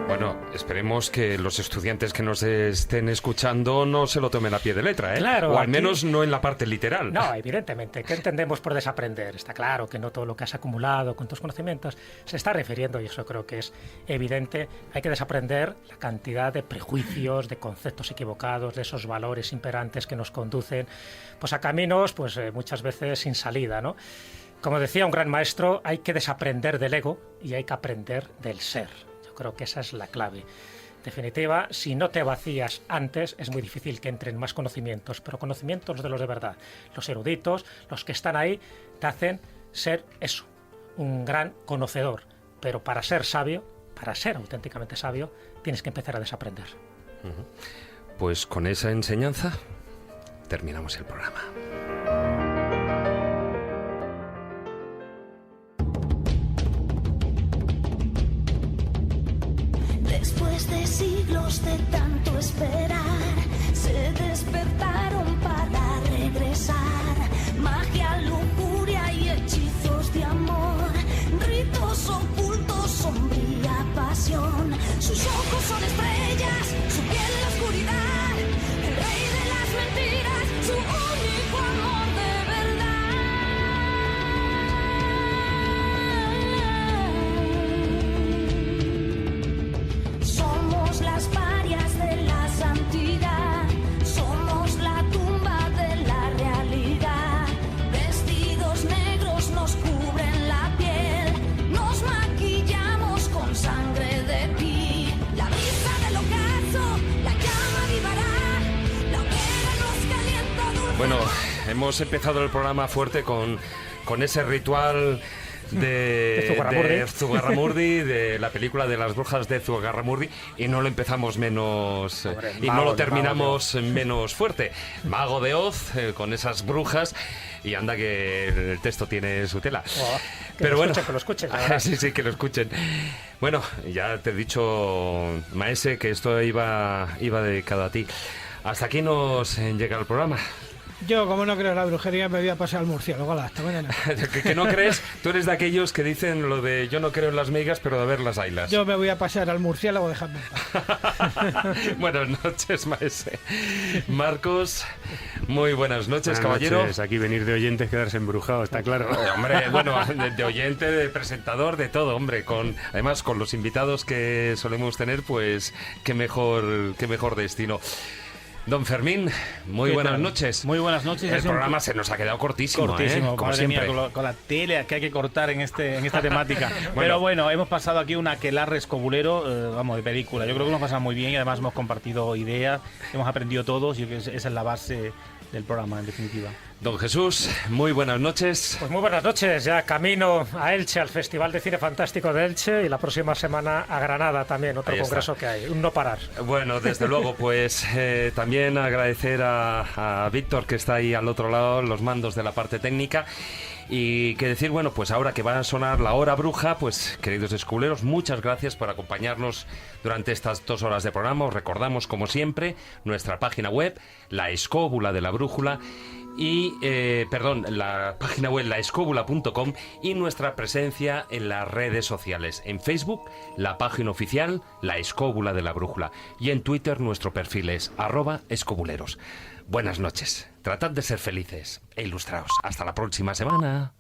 Bueno, esperemos que los estudiantes que nos estén escuchando no se lo tomen a pie de letra, ¿eh? Claro, o al aquí... menos no en la parte literal. No, evidentemente. ¿Qué entendemos por desaprender? Está claro que no todo lo que has acumulado con tus conocimientos se está refiriendo, y eso creo que es evidente. Hay que desaprender la cantidad de prejuicios, de conceptos equivocados, de esos valores imperantes que nos conducen pues a caminos muchas veces sin salida, ¿no? Como decía un gran maestro, hay que desaprender del ego y hay que aprender del ser. Creo que esa es la clave. En definitiva, si no te vacías antes, es muy difícil que entren más conocimientos, pero conocimientos de los de verdad. Los eruditos, los que están ahí, te hacen ser eso, un gran conocedor. Pero para ser sabio, para ser auténticamente sabio, tienes que empezar a desaprender. Pues con esa enseñanza terminamos el programa. Después de siglos de tanto esperar, se despertaron para regresar. Magia, lujuria y hechizos de amor, ritos ocultos, sombría pasión. Sus ojos son estrellas, su piel la oscuridad, el rey de las mentiras, su único amor de verdad. Somos las varias de la santidad, somos la tumba de la realidad. Vestidos negros nos cubren la piel, nos maquillamos con sangre de pi. La brisa del ocaso, la llama avivará, la hoguera nos calienta dulce. Bueno, hemos empezado el programa fuerte con ese ritual de Zugarramurdi, de la película de las brujas de Zugarramurdi, y no lo empezamos menos y no lo terminamos menos fuerte. Mago de Oz, con esas brujas, y anda que el texto tiene su tela. Pero bueno, que lo escuchen. Sí, que lo escuchen. Bueno, ya te he dicho, Maese, que esto iba dedicado a ti. Hasta aquí nos llega el programa. Yo, como no creo en la brujería, me voy a pasar al murciélago. Hasta mañana. que no crees, tú eres de aquellos que dicen lo de yo no creo en las migas, pero de haber las haylas. Yo me voy a pasar al murciélago, dejadme. Buenas noches, maese. Marcos, muy buenas noches, Buenas caballero. noches. Aquí venir de oyente es quedarse embrujado, está claro. Hombre, bueno, de oyente, de presentador, de todo, hombre. Además, con los invitados que solemos tener, pues qué mejor destino. Don Fermín, muy buenas noches. Muy buenas noches. El programa se nos ha quedado cortísimo, como siempre. Mía, con la tele que hay que cortar en esta temática. Pero bueno, hemos pasado aquí un aquelarre escobulero, de película. Yo creo que nos pasa muy bien y además hemos compartido ideas, hemos aprendido todos y esa es la base del programa, en definitiva. Don Jesús, muy buenas noches. Pues muy buenas noches, ya camino a Elche, al Festival de Cine Fantástico de Elche, y la próxima semana a Granada también, otro congreso que hay, un no parar. Bueno, desde luego, pues también agradecer a Víctor, que está ahí al otro lado, los mandos de la parte técnica. Y que decir, bueno, pues ahora que va a sonar la hora bruja, pues queridos escobuleros, muchas gracias por acompañarnos durante estas 2 horas de programa. Os recordamos, como siempre, nuestra página web, La Escóbula de la Brújula, y la página web laescobula.com, y nuestra presencia en las redes sociales, en Facebook la página oficial La Escóbula de la Brújula, y en Twitter nuestro perfil es @escobuleros. Buenas noches, tratad de ser felices e ilustraos. Hasta la próxima semana.